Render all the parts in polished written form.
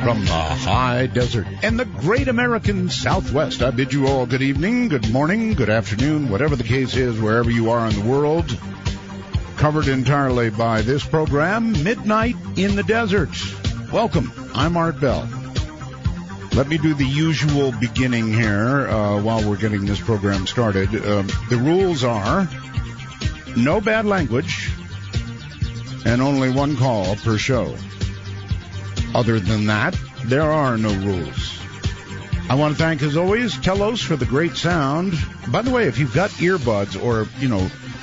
From the high desert and the great American Southwest, I bid you all good evening, good morning, good afternoon, whatever the case is, wherever you are in the world. Covered entirely by this program, Midnight in the Desert. Welcome. I'm Art Bell. Let me do the usual beginning here while we're getting this program started. The rules are no bad language and only one call per show. Other than that, there are no rules. I want to thank, as always, Telos for the great sound. By the way, if you've got earbuds or,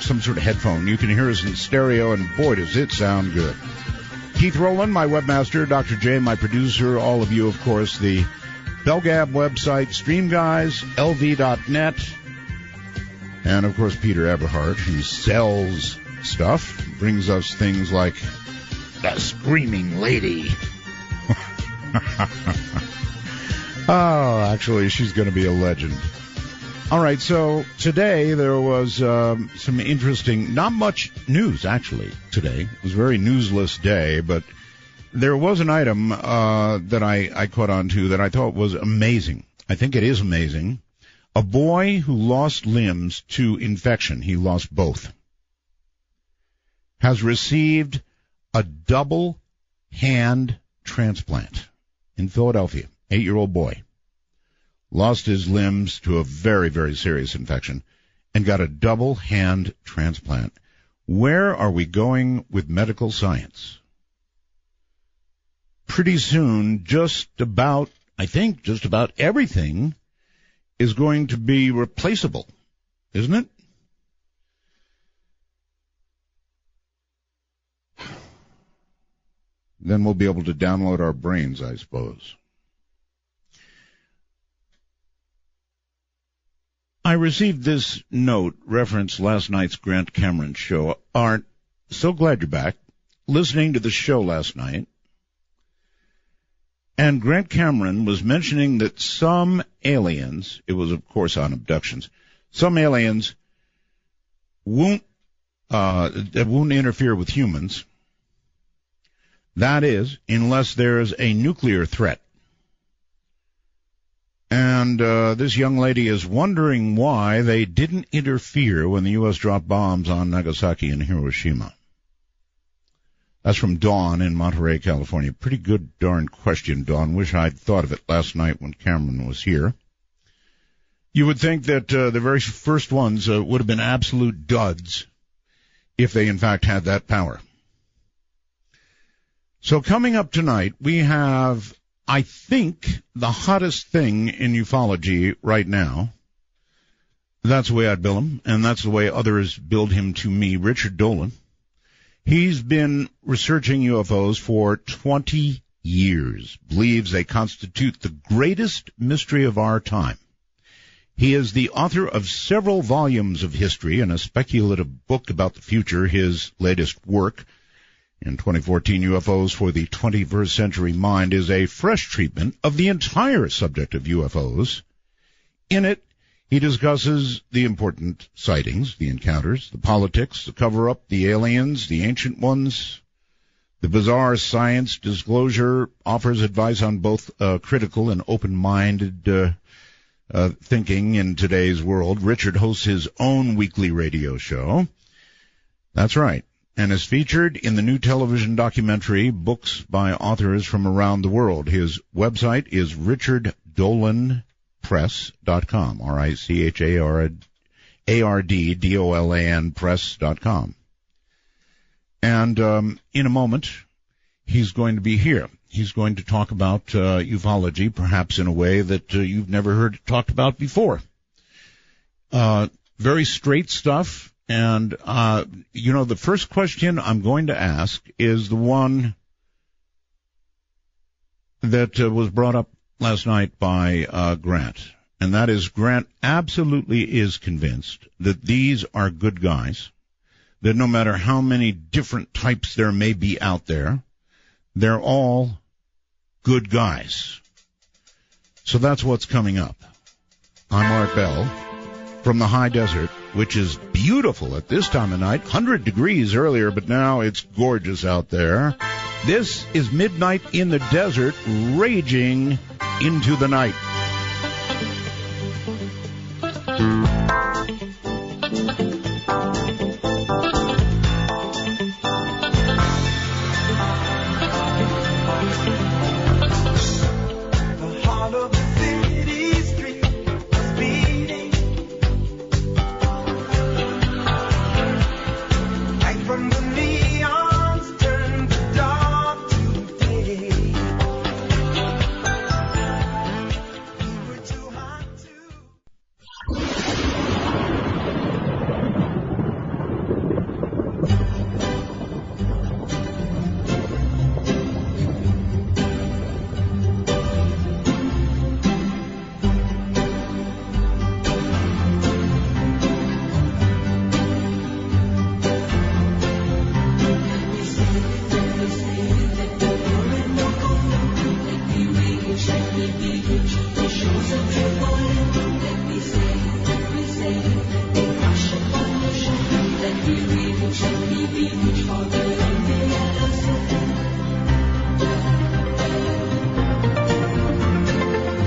some sort of headphone, you can hear us in stereo, and boy, does it sound good. Keith Rowland, my webmaster, Dr. J, my producer, all of you, of course, the Belgab website, StreamGuys, LV.net, and, of course, Peter Eberhardt, who sells stuff, brings us things like the Screaming Lady. Oh, actually, she's going to be a legend. All right, so today there was some interesting, not much news, actually, today. It was a very newsless day, but there was an item that I caught on to that I thought was amazing. I think it is amazing. A boy who lost limbs to infection, he lost both, has received a double hand transplant in Philadelphia. 8-year-old boy lost his limbs to a very, very serious infection and got a double hand transplant. Where are we going with medical science? Pretty soon, just about everything is going to be replaceable, isn't it? Then we'll be able to download our brains, I suppose. I received this note, reference last night's Grant Cameron show. Art, so glad you're back. Listening to the show last night. And Grant Cameron was mentioning that some aliens, it was of course on abductions, some aliens won't interfere with humans. That is, unless there's a nuclear threat. And this young lady is wondering why they didn't interfere when the U.S. dropped bombs on Nagasaki and Hiroshima. That's from Dawn in Monterey, California. Pretty good darn question, Dawn. Wish I'd thought of it last night when Cameron was here. You would think that the very first ones would have been absolute duds if they in fact had that power. So coming up tonight, we have, I think, the hottest thing in ufology right now. That's the way I'd bill him, and that's the way others billed him to me, Richard Dolan. He's been researching UFOs for 20 years, believes they constitute the greatest mystery of our time. He is the author of several volumes of history and a speculative book about the future, his latest work. In 2014, UFOs for the 21st Century Mind is a fresh treatment of the entire subject of UFOs. In it, he discusses the important sightings, the encounters, the politics, the cover-up, the aliens, the ancient ones, the bizarre science disclosure, offers advice on both critical and open-minded thinking in today's world. Richard hosts his own weekly radio show. That's right. And is featured in the new television documentary, Books by Authors from Around the World. His website is richarddolanpress.com, RICHARDDOLAN press.com. And in a moment, he's going to be here. He's going to talk about ufology, perhaps in a way that you've never heard it talked about before. Very straight stuff. And, the first question I'm going to ask is the one that was brought up last night by Grant. And that is, Grant absolutely is convinced that these are good guys, that no matter how many different types there may be out there, they're all good guys. So that's what's coming up. I'm Art Bell from the high desert, which is beautiful at this time of night. 100 degrees earlier, but now it's gorgeous out there. This is Midnight in the Desert, raging into the night.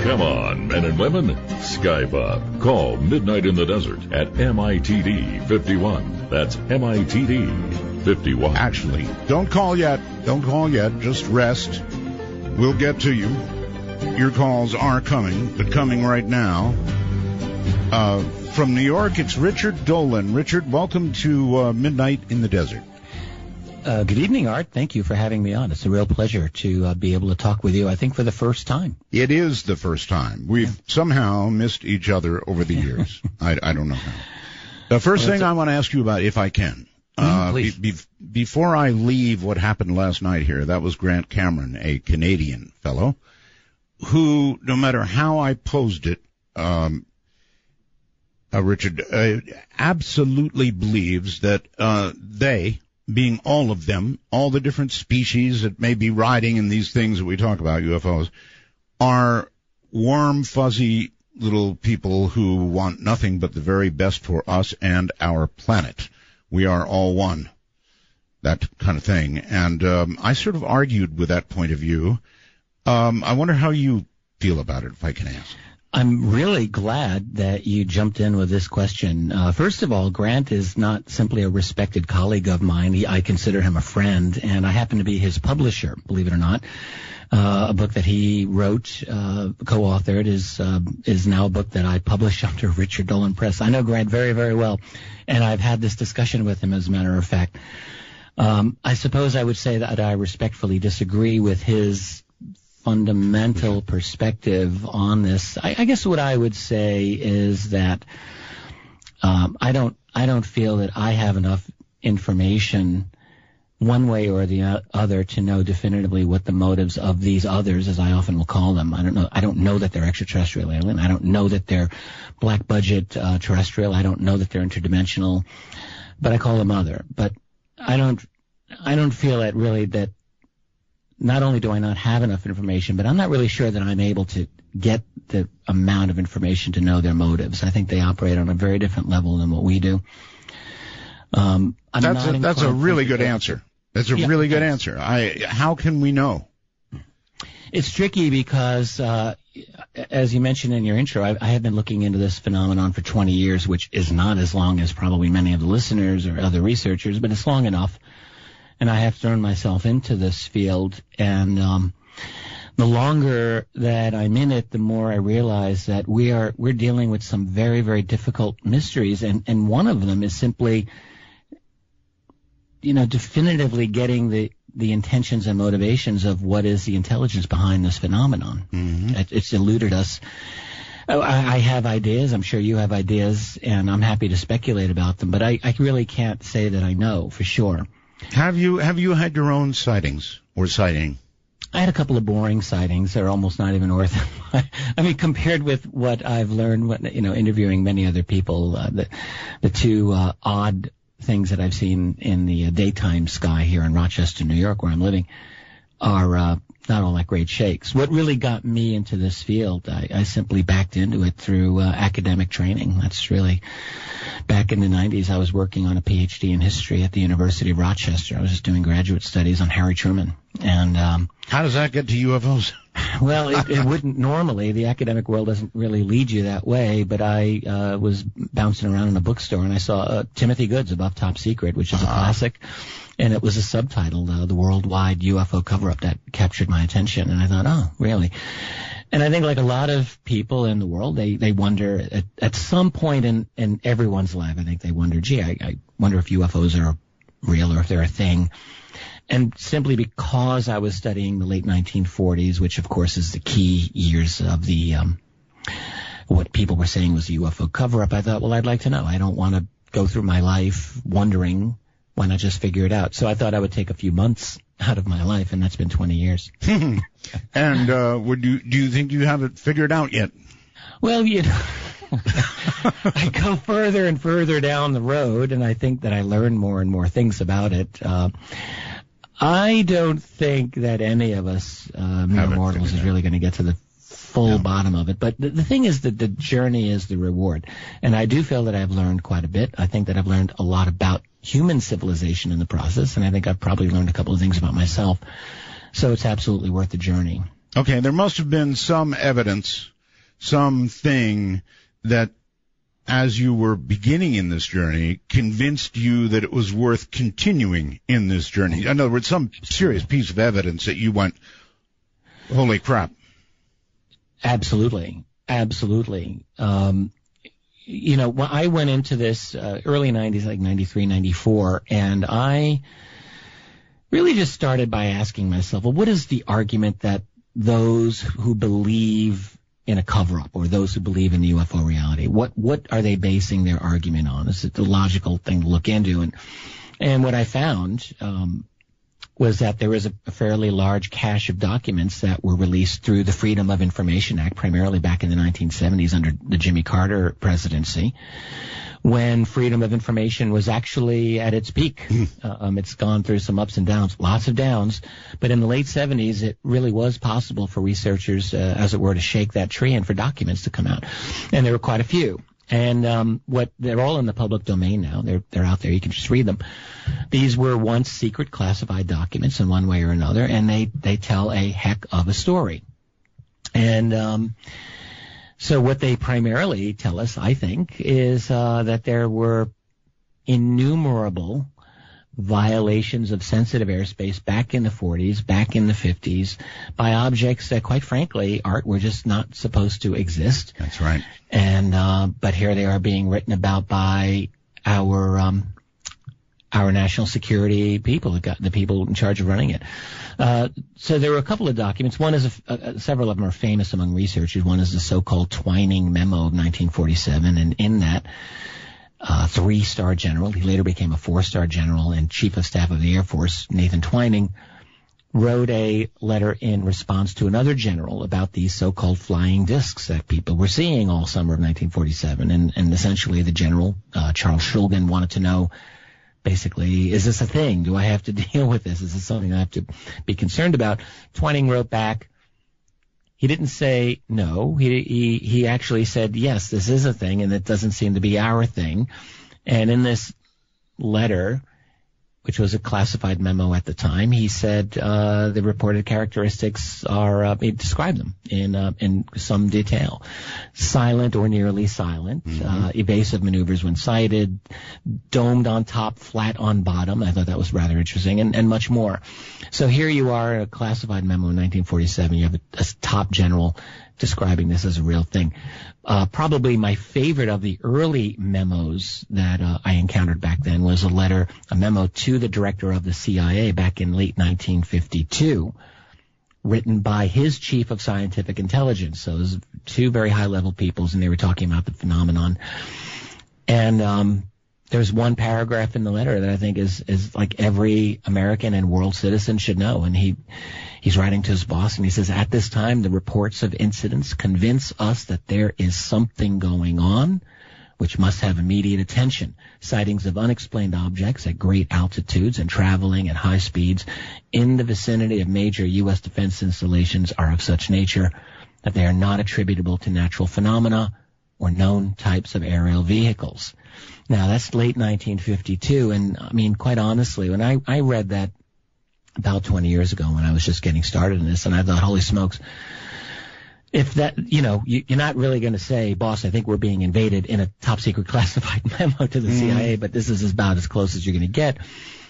Come on, men and women. Skype up. Call Midnight in the Desert at MITD 51. That's MITD 51. Actually, don't call yet. Don't call yet. Just rest. We'll get to you. Your calls are coming, but coming right now. From New York, it's Richard Dolan. Richard, welcome to Midnight in the Desert. Good evening, Art. Thank you for having me on. It's a real pleasure to be able to talk with you, I think, for the first time. It is the first time. We've somehow missed each other over the years. I don't know how. The first thing I want to ask you about, if I can, please. Before I leave what happened last night here, that was Grant Cameron, a Canadian fellow, who, no matter how I posed it, Richard, absolutely believes that they, being all of them, all the different species that may be riding in these things that we talk about, UFOs, are warm, fuzzy little people who want nothing but the very best for us and our planet. We are all one. That kind of thing. And I sort of argued with that point of view. I wonder how you feel about it, if I can ask. I'm really glad that you jumped in with this question. First of all, Grant is not simply a respected colleague of mine. I consider him a friend, and I happen to be his publisher, believe it or not. A book that he wrote, co-authored, is now a book that I publish under Richard Dolan Press. I know Grant very, very well, and I've had this discussion with him, as a matter of fact. I suppose I would say that I respectfully disagree with his fundamental perspective on this. I guess what I would say is that I don't feel that I have enough information one way or the other to know definitively what the motives of these others, as I often will call them. I don't know that they're extraterrestrial alien. I don't know that they're black budget terrestrial. I don't know that they're interdimensional, but I call them other. But I don't feel that really that not only do I not have enough information, but I'm not really sure that I'm able to get the amount of information to know their motives. I think they operate on a very different level than what we do. That's a really good answer. That's a really good answer. How can we know? It's tricky because, as you mentioned in your intro, I have been looking into this phenomenon for 20 years, which is not as long as probably many of the listeners or other researchers, but it's long enough. And I have thrown myself into this field, and the longer that I'm in it, the more I realize that we're dealing with some very, very difficult mysteries, and one of them is simply, definitively getting the intentions and motivations of what is the intelligence behind this phenomenon. Mm-hmm. It's eluded us. I have ideas. I'm sure you have ideas, and I'm happy to speculate about them, but I really can't say that I know for sure. Have you had your own sightings or sighting? I had a couple of boring sightings. They're almost not even worth it. I mean, compared with what I've learned, interviewing many other people, the two odd things that I've seen in the daytime sky here in Rochester, New York, where I'm living, are not all that great shakes. What really got me into this field, I simply backed into it through academic training. That's really, back in the 90s, I was working on a PhD in history at the University of Rochester. I was just doing graduate studies on Harry Truman. And how does that get to UFOs? Well, it wouldn't normally. The academic world doesn't really lead you that way, but I was bouncing around in a bookstore, and I saw Timothy Good's Above Top Secret, which is a classic, and it was a subtitle, The Worldwide UFO Cover-Up, that captured my attention, and I thought, oh, really? And I think like a lot of people in the world, they wonder, at some point in everyone's life, I think they wonder, gee, I wonder if UFOs are real or if they're a thing. And simply because I was studying the late 1940s, which of course is the key years of the what people were saying was the UFO cover-up, I thought, well, I'd like to know. I don't want to go through my life wondering. Why not just figure it out? So I thought I would take a few months out of my life, and that's been 20 years. And do you think you have it figured out yet? Well, I go further and further down the road, and I think that I learn more and more things about it. I don't think that any of us mere mortals is really going to get to the full bottom of it. But the thing is that the journey is the reward. And I do feel that I've learned quite a bit. I think that I've learned a lot about human civilization in the process, and I think I've probably learned a couple of things about myself. So it's absolutely worth the journey. Okay, there must have been some evidence, something that, as you were beginning in this journey, convinced you that it was worth continuing in this journey. In other words, some serious piece of evidence that you went, holy crap. Absolutely. Absolutely. When I went into this early 90s, like 93, 94, and I really just started by asking myself, well, what is the argument that those who believe in a cover-up or those who believe in the UFO reality, what are they basing their argument on? Is it the logical thing to look into? And what I found was that there was a fairly large cache of documents that were released through the Freedom of Information Act, primarily back in the 1970s under the Jimmy Carter presidency, when freedom of information was actually at its peak. It's gone through some ups and downs, lots of downs, but in the late 70s it really was possible for researchers, as it were, to shake that tree and for documents to come out. And there were quite a few. And they're all in the public domain now. They're out there. You can just read them. These were once secret classified documents in one way or another, and they tell a heck of a story. And so what they primarily tell us, I think, is that there were innumerable violations of sensitive airspace back in the 40s, back in the 50s, by objects that, quite frankly, Art, were just not supposed to exist. That's right. And but here they are being written about by our national security people, the people in charge of running it. So there were a couple of documents. One is several of them are famous among researchers. One is the so-called Twining Memo of 1947, and in that, 3-star general, he later became a 4-star general and chief of staff of the Air Force, Nathan Twining, wrote a letter in response to another general about these so-called flying discs that people were seeing all summer of 1947. And essentially the general, Charles Shulgin, wanted to know, basically, is this a thing? Do I have to deal with this? Is this something I have to be concerned about? Twining wrote back. He didn't say no. He actually said, yes, this is a thing, and it doesn't seem to be our thing. And in this letter, which was a classified memo at the time, he said the reported characteristics are, he described them in some detail. Silent or nearly silent, evasive maneuvers when sighted, domed on top, flat on bottom. I thought that was rather interesting, and much more. So here you are, a classified memo in 1947. You have a top general describing this as a real thing. Probably my favorite of the early memos that I encountered back then was a memo to the director of the CIA back in late 1952, written by his chief of scientific intelligence. So it was two very high-level peoples, and they were talking about the phenomenon. And there's one paragraph in the letter that I think is like every American and world citizen should know. And he's writing to his boss, and he says, at this time, the reports of incidents convince us that there is something going on. which must have immediate attention. Sightings of unexplained objects at great altitudes and traveling at high speeds in the vicinity of major U.S. defense installations are of such nature that they are not attributable to natural phenomena or known types of aerial vehicles. Now, that's late 1952, and I mean, quite honestly, when I read that about 20 years ago when I was just getting started in this, and I thought, holy smokes, if that, you're not really going to say, boss, I think we're being invaded in a top-secret classified memo to the CIA, but this is about as close as you're going to get.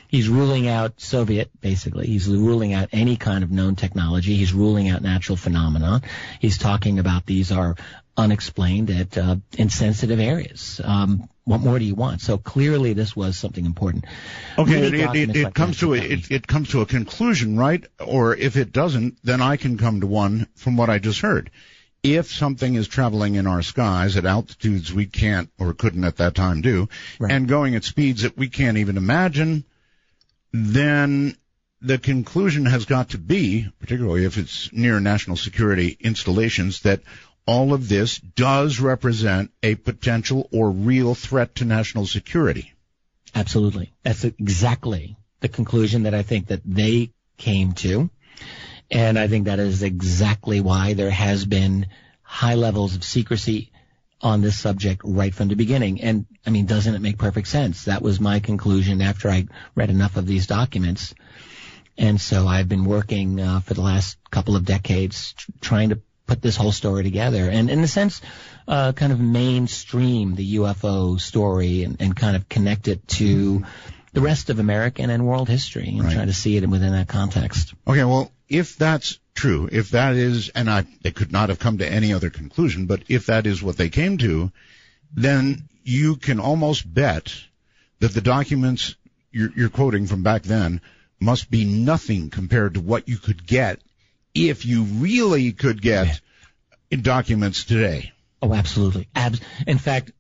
He's ruling out Soviet, basically. He's ruling out any kind of known technology. He's ruling out natural phenomena. He's talking about these are unexplained at insensitive areas. What more do you want? So clearly this was something important. Okay, it comes to a conclusion, right? Or if it doesn't, then I can come to one from what I just heard. If something is traveling in our skies at altitudes we can't or couldn't at that time do, right, and going at speeds that we can't even imagine, then the conclusion has got to be, particularly if it's near national security installations, that all of this does represent a potential or real threat to national security. Absolutely. That's exactly the conclusion that I think that they came to. And I think that is exactly why there has been high levels of secrecy on this subject right from the beginning. And, I mean, doesn't it make perfect sense? That was my conclusion after I read enough of these documents. And so I've been working for the last couple of decades trying to put this whole story together and, in a sense, kind of mainstream the UFO story and kind of connect it to the rest of American and world history and try to see it within that context. Okay, well, if that's true, if that is, and they could not have come to any other conclusion, but if that is what they came to, then you can almost bet that the documents you're quoting from back then must be nothing compared to what you could get if you really could get documents today. Oh, absolutely. In fact,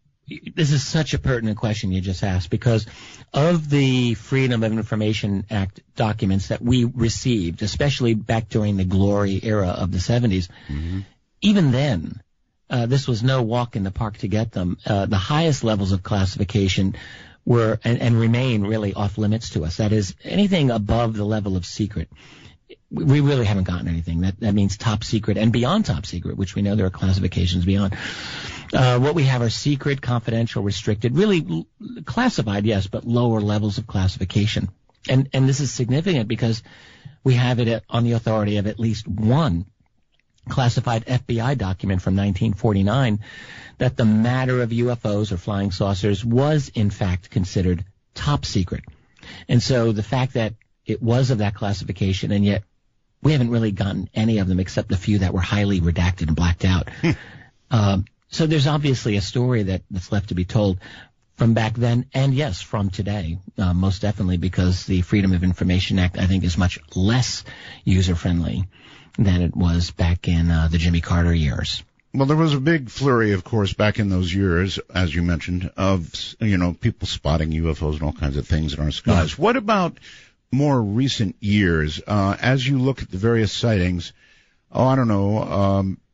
this is such a pertinent question you just asked, because of the Freedom of Information Act documents that we received, especially back during the glory era of the 70s, even then, this was no walk in the park to get them. The highest levels of classification were and remain really off limits to us. That is, anything above the level of secret. We really haven't gotten anything. That means top secret and beyond top secret, which we know there are classifications beyond. What we have are secret, confidential, restricted, really classified, yes, but lower levels of classification. And this is significant because we have it on the authority of at least one classified FBI document from 1949 that the matter of UFOs or flying saucers was in fact considered top secret. And so the fact that it was of that classification, and yet we haven't really gotten any of them except the few that were highly redacted and blacked out. So there's obviously a story that's left to be told from back then, and yes, from today, most definitely, because the Freedom of Information Act, I think, is much less user-friendly than it was back in the Jimmy Carter years. Well, there was a big flurry, of course, back in those years, as you mentioned, of, people spotting UFOs and all kinds of things in our skies. Yeah. What about more recent years? As you look at the various sightings,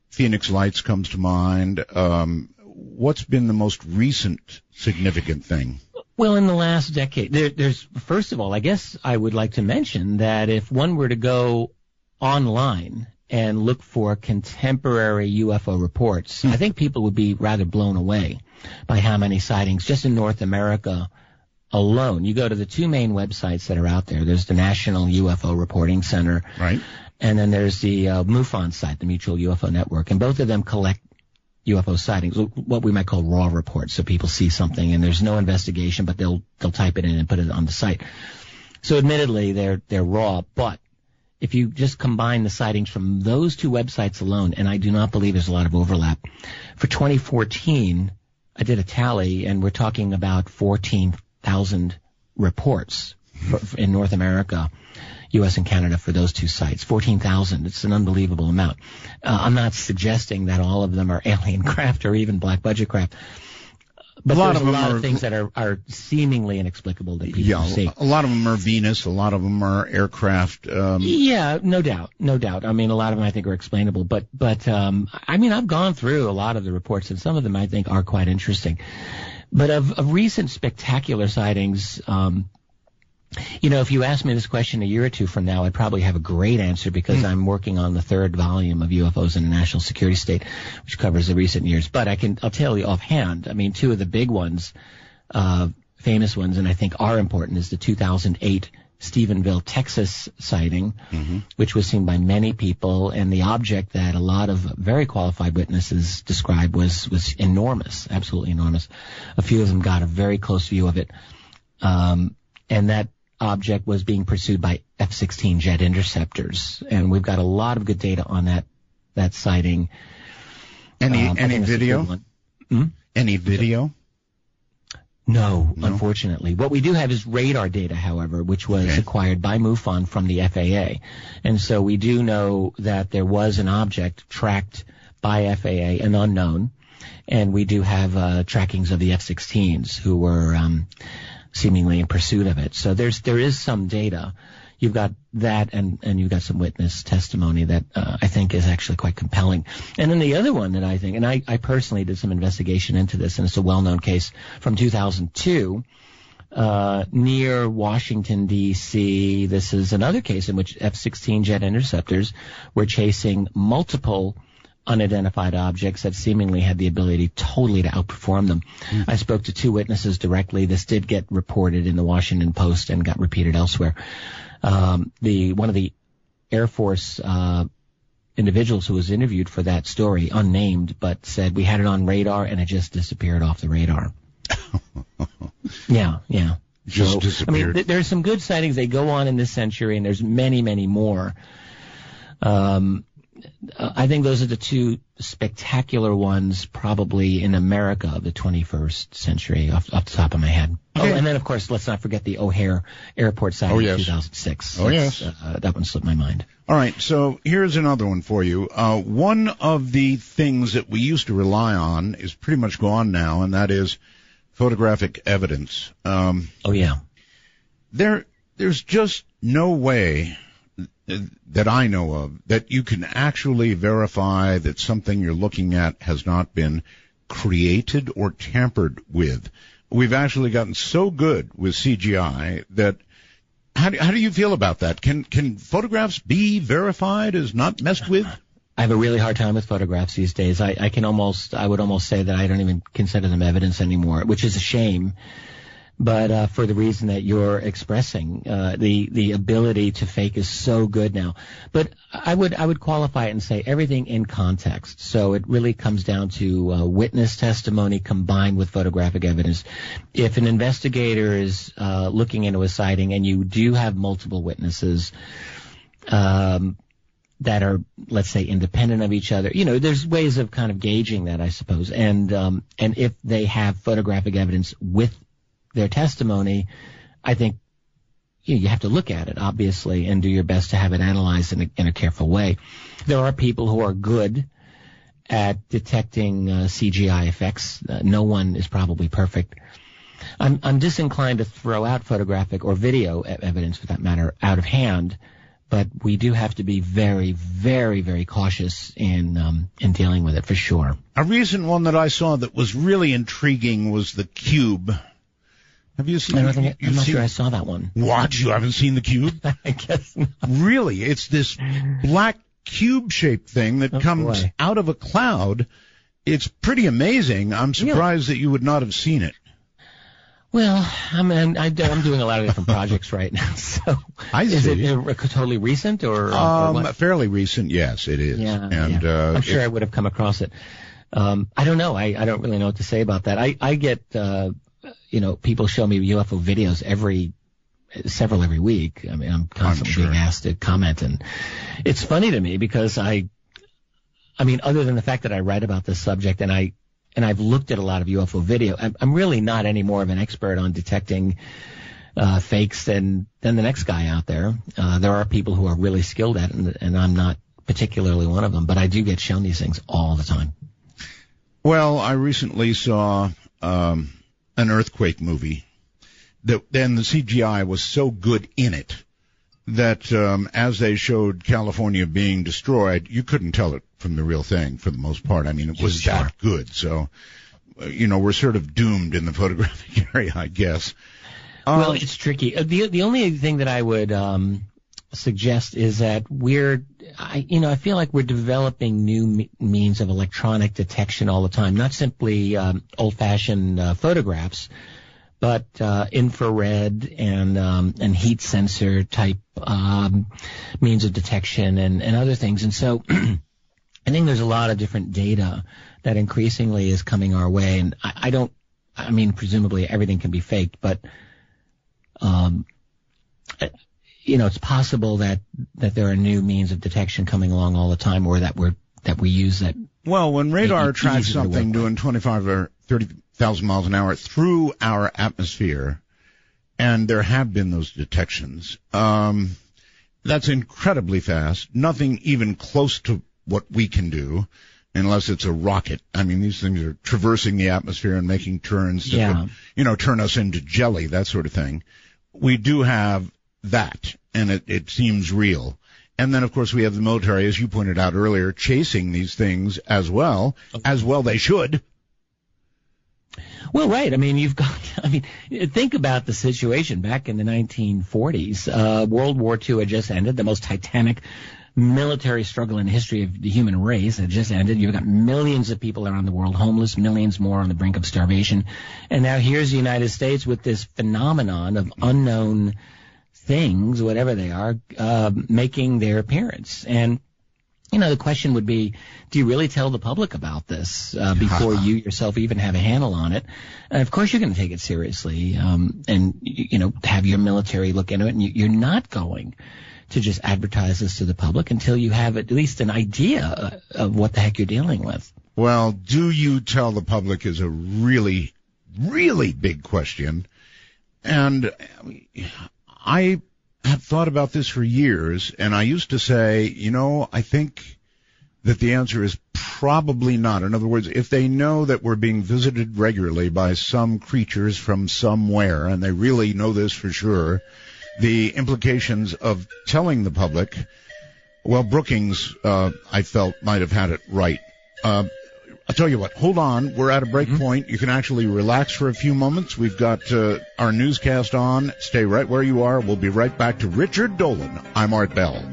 Phoenix Lights comes to mind. What's been the most recent significant thing? Well, in the last decade, there's first of all, I guess I would like to mention that if one were to go online and look for contemporary UFO reports, I think people would be rather blown away by how many sightings just in North America alone. You go to the two main websites that are out there. There's the National UFO Reporting Center, right, and then there's the MUFON site, the Mutual UFO Network, and both of them collect UFO sightings, what we might call raw reports. So people see something and there's no investigation, but they'll type it in and put it on the site. So admittedly, they're raw, but if you just combine the sightings from those two websites alone, and I do not believe there's a lot of overlap. For 2014, I did a tally, and we're talking about 14,000 reports in North America, U.S. and Canada, for those two sites. 14,000. It's an unbelievable amount. I'm not suggesting that all of them are alien craft or even black budget craft, But there's a lot of things that are seemingly inexplicable that people see. A lot of them are Venus. A lot of them are aircraft. Yeah, no doubt. I mean, a lot of them I think are explainable. But I mean, I've gone through a lot of the reports, and some of them I think are quite interesting. But of recent spectacular sightings, if you asked me this question a year or two from now, I'd probably have a great answer because I'm working on the third volume of UFOs in the National Security State, which covers the recent years. But I'll tell you offhand, I mean, two of the big ones, famous ones, and I think are important, is the 2008 Stephenville, Texas sighting, which was seen by many people, and the object that a lot of very qualified witnesses described was enormous, absolutely enormous. A few of them got a very close view of it, and that object was being pursued by F-16 jet interceptors, and we've got a lot of good data on that sighting. Any video? Any video? No, unfortunately. What we do have is radar data, however, which was acquired by MUFON from the FAA. And so we do know that there was an object tracked by FAA, an unknown, and we do have trackings of the F-16s who were seemingly in pursuit of it. So there is some data. You've got that, and you've got some witness testimony that I think is actually quite compelling. And then the other one that I think, and I personally did some investigation into this, and it's a well-known case from 2002 near Washington, D.C. This is another case in which F-16 jet interceptors were chasing multiple unidentified objects that seemingly had the ability totally to outperform them. I spoke to two witnesses directly. This did get reported in the Washington Post and got repeated elsewhere. One of the Air Force individuals who was interviewed for that story, unnamed, but said we had it on radar and it just disappeared off the radar. Yeah. Just disappeared. I mean, there's some good sightings. They go on in this century, and there's many, many more. I think those are the two spectacular ones probably in America of the 21st century off the top of my head. Okay. Oh, and then, of course, let's not forget the O'Hare Airport sighting in 2006. That one slipped my mind. All right, so here's another one for you. One of the things that we used to rely on is pretty much gone now, and that is photographic evidence. There's just no way that I know of that you can actually verify that something you're looking at has not been created or tampered with. We've actually gotten so good with CGI that how do you feel about that? Can photographs be verified as not messed with? I have a really hard time with photographs these days. I would almost say that I don't even consider them evidence anymore, which is a shame. But for the reason that you're expressing, the ability to fake is so good now. But I would qualify it and say everything in context. So it really comes down to witness testimony combined with photographic evidence. If an investigator is looking into a sighting and you do have multiple witnesses that are, let's say, independent of each other, there's ways of kind of gauging that, I suppose. And if they have photographic evidence with their testimony, I think you have to look at it, obviously, and do your best to have it analyzed in a careful way. There are people who are good at detecting CGI effects. No one is probably perfect. I'm disinclined to throw out photographic or video evidence, for that matter, out of hand, but we do have to be very, very, very cautious in dealing with it, for sure. A recent one that I saw that was really intriguing was the cube. Have you seen? I'm not sure I saw that one. What? You haven't seen the cube? I guess not. Really? It's this black cube-shaped thing that comes out of a cloud. It's pretty amazing. I'm surprised that you would not have seen it. Well, I'm doing a lot of different projects right now. So is it totally recent or what? Fairly recent? Yes, it is. Yeah, and I'm sure I would have come across it. I don't know. I don't really know what to say about that. I get people show me UFO videos several every week. I mean, I'm constantly being asked to comment, and it's funny to me because I mean, other than the fact that I write about this subject and I've looked at a lot of UFO video, I'm really not any more of an expert on detecting fakes than the next guy out there. There are people who are really skilled at it, and I'm not particularly one of them, but I do get shown these things all the time. Well, I recently saw an earthquake movie. Then the CGI was so good in it that as they showed California being destroyed, you couldn't tell it from the real thing for the most part. I mean, it was that good. So, we're sort of doomed in the photographic area, I guess. Well, it's tricky. The only thing that I would suggest is that I feel like we're developing new means of electronic detection all the time, not simply old-fashioned photographs, but infrared and heat sensor type means of detection and other things. And so I think there's a lot of different data that increasingly is coming our way. And I mean, presumably everything can be faked, but it's possible that there are new means of detection coming along all the time, or that we use that. Well, when radar tracks something doing 25 or 30,000 miles an hour through our atmosphere, and there have been those detections, that's incredibly fast. Nothing even close to what we can do, unless it's a rocket. I mean, these things are traversing the atmosphere and making turns that would, turn us into jelly, that sort of thing. We do have that, and it seems real. And then, of course, we have the military, as you pointed out earlier, chasing these things as well they should. Well, right. I mean, think about the situation back in the 1940s. World War II had just ended, the most titanic military struggle in the history of the human race had just ended. You've got millions of people around the world homeless, millions more on the brink of starvation. And now here's the United States with this phenomenon of unknown things, whatever they are, making their appearance. And, the question would be, do you really tell the public about this before you yourself even have a handle on it? And of course you're going to take it seriously and have your military look into it. And you're not going to just advertise this to the public until you have at least an idea of what the heck you're dealing with. Well, do you tell the public is a really, really big question. And I have thought about this for years, and I used to say, I think that the answer is probably not. In other words, if they know that we're being visited regularly by some creatures from somewhere, and they really know this for sure, the implications of telling the public, well, Brookings, I felt, might have had it right. I'll tell you what, hold on, we're at a break point. You can actually relax for a few moments. We've got our newscast on. Stay right where you are. We'll be right back to Richard Dolan. I'm Art Bell.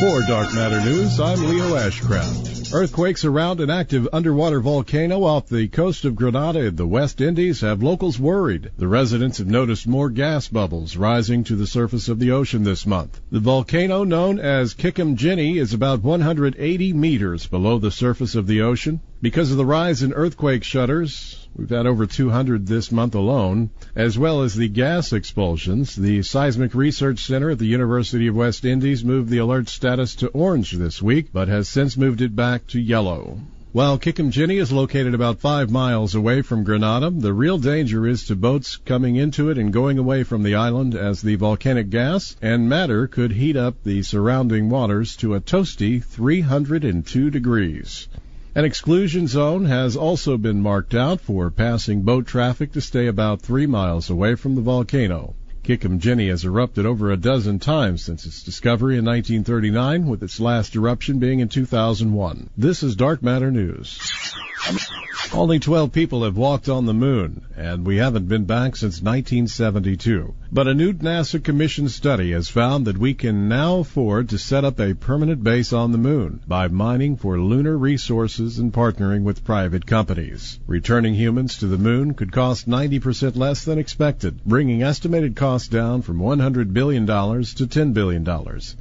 4 Dark Matter News, I'm Leo Ashcraft. Earthquakes around an active underwater volcano off the coast of Grenada in the West Indies have locals worried. The residents have noticed more gas bubbles rising to the surface of the ocean this month. The volcano, known as Kikimjini, is about 180 meters below the surface of the ocean. Because of the rise in earthquake shudders, we've had over 200 this month alone, as well as the gas expulsions. The Seismic Research Center at the University of West Indies moved the alert status to orange this week, but has since moved it back to yellow. While Kikimjini is located about 5 miles away from Grenada, the real danger is to boats coming into it and going away from the island, as the volcanic gas and matter could heat up the surrounding waters to a toasty 302 degrees. An exclusion zone has also been marked out for passing boat traffic to stay about 3 miles away from the volcano. Kikimjini has erupted over a dozen times since its discovery in 1939, with its last eruption being in 2001. This is Dark Matter News. Only 12 people have walked on the moon, and we haven't been back since 1972. But a new NASA commissioned study has found that we can now afford to set up a permanent base on the moon by mining for lunar resources and partnering with private companies. Returning humans to the moon could cost 90% less than expected, bringing estimated costs down from $100 billion to $10 billion.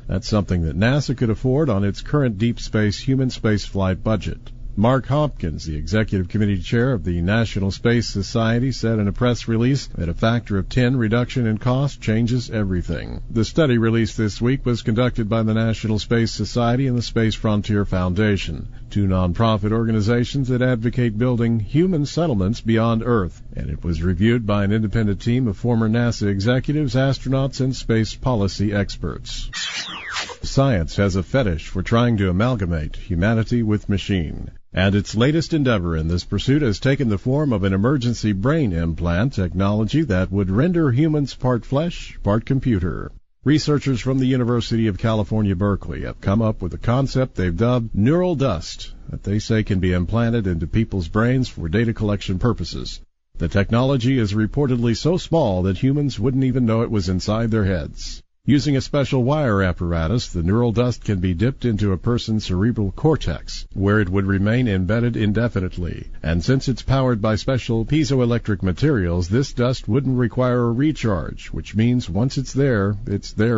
That's something that NASA could afford on its current deep space human spaceflight budget. Mark Hopkins, the executive committee chair of the National Space Society, said in a press release that a factor of 10 reduction in cost changes everything. The study released this week was conducted by the National Space Society and the Space Frontier Foundation, two nonprofit organizations that advocate building human settlements beyond Earth, and it was reviewed by an independent team of former NASA executives, astronauts, and space policy experts. Science has a fetish for trying to amalgamate humanity with machine. And its latest endeavor in this pursuit has taken the form of an emergency brain implant technology that would render humans part flesh, part computer. Researchers from the University of California, Berkeley have come up with a concept they've dubbed neural dust that they say can be implanted into people's brains for data collection purposes. The technology is reportedly so small that humans wouldn't even know it was inside their heads. Using a special wire apparatus, the neural dust can be dipped into a person's cerebral cortex, where it would remain embedded indefinitely. And since it's powered by special piezoelectric materials, this dust wouldn't require a recharge, which means once it's there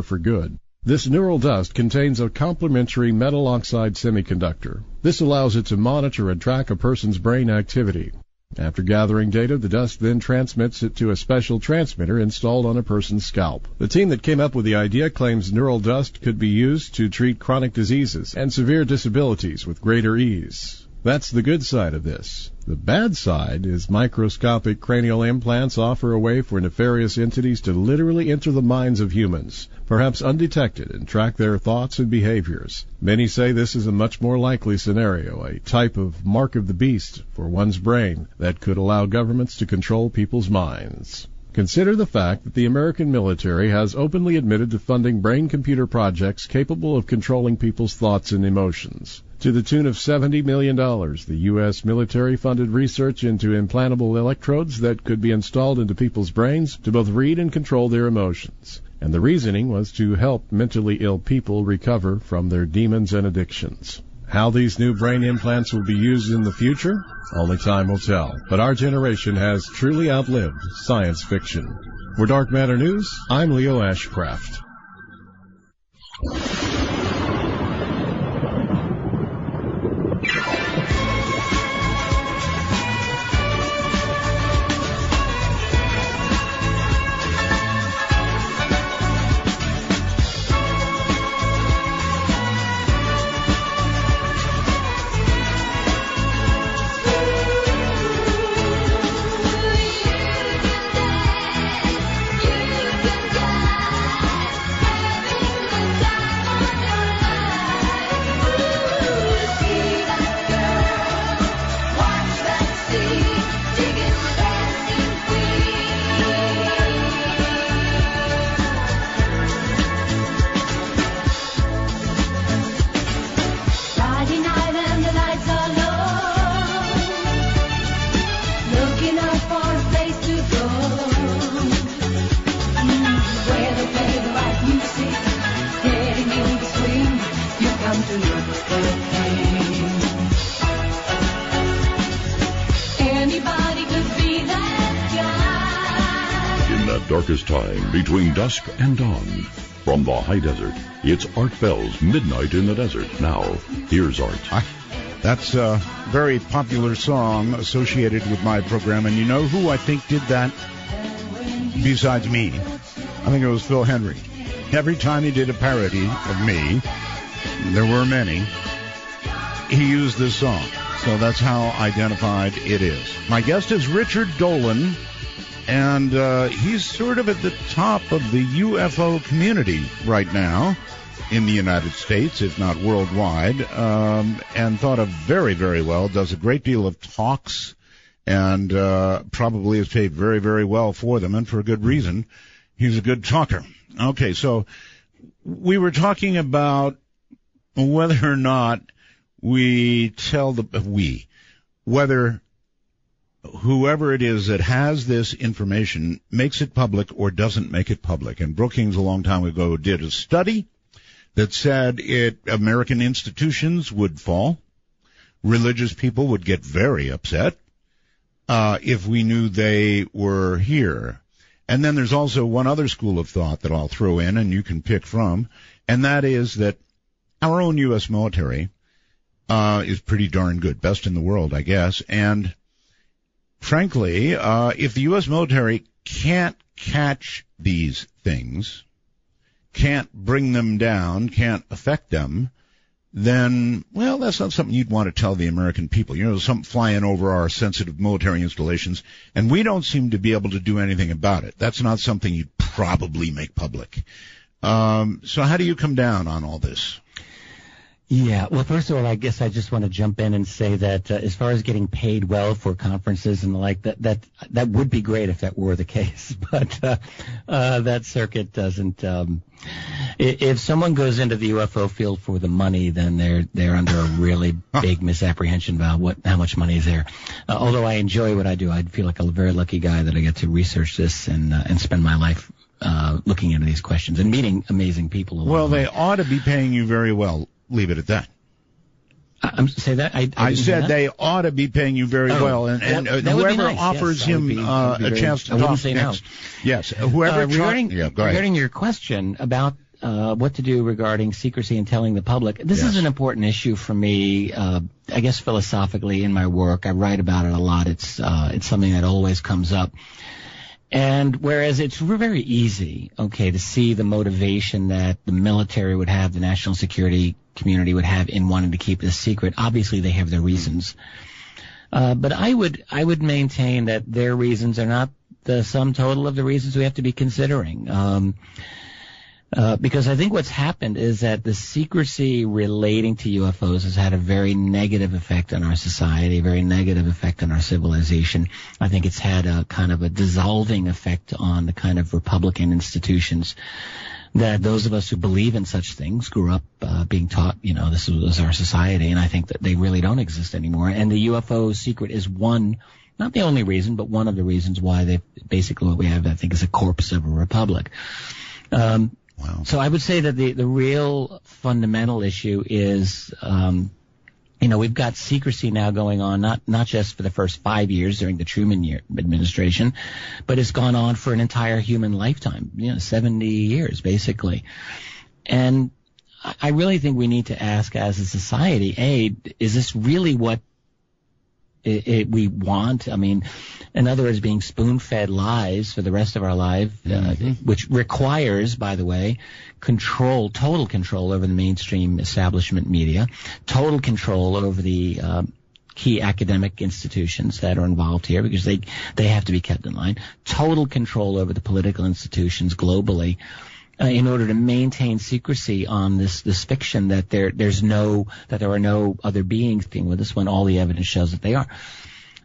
for good. This neural dust contains a complementary metal oxide semiconductor. This allows it to monitor and track a person's brain activity. After gathering data, the dust then transmits it to a special transmitter installed on a person's scalp. The team that came up with the idea claims neural dust could be used to treat chronic diseases and severe disabilities with greater ease. That's the good side of this. The bad side is microscopic cranial implants offer a way for nefarious entities to literally enter the minds of humans, perhaps undetected, and track their thoughts and behaviors. Many say this is a much more likely scenario, a type of mark of the beast for one's brain that could allow governments to control people's minds. Consider the fact that the American military has openly admitted to funding brain-computer projects capable of controlling people's thoughts and emotions. To the tune of $70 million, the U.S. military funded research into implantable electrodes that could be installed into people's brains to both read and control their emotions. And the reasoning was to help mentally ill people recover from their demons and addictions. How these new brain implants will be used in the future? Only time will tell. But our generation has truly outlived science fiction. For Dark Matter News, I'm Leo Ashcraft. Darkest time between dusk and dawn. From the high desert, it's Art Bell's Midnight in the Desert. Now, here's Art. That's a very popular song associated with my program, and you know who I think did that besides me? I think it was Phil Henry. Every time he did a parody of me, there were many, he used this song. So that's how identified it is. My guest is Richard Dolan, and he's sort of at the top of the UFO community right now in the United States, if not worldwide, and thought of very, very well, does a great deal of talks, and probably is paid very, very well for them, and for a good reason. He's a good talker. Okay, so we were talking about whether or not whether whoever it is that has this information makes it public or doesn't make it public. And Brookings a long time ago did a study that said American institutions would fall, religious people would get very upset if we knew they were here. And then there's also one other school of thought that I'll throw in and you can pick from, and that is that our own U.S. military is pretty darn good. Best in the world, I guess. And frankly, if the U.S. military can't catch these things, can't bring them down, can't affect them, then, well, that's not something you'd want to tell the American people. You know, something flying over our sensitive military installations, and we don't seem to be able to do anything about it. That's not something you'd probably make public. So how do you come down on all this? Yeah, well, first of all, I guess I just want to jump in and say that as far as getting paid well for conferences and the like, that would be great if that were the case. But that circuit doesn't. If someone goes into the UFO field for the money, then they're under a really big misapprehension about how much money is there. Although I enjoy what I do, I feel like a very lucky guy that I get to research this and spend my life looking into these questions and meeting amazing people. Well, they ought to be paying you very well. Leave it at that. Say that? I said they ought to be paying you very well, and whoever nice. offers him a chance to talk next. No. Yes, whoever. Regarding your question about what to do regarding secrecy and telling the public, this is an important issue for me. I guess philosophically in my work, I write about it a lot. It's something that always comes up. And whereas it's very easy, to see the motivation that the military would have, the national security community would have in wanting to keep this secret, obviously they have their reasons. But I would maintain that their reasons are not the sum total of the reasons we have to be considering. Because I think what's happened is that the secrecy relating to UFOs has had a very negative effect on our society, a very negative effect on our civilization. I think it's had a kind of a dissolving effect on the kind of Republican institutions that those of us who believe in such things grew up being taught, this was our society, and I think that they really don't exist anymore. And the UFO secret is one, not the only reason, but one of the reasons why basically what we have, I think, is a corpse of a republic. Wow. So I would say that the real fundamental issue is, we've got secrecy now going on, not just for the first 5 years during the Truman administration, but it's gone on for an entire human lifetime, 70 years basically. And I really think we need to ask as a society, is this really what we want? I mean, in other words, being spoon-fed lies for the rest of our life, which requires, by the way, total control over the mainstream establishment media, total control over the key academic institutions that are involved here because they have to be kept in line, total control over the political institutions globally, in order to maintain secrecy on this fiction that there are no other beings being with us when all the evidence shows that they are.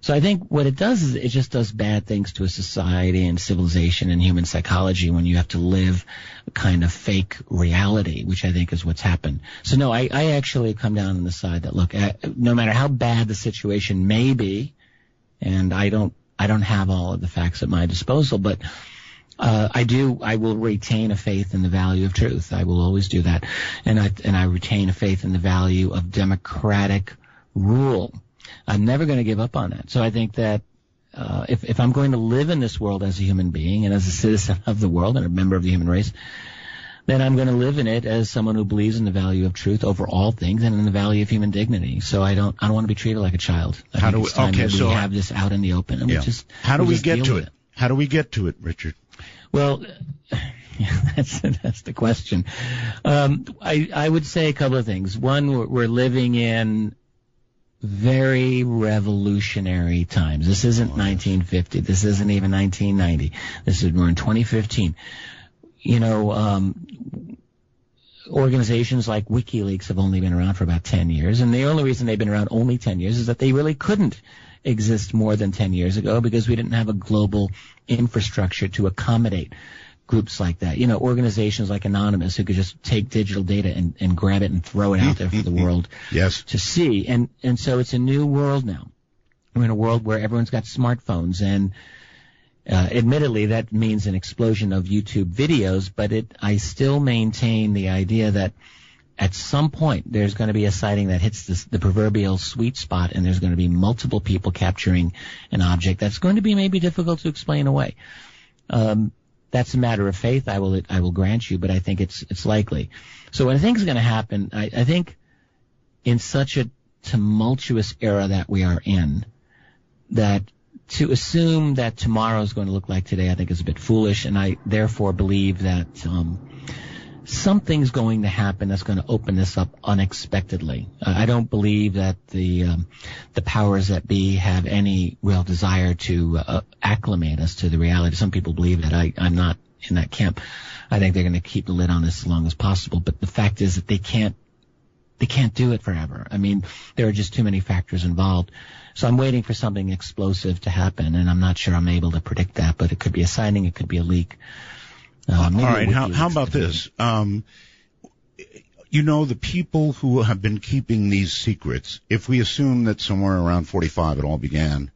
So I think what it does is it just does bad things to a society and civilization and human psychology when you have to live a kind of fake reality, which I think is what's happened. So no, I actually come down on the side that, look, no matter how bad the situation may be, and I don't have all of the facts at my disposal, but I will retain a faith in the value of truth. I will always do that. And I retain a faith in the value of democratic rule. I'm never going to give up on that. So I think that if I'm going to live in this world as a human being and as a citizen of the world and a member of the human race, then I'm going to live in it as someone who believes in the value of truth over all things and in the value of human dignity. So I don't want to be treated like a child. We have this out in the open, and how do we get to it? How do we get to it, Richard? Well, that's the question. I would say a couple of things. One, we're living in very revolutionary times. This isn't 1950. This isn't even 1990. We're in 2015. Organizations like WikiLeaks have only been around for about 10 years, and the only reason they've been around only 10 years is that they really couldn't exist more than 10 years ago because we didn't have a global infrastructure to accommodate groups like that. Organizations like Anonymous who could just take digital data and grab it and throw it out there for the world to see. And so it's a new world now. We're in a world where everyone's got smartphones, and admittedly that means an explosion of YouTube videos, but I still maintain the idea that at some point there's going to be a sighting that hits the proverbial sweet spot, and there's going to be multiple people capturing an object that's going to be maybe difficult to explain away. That's a matter of faith, I will grant you, but I think it's likely. So what I think is going to happen, I think in such a tumultuous era that we are in, that to assume that tomorrow is going to look like today, I think is a bit foolish, and I therefore believe that something's going to happen that's going to open this up unexpectedly. I don't believe that the powers that be have any real desire to acclimate us to the reality. Some people believe that. I'm not in that camp. I think they're going to keep the lid on this as long as possible. But the fact is that they can't do it forever. I mean, there are just too many factors involved. So I'm waiting for something explosive to happen, and I'm not sure I'm able to predict that. But it could be a signing, it could be a leak. All right. How about this? The people who have been keeping these secrets, if we assume that somewhere around 45 it all began,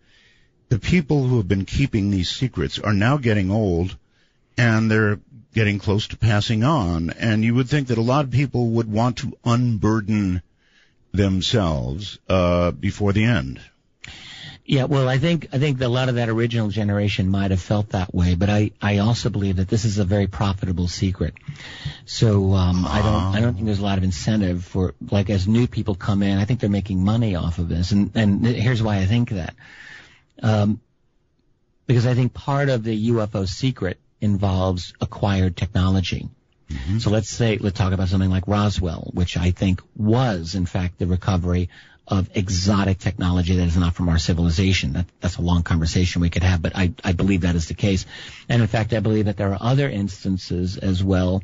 the people who have been keeping these secrets are now getting old, and they're getting close to passing on. And you would think that a lot of people would want to unburden themselves before the end. Yeah, well, I think that a lot of that original generation might have felt that way, but I also believe that this is a very profitable secret. So I don't think there's a lot of incentive for, like, as new people come in, I think they're making money off of this, and here's why I think that. Because I think part of the UFO secret involves acquired technology. Mm-hmm. So let's talk about something like Roswell, which I think was, in fact, the recovery of exotic technology that is not from our civilization. That's a long conversation we could have, but I believe that is the case. And in fact, I believe that there are other instances as well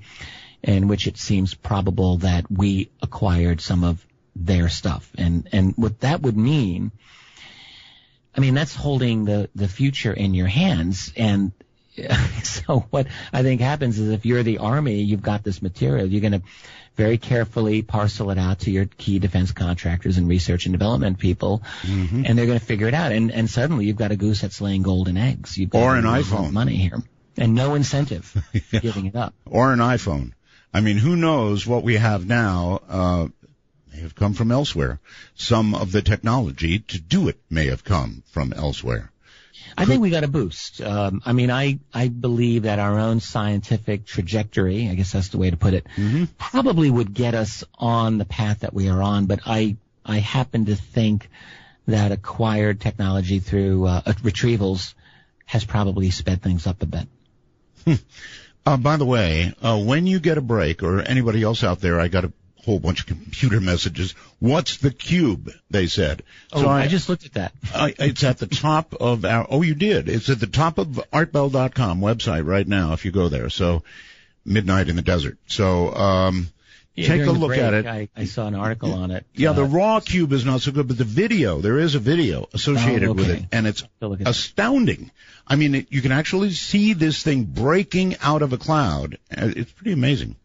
in which it seems probable that we acquired some of their stuff. And what that would mean, I mean, that's holding the future in your hands. And so what I think happens is, if you're the Army, you've got this material, you're going to very carefully parcel it out to your key defense contractors and research and development people, mm-hmm. and they're going to figure it out. And suddenly you've got a goose that's laying golden eggs. You've got or an iPhone. Money here. And no incentive for giving it up. Or an iPhone. I mean, who knows what we have now may have come from elsewhere. Some of the technology to do it may have come from elsewhere. I think we got a boost. I believe that our own scientific trajectory, I guess that's the way to put it, mm-hmm. probably would get us on the path that we are on. But I happen to think that acquired technology through retrievals has probably sped things up a bit. By the way, when you get a break, or anybody else out there, I got a whole bunch of computer messages. What's the cube? They said. So I just looked at that. It's at the top of our. Oh, you did. It's at the top of artbell.com website right now. If you go there, so Midnight in the Desert. So take a look at it. I saw an article on it. Yeah, the raw cube is not so good, but the video. There is a video associated with it, and it's astounding. I mean, you can actually see this thing breaking out of a cloud. It's pretty amazing.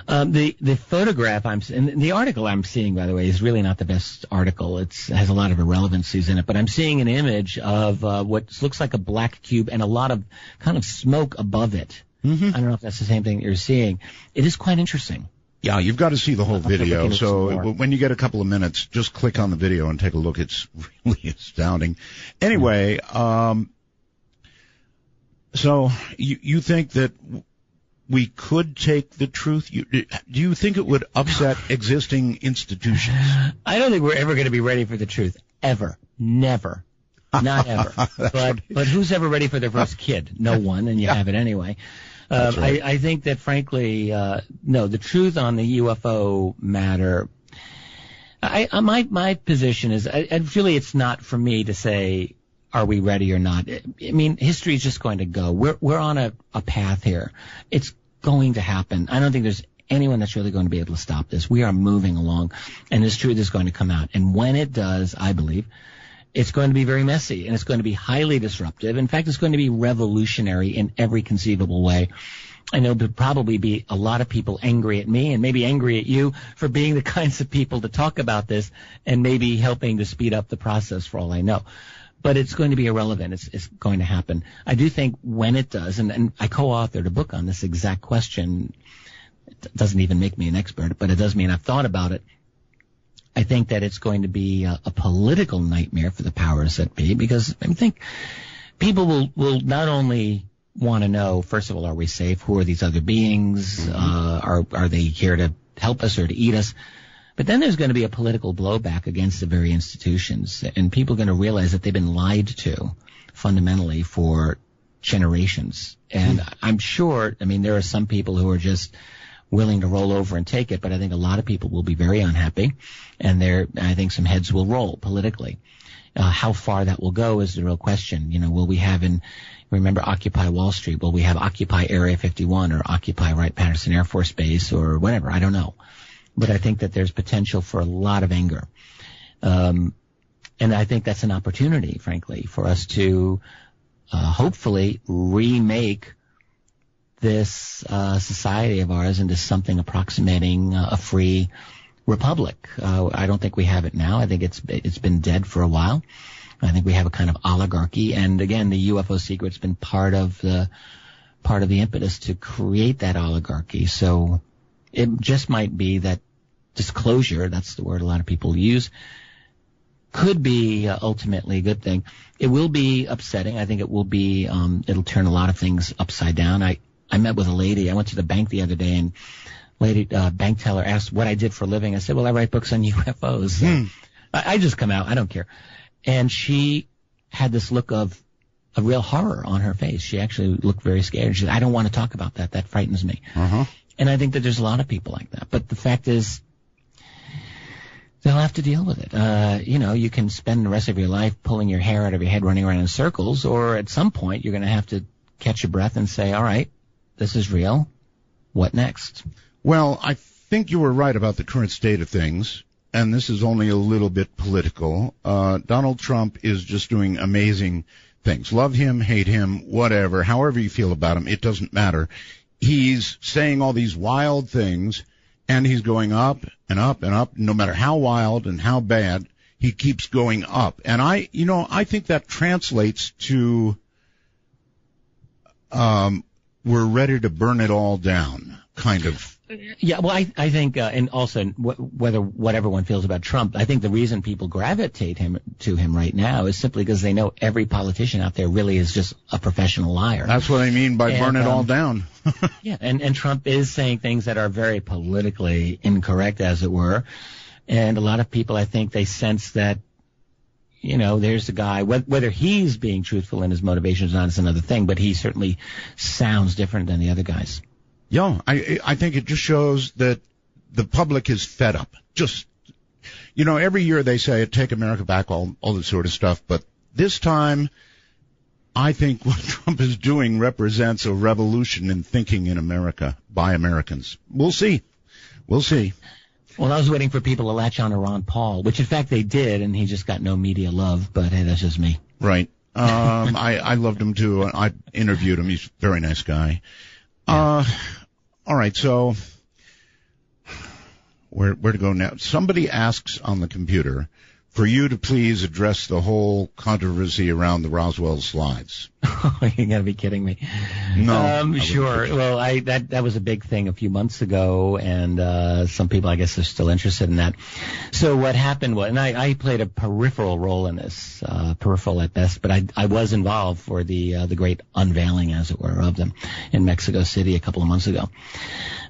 The photograph the article I'm seeing, by the way, is really not the best article. It has a lot of irrelevancies in it, but I'm seeing an image of what looks like a black cube and a lot of kind of smoke above it. Mm-hmm. I don't know if that's the same thing that you're seeing. It is quite interesting. Yeah, you've got to see the whole video. So when you get a couple of minutes, just click on the video and take a look. It's really astounding. Anyway, so you think that we could take the truth? Do you think it would upset existing institutions? I don't think we're ever going to be ready for the truth. Ever. Never. Not ever. But who's ever ready for their first kid? No one, and you have it anyway. Right. I think that, frankly, no, the truth on the UFO matter, my position is, really it's not for me to say, are we ready or not? I mean, history is just going to go. We're on a path here. It's going to happen. I don't think there's anyone that's really going to be able to stop this. We are moving along, and this truth is going to come out. And when it does, I believe, it's going to be very messy, and it's going to be highly disruptive. In fact, it's going to be revolutionary in every conceivable way. I know there'll probably be a lot of people angry at me and maybe angry at you for being the kinds of people to talk about this and maybe helping to speed up the process, for all I know. But it's going to be irrelevant. It's going to happen. I do think when it does, and I co-authored a book on this exact question. It doesn't even make me an expert, but it does mean I've thought about it. I think that it's going to be a political nightmare for the powers that be, because I think people will not only want to know, first of all, are we safe? Who are these other beings? Are they here to help us or to eat us? But then there's going to be a political blowback against the very institutions, and people are going to realize that they've been lied to fundamentally for generations. And I'm sure, I mean, there are some people who are just willing to roll over and take it, but I think a lot of people will be very unhappy, and I think some heads will roll politically. How far that will go is the real question. You know, will we have remember Occupy Wall Street? Will we have Occupy Area 51 or Occupy Wright-Patterson Air Force Base or whatever? I don't know. But I think that there's potential for a lot of anger. And I think that's an opportunity, frankly, for us to hopefully remake this society of ours into something approximating a free republic. I don't think we have it now. I think it's been dead for a while. I think we have a kind of oligarchy, and again, the UFO secret's been part of the impetus to create that oligarchy. So it just might be that disclosure, that's the word a lot of people use, could be ultimately a good thing. It will be upsetting. I think it will be, it'll turn a lot of things upside down. I met with a lady. I went to the bank the other day, and bank teller asked what I did for a living. I said, well, I write books on UFOs. So I just come out. I don't care. And she had this look of a real horror on her face. She actually looked very scared. She said, I don't want to talk about that. That frightens me. And I think that there's a lot of people like that. But the fact is, they'll have to deal with it. You can spend the rest of your life pulling your hair out of your head, running around in circles, or at some point you're going to have to catch your breath and say, all right, this is real. What next? Well, I think you were right about the current state of things, and this is only a little bit political. Donald Trump is just doing amazing things. Love him, hate him, whatever, however you feel about him, it doesn't matter. He's saying all these wild things, and he's going up and up and up. No matter how wild and how bad, he keeps going up. And I think that translates to we're ready to burn it all down, kind of. Yeah, well, I think, and also what everyone feels about Trump, I think the reason people gravitate to him right now is simply because they know every politician out there really is just a professional liar. That's what I mean by burn it all down. Yeah, and Trump is saying things that are very politically incorrect, as it were. And a lot of people, I think, they sense that, there's a guy, whether he's being truthful in his motivations or not is another thing, but he certainly sounds different than the other guys. Yeah, I think it just shows that the public is fed up. Just, every year they say, take America back, all this sort of stuff. But this time, I think what Trump is doing represents a revolution in thinking in America by Americans. We'll see. We'll see. Well, I was waiting for people to latch on to Ron Paul, which in fact they did, and he just got no media love. But hey, that's just me. Right. I loved him too. I interviewed him. He's a very nice guy. Yeah. All right, so where to go now? Somebody asks on the computer for you to please address the whole controversy around the Roswell slides. You got to be kidding me. No. Sure. Well, that was a big thing a few months ago, and some people, I guess, are still interested in that. So what happened was, and I played a peripheral role in this, peripheral at best, but I was involved for the great unveiling, as it were, of them in Mexico City a couple of months ago.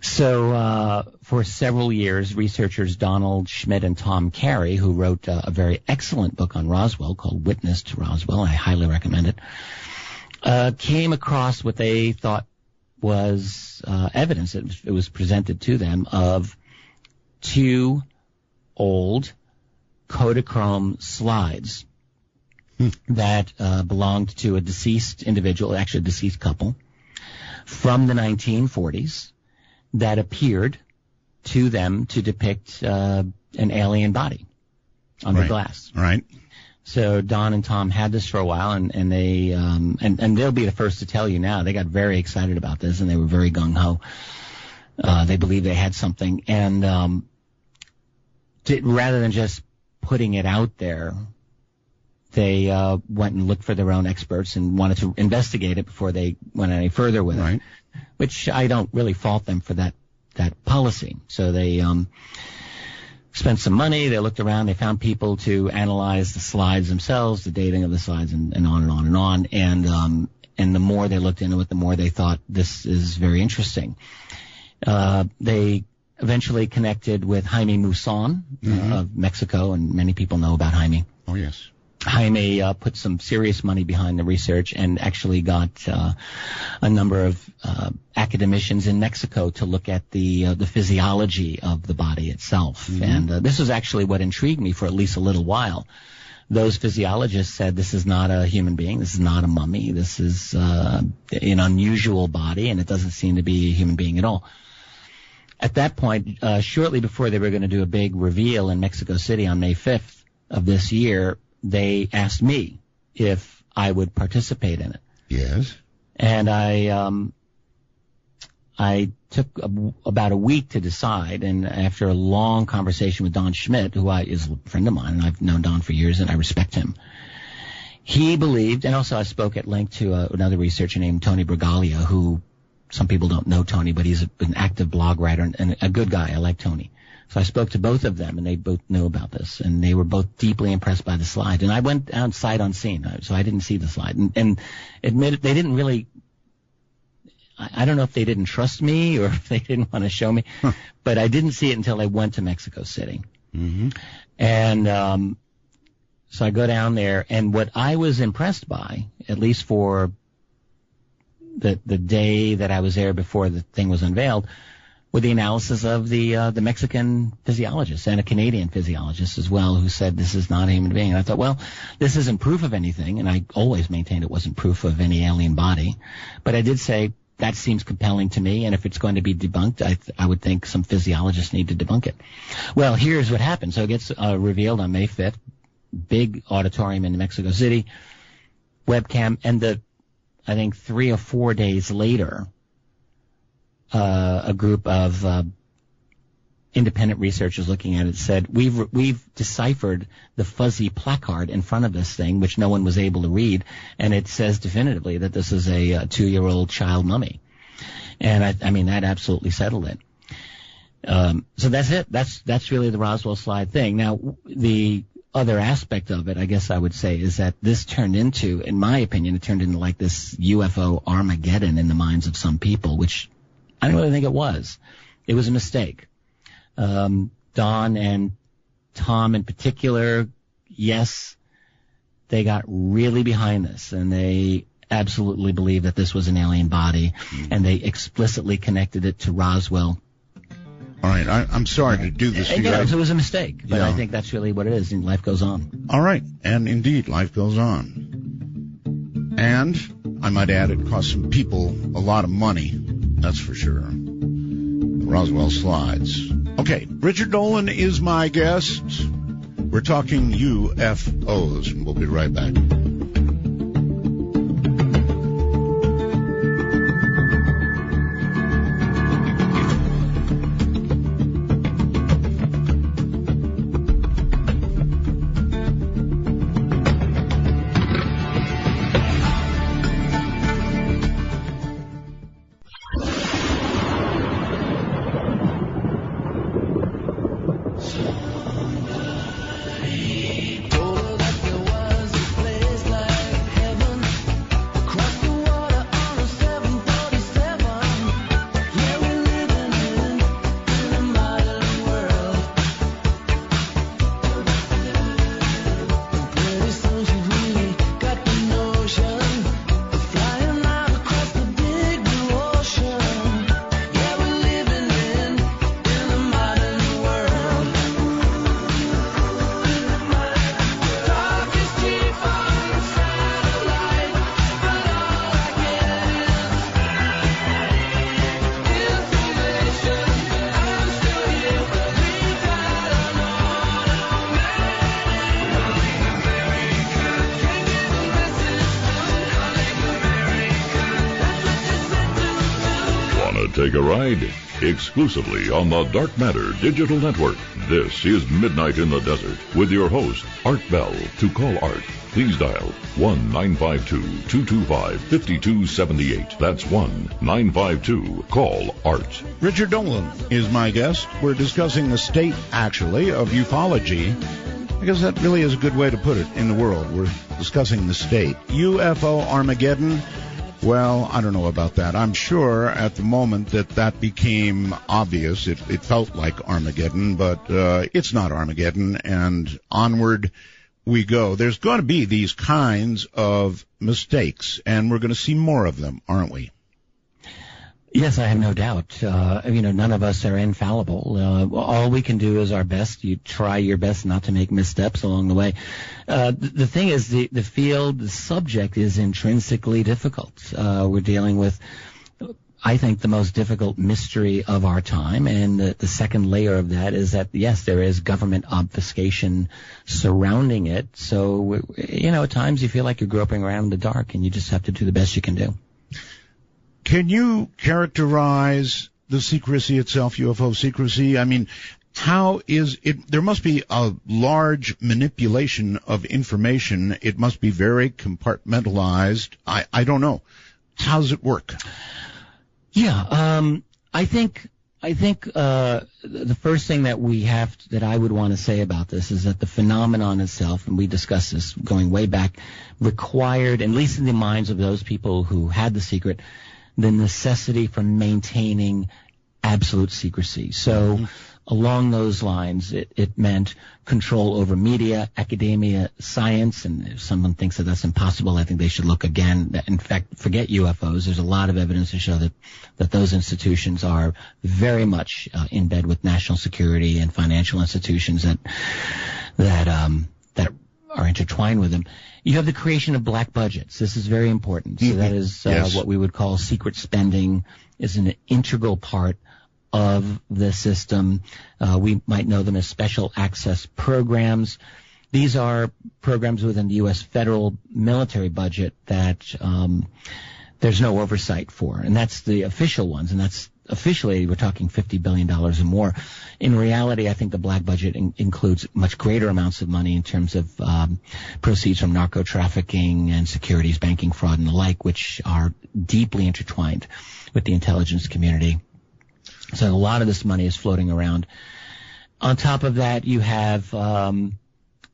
So for several years, researchers Donald Schmidt and Tom Carey, who wrote a very excellent book on Roswell called Witness to Roswell, I highly recommend it, came across what they thought was evidence. It was presented to them of two old Kodachrome slides that belonged to a deceased individual, actually a deceased couple, from the 1940s that appeared to them to depict an alien body on the glass. Right. So Don and Tom had this for a while, and they and they'll be the first to tell you now. They got very excited about this, and they were very gung-ho. They believed they had something, and rather than just putting it out there, they went and looked for their own experts and wanted to investigate it before they went any further with it, which I don't really fault them for that policy. So they spent some money, they looked around, they found people to analyze the slides themselves, the dating of the slides, and on and on and on. And the more they looked into it, the more they thought this is very interesting. They eventually connected with Jaime Maussan of Mexico, and many people know about Jaime. Oh, yes. Jaime put some serious money behind the research and actually got a number of academicians in Mexico to look at the physiology of the body itself. And this was actually what intrigued me for at least a little while. Those physiologists said this is not a human being, this is not a mummy, this is an unusual body, and it doesn't seem to be a human being at all. At that point, shortly before they were going to do a big reveal in Mexico City on May 5th of this year, they asked me if I would participate in it. Yes. And I took about a week to decide, and after a long conversation with Don Schmidt, who is a friend of mine, and I've known Don for years, and I respect him, he believed, and also I spoke at length to another researcher named Tony Bragalia, who some people don't know Tony, but he's an active blog writer and a good guy. I like Tony. So I spoke to both of them, and they both knew about this, and they were both deeply impressed by the slide. And I went out sight unseen, so I didn't see the slide. And admitted they didn't really, I don't know if they didn't trust me or if they didn't want to show me, but I didn't see it until I went to Mexico City. And so I go down there, and what I was impressed by, at least for the day that I was there before the thing was unveiled, with the analysis of the Mexican physiologist and a Canadian physiologist as well, who said this is not a human being. And I thought, well, this isn't proof of anything, and I always maintained it wasn't proof of any alien body. But I did say that seems compelling to me, and if it's going to be debunked, I would think some physiologists need to debunk it. Well, here's what happened. So it gets revealed on May 5th, big auditorium in Mexico City, webcam, and I think 3 or 4 days later, a group of independent researchers looking at it said, we've deciphered the fuzzy placard in front of this thing, which no one was able to read, and it says definitively that this is a 2-year-old child mummy. And I mean, that absolutely settled it. So that's it. That's really the Roswell slide thing. Now, the other aspect of it, I guess I would say, is that this turned into, in my opinion, it turned into like this UFO Armageddon in the minds of some people, which I don't really think it was. It was a mistake. Don and Tom in particular, yes, they got really behind this, and they absolutely believed that this was an alien body, and they explicitly connected it to Roswell. All right, I'm sorry to do this to you. It was a mistake, but I think that's really what it is, and life goes on. All right, and indeed, life goes on. And, I might add, it cost some people a lot of money. That's for sure. The Roswell slides. Okay, Richard Dolan is my guest. We're talking UFOs, and we'll be right back. Take a ride exclusively on the Dark Matter Digital Network. This is Midnight in the Desert with your host, Art Bell. To call Art, please dial 1-952-225-5278. That's 1-952-CALL-ART. Richard Dolan is my guest. We're discussing the state, actually, of ufology. I guess that really is a good way to put it in the world. We're discussing the state. UFO Armageddon. Well, I don't know about that. I'm sure at the moment that became obvious, it felt like Armageddon, but it's not Armageddon, and onward we go. There's going to be these kinds of mistakes, and we're going to see more of them, aren't we? Yes, I have no doubt. None of us are infallible. All we can do is our best. You try your best not to make missteps along the way. The thing is, the field, the subject is intrinsically difficult. We're dealing with, I think, the most difficult mystery of our time. And the second layer of that is that, yes, there is government obfuscation surrounding it. So, at times you feel like you're groping around in the dark, and you just have to do the best you can do. Can you characterize the secrecy itself, UFO secrecy? I mean, how is it? There must be a large manipulation of information. It must be very compartmentalized. I don't know. How does it work? Yeah, I think the first thing that I would want to say about this is that the phenomenon itself, and we discussed this going way back, required, at least in the minds of those people who had the secret, the necessity for maintaining absolute secrecy. So along those lines, it meant control over media, academia, science, and if someone thinks that that's impossible, I think they should look again. In fact, forget UFOs. There's a lot of evidence to show that those institutions are very much in bed with national security and financial institutions that are intertwined with them. You have the creation of black budgets. This is very important. So that is what we would call secret spending is an integral part of the system. We might know them as special access programs. These are programs within the U.S. federal military budget that there's no oversight for, and that's the official ones, and that's officially we're talking $50 billion or more. In reality, I think the black budget includes much greater amounts of money in terms of proceeds from narco trafficking and securities, banking fraud, and the like, which are deeply intertwined with the intelligence community. So a lot of this money is floating around. On top of that, you have, along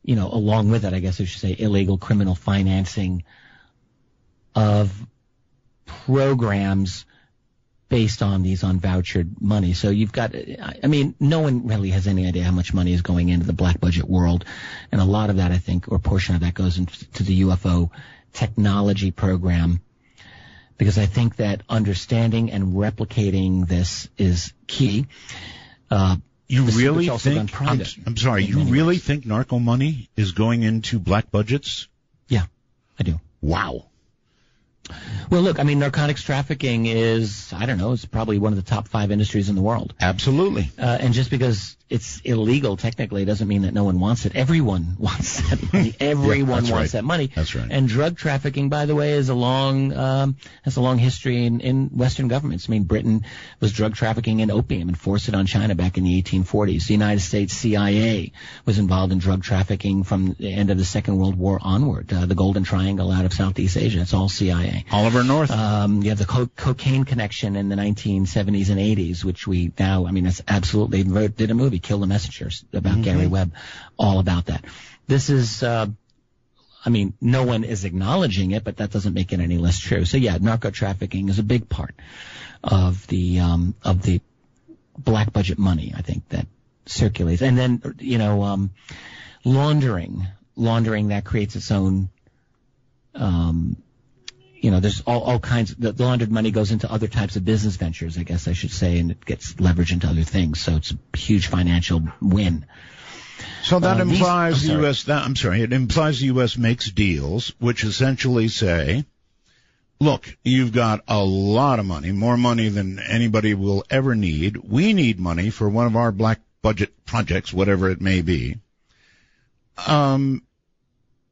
with it, I guess I should say, illegal criminal financing of programs based on these unvouchered money. So you've got, no one really has any idea how much money is going into the black budget world. And a lot of that, I think, or a portion of that goes into the UFO technology program, because I think that understanding and replicating this is key. You really think, I'm sorry, you really think narco money is going into black budgets? Yeah, I do. Wow. Well, look, narcotics trafficking is, it's probably one of the top 5 industries in the world. Absolutely. And just because it's illegal, technically, doesn't mean that no one wants it. Everyone wants that money. Everyone wants that money. That's right. And drug trafficking, by the way, has a long history in Western governments. Britain was drug trafficking in opium and forced it on China back in the 1840s. The United States CIA was involved in drug trafficking from the end of the Second World War onward. The Golden Triangle out of Southeast Asia, it's all CIA. Oliver North. You have the cocaine connection in the 1970s and 80s, which we now, that's absolutely, did a movie, Kill the Messengers, about Gary Webb, all about that. This is, no one is acknowledging it, but that doesn't make it any less true. So yeah, narco trafficking is a big part of the black budget money, I think, that circulates. And then, laundering that creates its own, there's all kinds. The laundered money goes into other types of business ventures, I guess I should say, and it gets leveraged into other things. So it's a huge financial win. So that implies the U.S. It implies the U.S. makes deals which essentially say, look, you've got a lot of money, more money than anybody will ever need. We need money for one of our black budget projects, whatever it may be.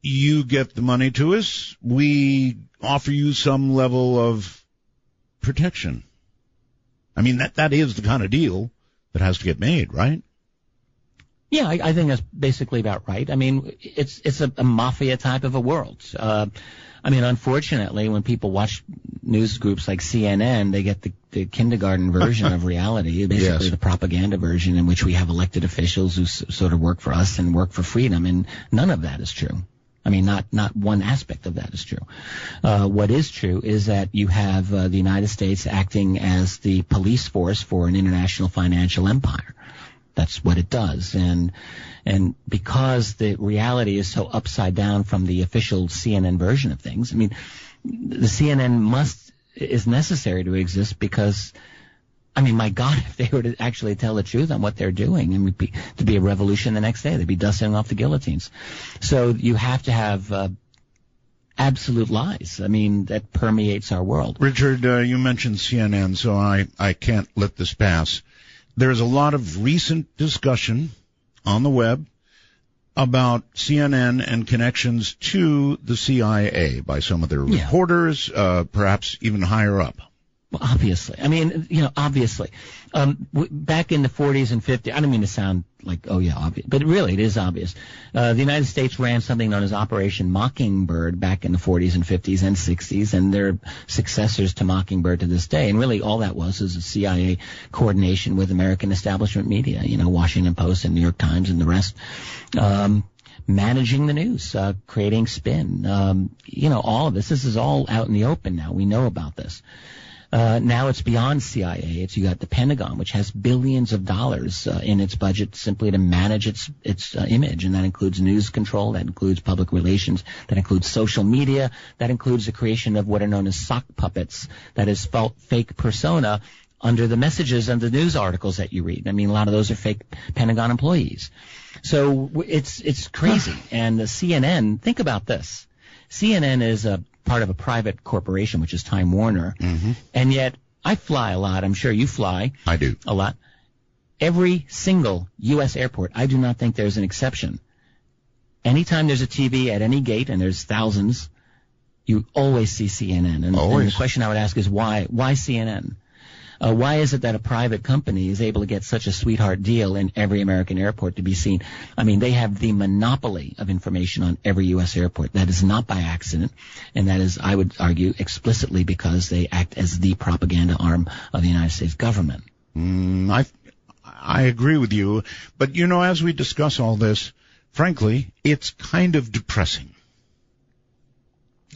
You get the money to us, we offer you some level of protection. That is the kind of deal that has to get made, right? Yeah, I think that's basically about right. It's a mafia type of a world. Unfortunately, when people watch news groups like CNN, they get the kindergarten version of reality, basically the propaganda version in which we have elected officials who sort of work for us and work for freedom, and none of that is true. I mean, not one aspect of that is true. What is true is that you have the United States acting as the police force for an international financial empire. That's what it does. And because the reality is so upside down from the official CNN version of things, I mean, the CNN is necessary to exist because, I mean, my God, if they were to actually tell the truth on what they're doing, and to be a revolution the next day, they'd be dusting off the guillotines. So you have to have absolute lies. I mean, that permeates our world. Richard, you mentioned CNN, so I can't let this pass. There's a lot of recent discussion on the web about CNN and connections to the CIA by some of their reporters, perhaps even higher up. Well, obviously. I mean, obviously. Back in the 40s and 50s, I don't mean to sound like, obvious, but really it is obvious. The United States ran something known as Operation Mockingbird back in the 40s and 50s and 60s, and they're successors to Mockingbird to this day. And really all that was a CIA coordination with American establishment media, Washington Post and New York Times and the rest. Managing the news, creating spin, all of this. This is all out in the open now. We know about this. Now it's beyond CIA. You got the Pentagon, which has billions of dollars in its budget simply to manage its image, and that includes news control, that includes public relations, that includes social media, that includes the creation of what are known as sock puppets, that is fake persona under the messages and the news articles that you read. I mean, a lot of those are fake Pentagon employees. So it's crazy. And the CNN, think about this. CNN is a part of a private corporation, which is Time Warner. Mm-hmm. And yet I fly a lot. I'm sure you fly. I do. A lot. Every single U.S. airport, I do not think there's an exception. Anytime there's a TV at any gate, and there's thousands, you always see CNN. And the question I would ask is why? Why CNN? Why is it that a private company is able to get such a sweetheart deal in every American airport to be seen? I mean, they have the monopoly of information on every U.S. airport. That is not by accident, and that is, I would argue, explicitly because they act as the propaganda arm of the United States government. I agree with you, but as we discuss all this, frankly, it's kind of depressing.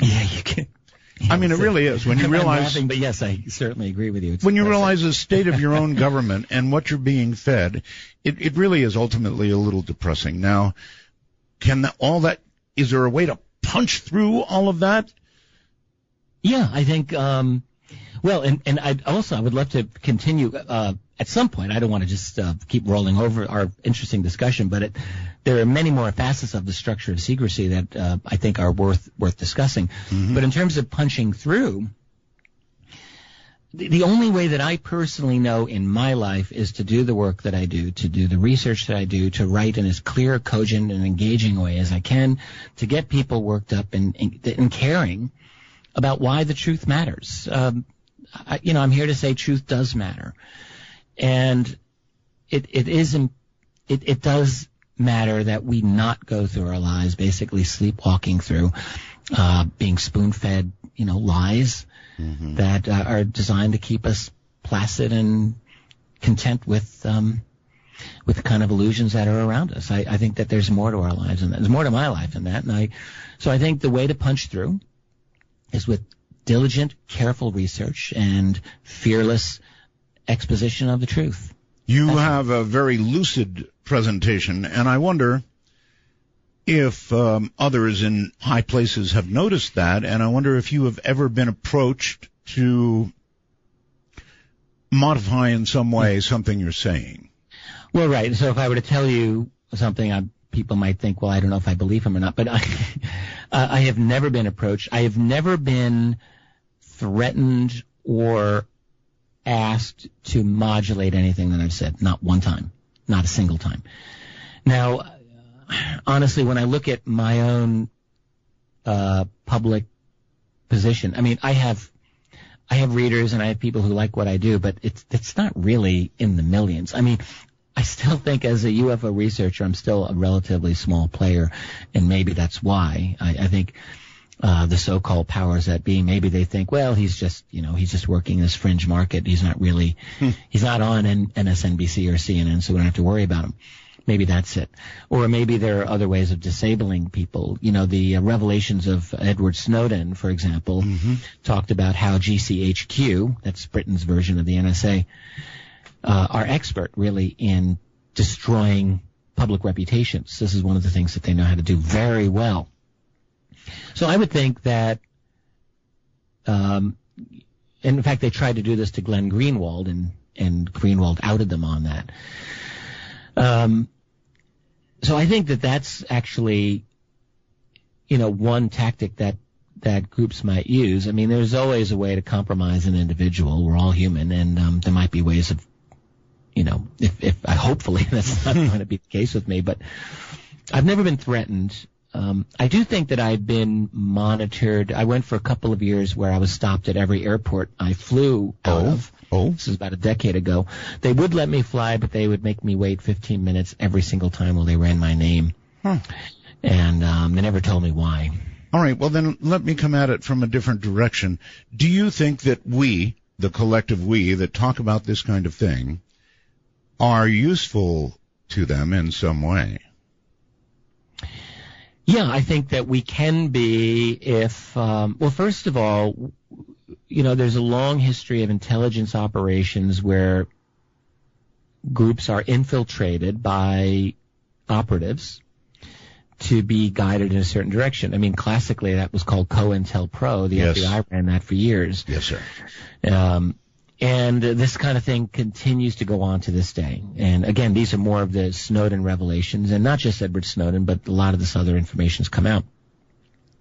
Yeah, you can. Yeah, I mean, it really is. When you realize, I'm laughing, but yes, I certainly agree with you. When you realize the state of your own government and what you're being fed, it really is ultimately a little depressing. Now, is there a way to punch through all of that? Yeah, I think, and I would love to continue, at some point. I don't want to just keep rolling over our interesting discussion, but there are many more facets of the structure of secrecy that I think are worth discussing. Mm-hmm. But in terms of punching through, the only way that I personally know in my life is to do the work that I do, to do the research that I do, to write in as clear, cogent, and engaging a way as I can, to get people worked up and caring about why the truth matters. I'm here to say truth does matter. And it does matter that we not go through our lives basically sleepwalking through, being spoon-fed, lies that are designed to keep us placid and content with the kind of illusions that are around us. I think that there's more to our lives than that. There's more to my life than that. So I think the way to punch through is with diligent, careful research and fearless exposition of the truth. You have a very lucid presentation, and I wonder if others in high places have noticed that, and I wonder if you have ever been approached to modify in some way something you're saying. Well, right. So if I were to tell you something, people might think, well, I don't know if I believe him or not, but I have never been approached. I have never been threatened or asked to modulate anything that I've said. Not one time. Not a single time. Now, honestly, when I look at my own public position, I mean, I have readers and I have people who like what I do, but it's not really in the millions. I mean, I still think as a UFO researcher, I'm still a relatively small player, and maybe that's why. I think the so-called powers that be, maybe they think, well, he's just working this fringe market. He's not really, he's not on MSNBC or CNN, so we don't have to worry about him. Maybe that's it. Or maybe there are other ways of disabling people. You know, the revelations of Edward Snowden, for example, talked about how GCHQ, that's Britain's version of the NSA, are expert really in destroying public reputations. This is one of the things that they know how to do very well. So I would think that, and in fact, they tried to do this to Glenn Greenwald, and Greenwald outed them on that. So I think that that's actually, you know, one tactic that groups might use. I mean, there's always a way to compromise an individual. We're all human, and there might be ways of, you know, if hopefully that's not going to be the case with me, but I've never been threatened. I do think that I've been monitored. I went for a couple of years where I was stopped at every airport I flew out of. This is about a decade ago. They would let me fly, but they would make me wait 15 minutes every single time while they ran my name. And they never told me why. All right, well then let me come at it from a different direction. Do you think that we, the collective we that talk about this kind of thing, are useful to them in some way? Yeah, I think that we can be if, well, first of all, you know, there's a long history of intelligence operations where groups are infiltrated by operatives to be guided in a certain direction. I mean, classically, that was called COINTELPRO. The FBI ran that for years. Yes, sir. And this kind of thing continues to go on to this day. And again, these are more of the Snowden revelations, and not just Edward Snowden, but a lot of this other information has come out.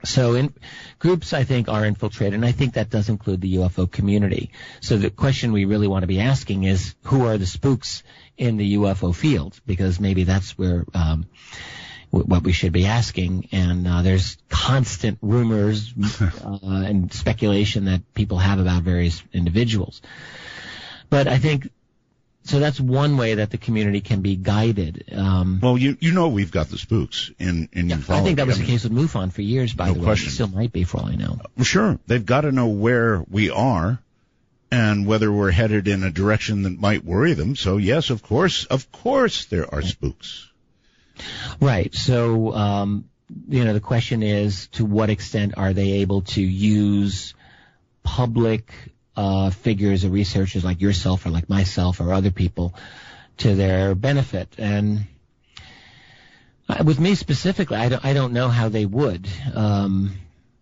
So groups, I think, are infiltrated, and I think that does include the UFO community. So the question we really want to be asking is, who are the spooks in the UFO field? Because maybe that's where what we should be asking. And there's constant rumors and speculation that people have about various individuals. But I think, so that's one way that the community can be guided. Well, you know we've got the spooks in ufology. I think that was the case with MUFON for years, by the way. Question. It still might be, for all I know. Sure. They've got to know where we are and whether we're headed in a direction that might worry them. So, yes, of course, there are spooks. Right. So, you know, the question is, to what extent are they able to use public figures or researchers like yourself or like myself or other people to their benefit? And with me specifically, I don't know how they would,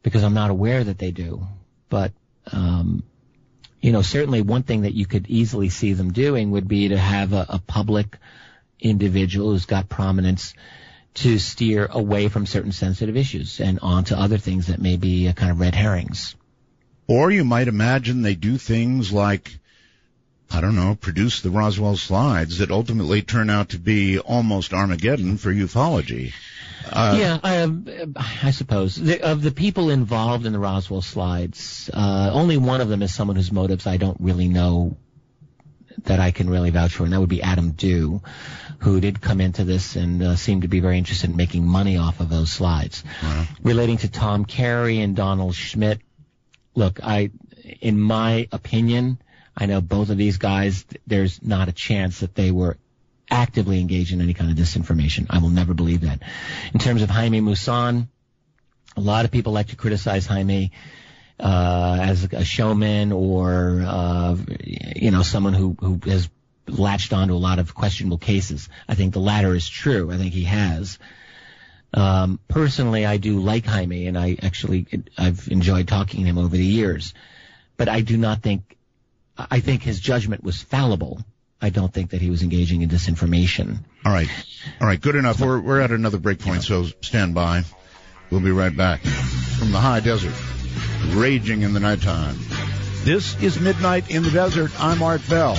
because I'm not aware that they do. But, you know, certainly one thing that you could easily see them doing would be to have a public individual who's got prominence to steer away from certain sensitive issues and onto other things that may be kind of red herrings. Or you might imagine they do things like, I don't know, produce the Roswell slides that ultimately turn out to be almost Armageddon for ufology. I suppose. Of the people involved in the Roswell slides, only one of them is someone whose motives I don't really know that I can really vouch for, and that would be Adam Dew, who did come into this and seemed to be very interested in making money off of those slides. Wow. Relating to Tom Carey and Donald Schmidt, look, in my opinion, I know both of these guys, there's not a chance that they were actively engaged in any kind of disinformation. I will never believe that. In terms of Jaime Maussan, a lot of people like to criticize Jaime as a showman or, you know, someone who has latched onto a lot of questionable cases. I think the latter is true. I think he has. Personally, I do like Jaime, and I've enjoyed talking to him over the years. But I think his judgment was fallible. I don't think that he was engaging in disinformation. All right, good enough. We're at another break point, so stand by. We'll be right back from the high desert, raging in the nighttime. This is Midnight in the Desert. I'm Art Bell.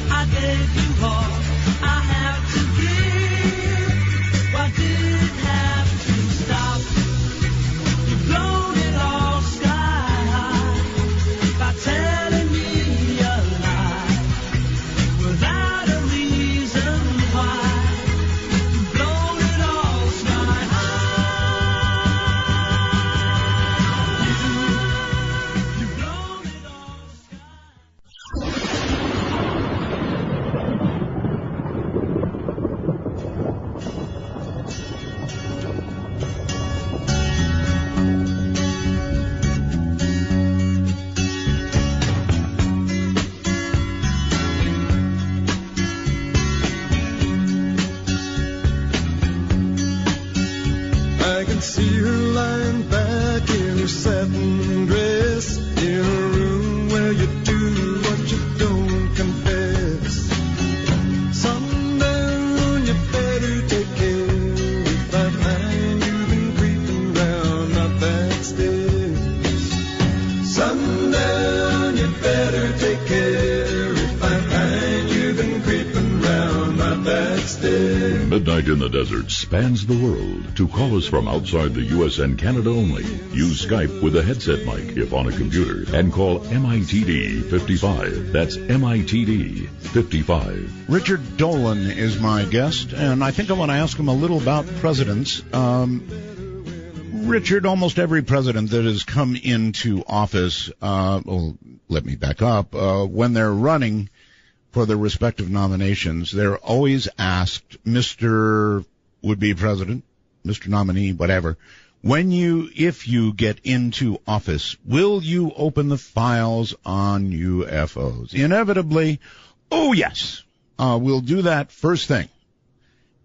I gave you all. see her lying back in her satin dress in a room where you do what you don't confess. Sundown, you better take care if I find you've been creeping round my back stairs. Sundown, you better take care if I find you've been creeping round my back stairs. Midnight in the Desert spans the world. To call us from outside the U.S. and Canada only, use Skype with a headset mic if on a computer, and call MITD 55. That's MITD 55. Richard Dolan is my guest, and I think I want to ask him a little about presidents. Richard, almost every president that has come into office, let me back up, when they're running for their respective nominations, they're always asked, Mr. would-be president, Mr. nominee, whatever, if you get into office, will you open the files on UFOs? Inevitably, oh yes, we'll do that first thing.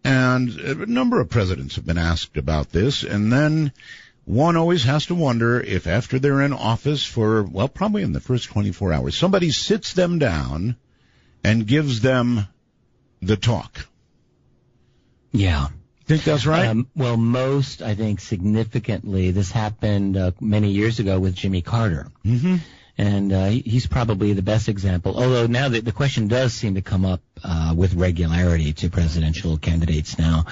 And a number of presidents have been asked about this, and then one always has to wonder if after they're in office for, well, probably in the first 24 hours, somebody sits them down and gives them the talk. Yeah. Think that's right? Well, most, I think, significantly, this happened many years ago with Jimmy Carter. Mm-hmm. And he's probably the best example, although now the question does seem to come up with regularity to presidential candidates now.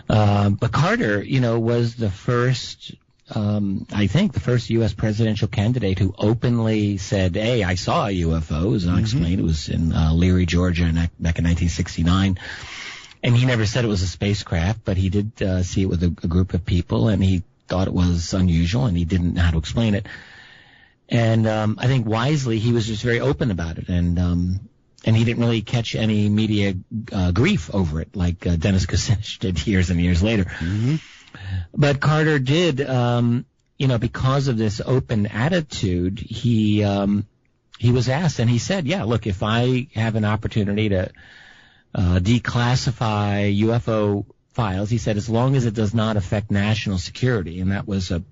But Carter, was the first, I think, the first U.S. presidential candidate who openly said, hey, I saw a UFO, as I explained. It was in Leary, Georgia, back in 1969. And he never said it was a spacecraft, but he did see it with a group of people, and he thought it was unusual, and he didn't know how to explain it. And I think wisely, he was just very open about it, and he didn't really catch any media grief over it, like Dennis Kucinich did years and years later. Mm-hmm. But Carter did, because of this open attitude, he was asked, and he said, yeah, look, if I have an opportunity to declassify UFO files, he said, as long as it does not affect national security, and that was a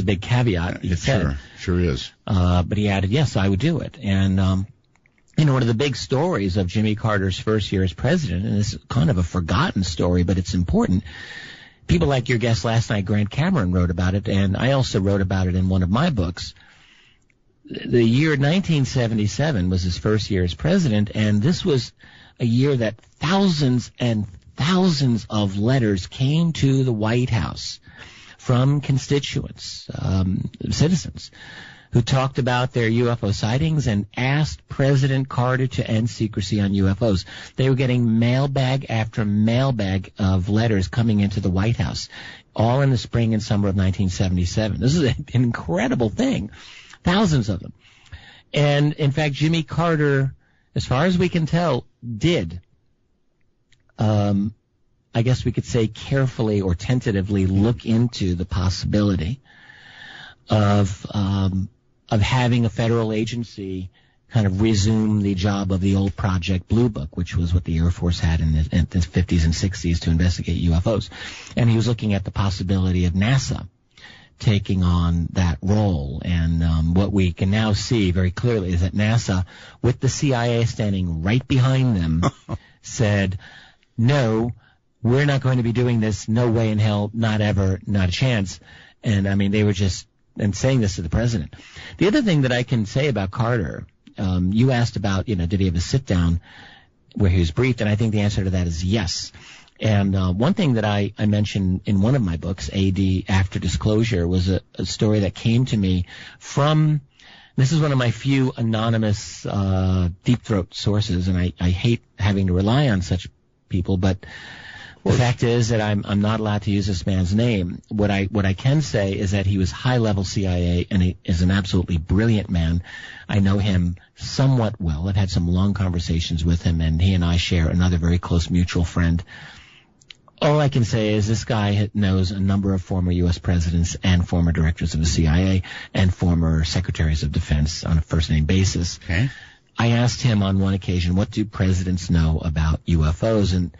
big caveat. He said, sure is. But he added, yes, I would do it. And one of the big stories of Jimmy Carter's first year as president, and it's kind of a forgotten story, but it's important. People like your guest last night, Grant Cameron, wrote about it, and I also wrote about it in one of my books. The year 1977 was his first year as president, and this was a year that thousands and thousands of letters came to the White House from constituents, citizens, who talked about their UFO sightings and asked President Carter to end secrecy on UFOs. They were getting mailbag after mailbag of letters coming into the White House, all in the spring and summer of 1977. This is an incredible thing. Thousands of them. And, in fact, Jimmy Carter, as far as we can tell, did, I guess we could say carefully or tentatively look into the possibility of having a federal agency kind of resume the job of the old Project Blue Book, which was what the Air Force had in the 50s and 60s to investigate UFOs. And he was looking at the possibility of NASA taking on that role. And what we can now see very clearly is that NASA, with the CIA standing right behind them, said, no, we're not going to be doing this. No way in hell, not ever, not a chance. And, I mean, they were just saying this to the president. The other thing that I can say about Carter, you asked about, did he have a sit-down where he was briefed, and I think the answer to that is yes. And one thing that I mentioned in one of my books, AD After Disclosure, was a story that came to me from, this is one of my few anonymous deep throat sources, and I hate having to rely on such people, but the fact is that I'm not allowed to use this man's name. What I can say is that he was high-level CIA, and he is an absolutely brilliant man. I know him somewhat well. I've had some long conversations with him, and he and I share another very close mutual friend. All I can say is this guy knows a number of former U.S. presidents and former directors of the CIA and former secretaries of defense on a first-name basis. Okay. I asked him on one occasion, what do presidents know about UFOs? And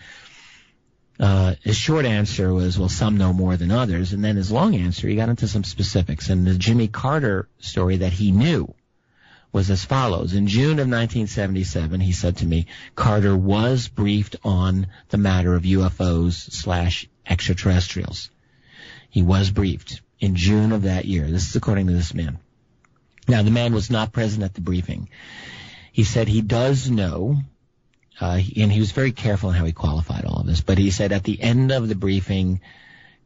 His short answer was, well, some know more than others. And then his long answer, he got into some specifics. And the Jimmy Carter story that he knew was as follows. In June of 1977, he said to me, Carter was briefed on the matter of UFOs/extraterrestrials. He was briefed in June of that year. This is according to this man. Now, the man was not present at the briefing. He said he does know, and he was very careful in how he qualified all of this, but he said at the end of the briefing,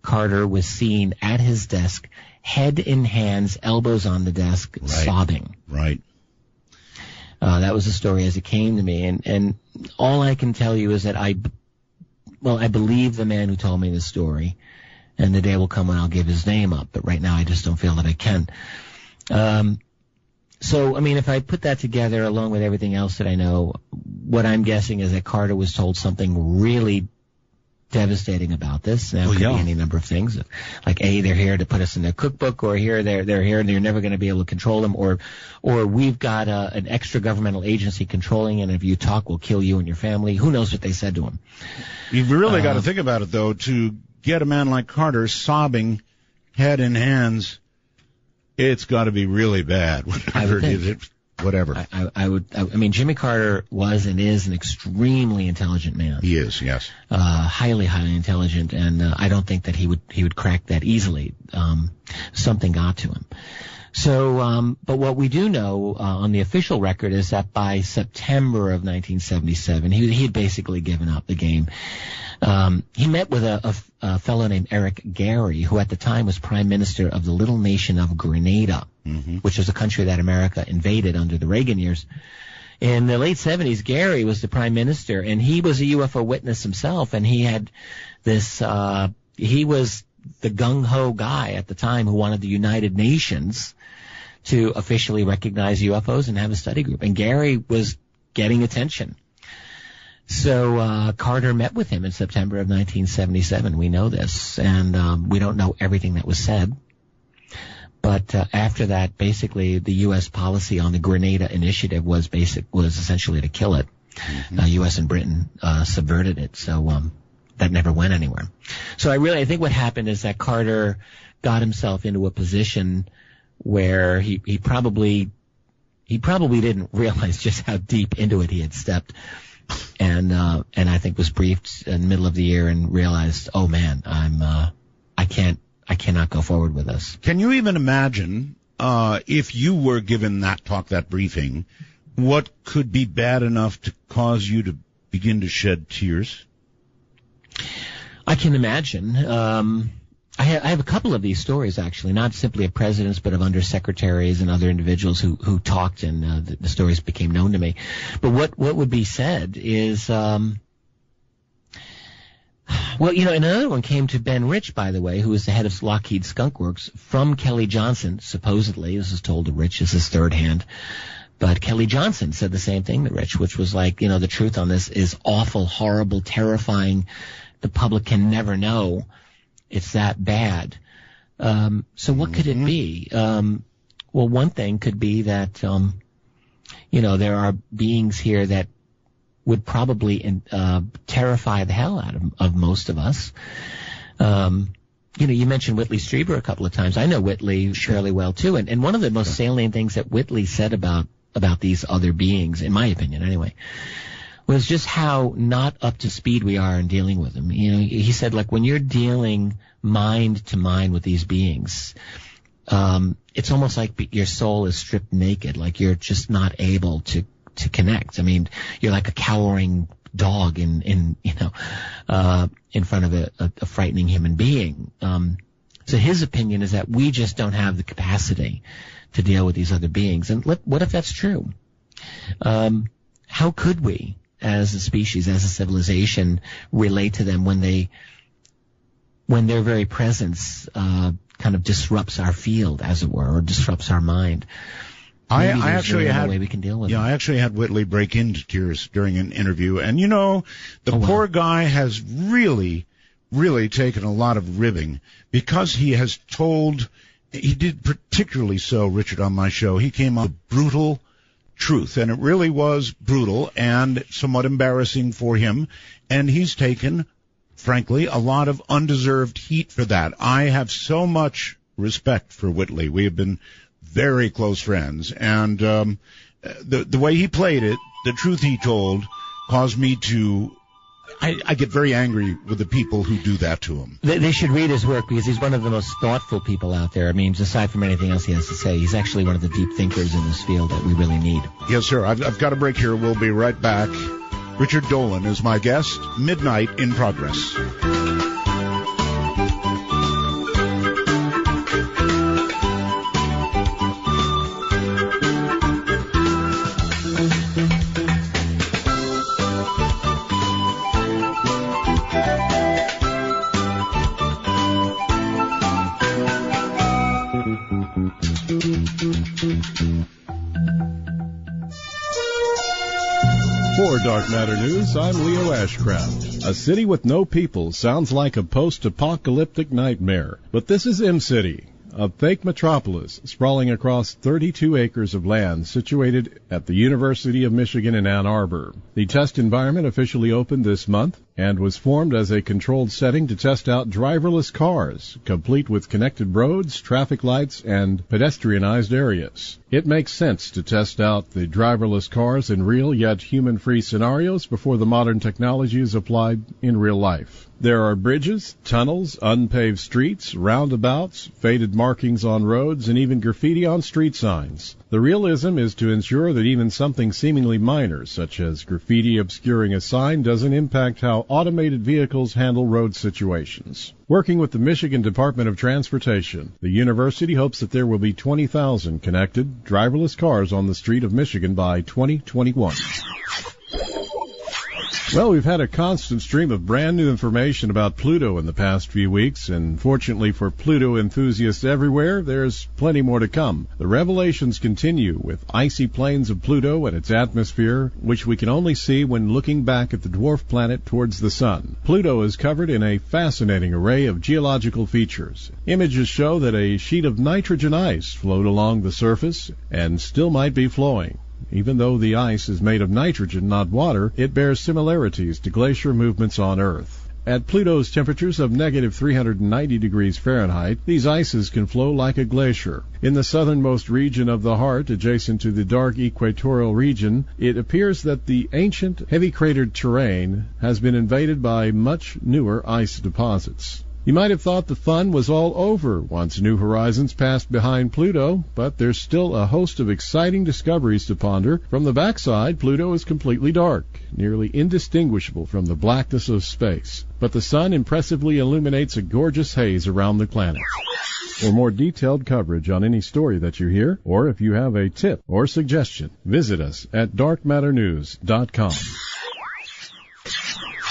Carter was seen at his desk, head in hands, elbows on the desk, sobbing. Right. That was the story as it came to me, and all I can tell you is that I believe the man who told me the story, and the day will come when I'll give his name up, but right now I just don't feel that I can. So, I mean, if I put that together along with everything else that I know, what I'm guessing is that Carter was told something really devastating about this. Now, it could be any number of things. Like, A, they're here to put us in their cookbook, or here they're here and you're never going to be able to control them, or we've got an extra governmental agency controlling, and if you talk, we'll kill you and your family. Who knows what they said to him? You've really got to think about it, though, to get a man like Carter sobbing, head in hands. It's got to be really bad. Whatever. I mean, Jimmy Carter was and is an extremely intelligent man. He is, yes. Highly, highly intelligent, and I don't think that he would crack that easily. Something got to him. So, but what we do know on the official record is that by September of 1977, he had basically given up the game. He met with a fellow named Eric Gary, who at the time was prime minister of the little nation of Grenada, which was a country that America invaded under the Reagan years. In the late 70s, Gary was the prime minister, and he was a UFO witness himself, and he had this, he was the gung-ho guy at the time who wanted the United Nations to officially recognize UFOs and have a study group. And Gary was getting attention. So Carter met with him in September of 1977. We know this, and we don't know everything that was said. But after that, basically, the U.S. policy on the Grenada Initiative was essentially to kill it. U.S. and Britain subverted it, so that never went anywhere. So I think what happened is that Carter got himself into a position where he probably didn't realize just how deep into it he had stepped. And I think was briefed in the middle of the year and realized, oh man, I cannot go forward with this. Can you even imagine, if you were given that talk, that briefing, what could be bad enough to cause you to begin to shed tears? I can imagine. I have a couple of these stories, actually, not simply of presidents, but of undersecretaries and other individuals who talked, and the stories became known to me. But what would be said is, well, another one came to Ben Rich, by the way, who was the head of Lockheed Skunk Works, from Kelly Johnson, supposedly. This is told to Rich. This is third hand. But Kelly Johnson said the same thing to Rich, which was like, the truth on this is awful, horrible, terrifying. The public can never know. It's that bad. So what could it be? Well, one thing could be that, there are beings here that would probably terrify the hell out of most of us. You mentioned Whitley Strieber a couple of times. I know Whitley fairly well, too. And one of the most salient things that Whitley said about these other beings, in my opinion anyway, was just how not up to speed we are in dealing with them. He said, like, when you're dealing mind to mind with these beings, it's almost like your soul is stripped naked, like you're just not able to connect. I mean, you're like a cowering dog in front of a frightening human being. So his opinion is that we just don't have the capacity to deal with these other beings. And what if that's true? How could we, as a species, as a civilization, relate to them when their very presence kind of disrupts our field, as it were, or disrupts our mind? I actually had a way we can deal with it. I actually had Whitley break into tears during an interview, and the poor guy has really, really taken a lot of ribbing because he has told. He did particularly so, Richard, on my show. He came on with brutal truth, and it really was brutal and somewhat embarrassing for him, and he's taken frankly, a lot of undeserved heat for that. I have so much respect for Whitley. We have been very close friends, and the way he played it, the truth he told, caused me to. I get very angry with the people who do that to him. They should read his work because he's one of the most thoughtful people out there. I mean, aside from anything else he has to say, he's actually one of the deep thinkers in this field that we really need. Yes, sir. I've got a break here. We'll be right back. Richard Dolan is my guest. Midnight in Progress. 4 Dark Matter News, I'm Leo Ashcraft. A city with no people sounds like a post-apocalyptic nightmare. But this is M-City, a fake metropolis sprawling across 32 acres of land situated at the University of Michigan in Ann Arbor. The test environment officially opened this month and was formed as a controlled setting to test out driverless cars, complete with connected roads, traffic lights, and pedestrianized areas. It makes sense to test out the driverless cars in real yet human-free scenarios before the modern technology is applied in real life. There are bridges, tunnels, unpaved streets, roundabouts, faded markings on roads, and even graffiti on street signs. The realism is to ensure that even something seemingly minor, such as graffiti obscuring a sign, doesn't impact how automated vehicles handle road situations. Working with the Michigan Department of Transportation, the university hopes that there will be 20,000 connected, driverless cars on the street of Michigan by 2021. Well, we've had a constant stream of brand new information about Pluto in the past few weeks, and fortunately for Pluto enthusiasts everywhere, there's plenty more to come. The revelations continue with icy plains of Pluto and its atmosphere, which we can only see when looking back at the dwarf planet towards the sun. Pluto is covered in a fascinating array of geological features. Images show that a sheet of nitrogen ice flowed along the surface and still might be flowing. Even though the ice is made of nitrogen, not water, it bears similarities to glacier movements on Earth. At Pluto's temperatures of negative 390 degrees Fahrenheit, these ices can flow like a glacier. In the southernmost region of the heart, adjacent to the dark equatorial region, it appears that the ancient, heavy cratered terrain has been invaded by much newer ice deposits. You might have thought the fun was all over once New Horizons passed behind Pluto, but there's still a host of exciting discoveries to ponder. From the backside, Pluto is completely dark, nearly indistinguishable from the blackness of space. But the sun impressively illuminates a gorgeous haze around the planet. For more detailed coverage on any story that you hear, or if you have a tip or suggestion, visit us at darkmatternews.com.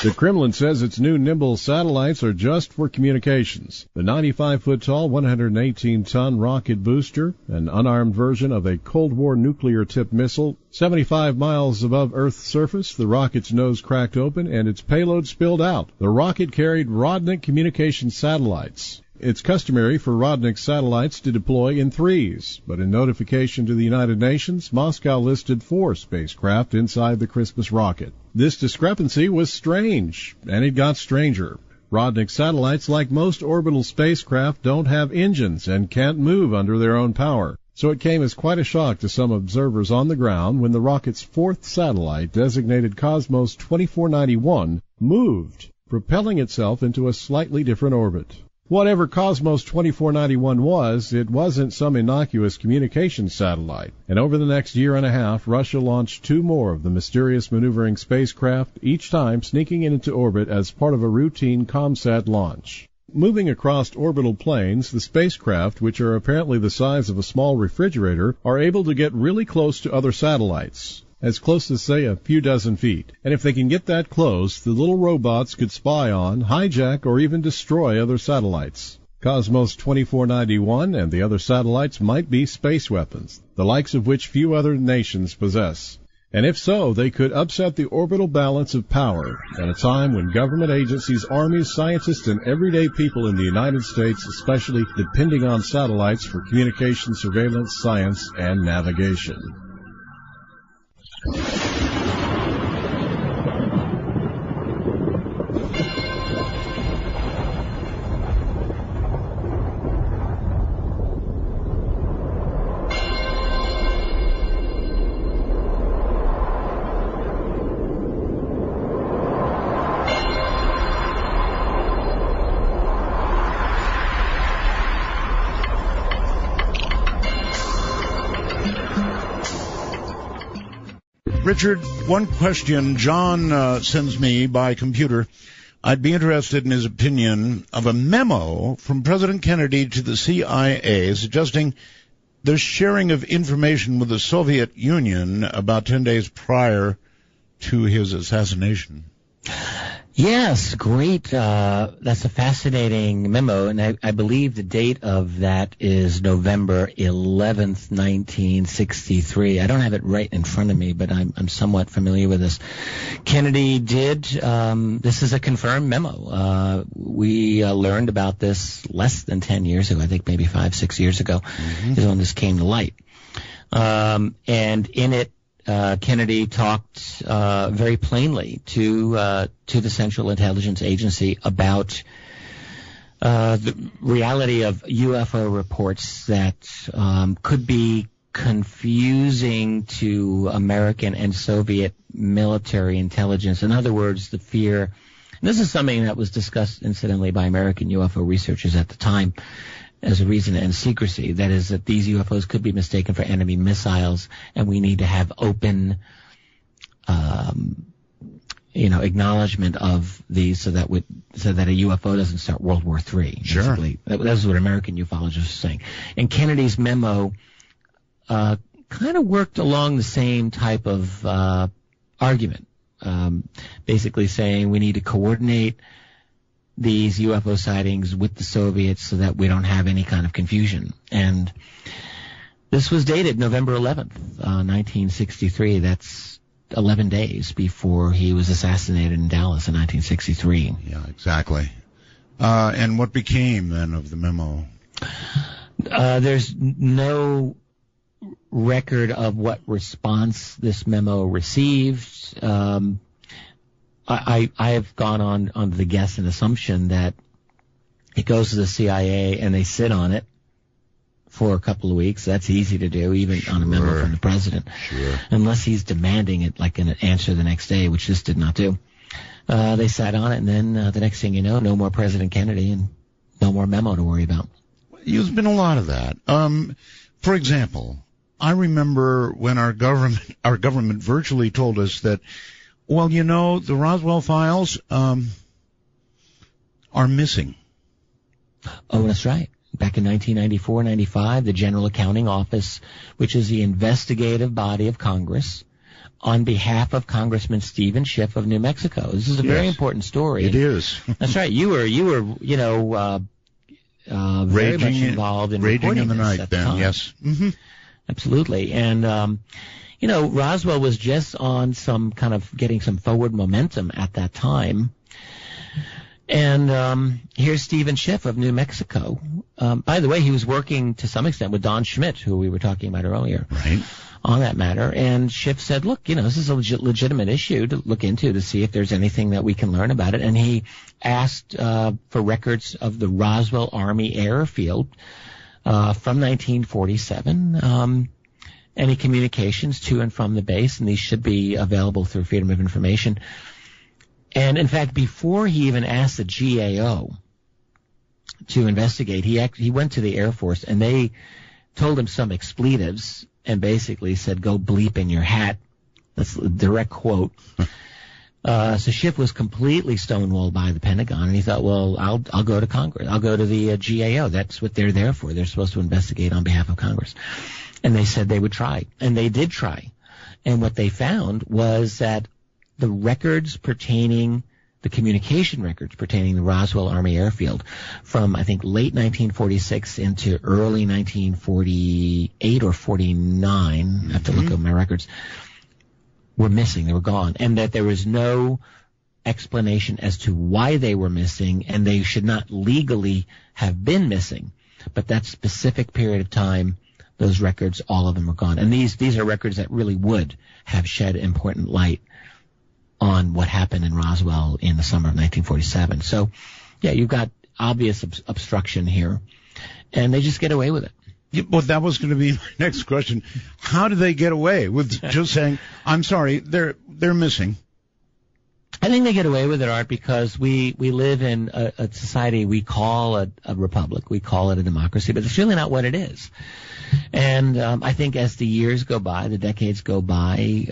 The Kremlin says its new Nimble satellites are just for communications. The 95-foot-tall, 118-ton rocket booster, an unarmed version of a Cold War nuclear-tipped missile, 75 miles above Earth's surface, the rocket's nose cracked open and its payload spilled out. The rocket carried Rodnik communication satellites. It's customary for Rodnik satellites to deploy in threes, but in notification to the United Nations, Moscow listed 4 spacecraft inside the Christmas rocket. This discrepancy was strange, and it got stranger. Rodnik satellites, like most orbital spacecraft, don't have engines and can't move under their own power. So it came as quite a shock to some observers on the ground when the rocket's 4th satellite, designated Cosmos 2491, moved, propelling itself into a slightly different orbit. Whatever Cosmos 2491 was, it wasn't some innocuous communications satellite. And over the next year and a half, Russia launched 2 more of the mysterious maneuvering spacecraft, each time sneaking into orbit as part of a routine ComSat launch. Moving across orbital planes, the spacecraft, which are apparently the size of a small refrigerator, are able to get really close to other satellites. As close as, say, a few dozen feet. And if they can get that close, the little robots could spy on, hijack, or even destroy other satellites. Cosmos 2491 and the other satellites might be space weapons, the likes of which few other nations possess. And if so, they could upset the orbital balance of power at a time when government agencies, armies, scientists, and everyday people in the United States especially depending on satellites for communication, surveillance, science, and navigation. Richard, one question John sends me by computer. I'd be interested in his opinion of a memo from President Kennedy to the CIA suggesting the sharing of information with the Soviet Union about 10 days prior to his assassination. Yes, great. That's a fascinating memo, and I believe the date of that is November 11th, 1963. I don't have it right in front of me, but I'm somewhat familiar with this. Kennedy did, this is a confirmed memo. We learned about this less than 10 years ago, I think maybe 5-6 years ago, is when this came to light. And in it, Kennedy talked very plainly to the Central Intelligence Agency about the reality of UFO reports that could be confusing to American and Soviet military intelligence. In other words, the fear, and this is something that was discussed incidentally by American UFO researchers at the time as a reason to end secrecy. That is, that these UFOs could be mistaken for enemy missiles, and we need to have open, acknowledgement of these so that a UFO doesn't start World War III. Sure. Basically. That's what American ufologists are saying. And Kennedy's memo kind of worked along the same type of argument, basically saying we need to coordinate these UFO sightings with the Soviets so that we don't have any kind of confusion. And this was dated November 11th, 1963. That's 11 days before he was assassinated in Dallas in 1963. Yeah, exactly. And what became then of the memo? There's no record of what response this memo received. I have gone on the guess and assumption that it goes to the CIA and they sit on it for a couple of weeks. That's easy to do, even on a memo from the president. Sure. Unless he's demanding it like an answer the next day, which this did not do. They sat on it, and then the next thing you know, no more President Kennedy and no more memo to worry about. There's been a lot of that. For example, I remember when our government virtually told us that, well, the Roswell files are missing. Oh, that's right. Back in 1994-95, the General Accounting Office, which is the investigative body of Congress, on behalf of Congressman Stephen Schiff of New Mexico. This is a very important story. It is. That's right. You were very much involved in raging reporting in the this night at the then. time. Yes. Mm-hmm. Absolutely. And Roswell was just on some kind of getting some forward momentum at that time. And here's Stephen Schiff of New Mexico. By the way, he was working to some extent with Don Schmitt, who we were talking about earlier, right, on that matter. And Schiff said, look, this is a legitimate issue to look into to see if there's anything that we can learn about it. And he asked for records of the Roswell Army Airfield from 1947, any communications to and from the base, and these should be available through Freedom of Information. And in fact, before he even asked the GAO to investigate, he went to the Air Force, and they told him some expletives and basically said, go bleep in your hat. That's a direct quote. So Schiff was completely stonewalled by the Pentagon, and he thought, well, I'll go to Congress. I'll go to the GAO. That's what they're there for. They're supposed to investigate on behalf of Congress. And they said they would try. And they did try. And what they found was that the records pertaining, the communication records pertaining to the Roswell Army Airfield from, I think, late 1946 into early 1948 or 49, I have to look at my records, were missing. They were gone. And that there was no explanation as to why they were missing, and they should not legally have been missing. But that specific period of time, those records, all of them were gone. And these are records that really would have shed important light on what happened in Roswell in the summer of 1947. So, yeah, you've got obvious obstruction here, and they just get away with it. Yeah, well, that was going to be my next question. How do they get away with just saying, I'm sorry, they're missing? I think they get away with it, Art, because we live in a society we call a republic. We call it a democracy, but it's really not what it is. And I think as the years go by, the decades go by,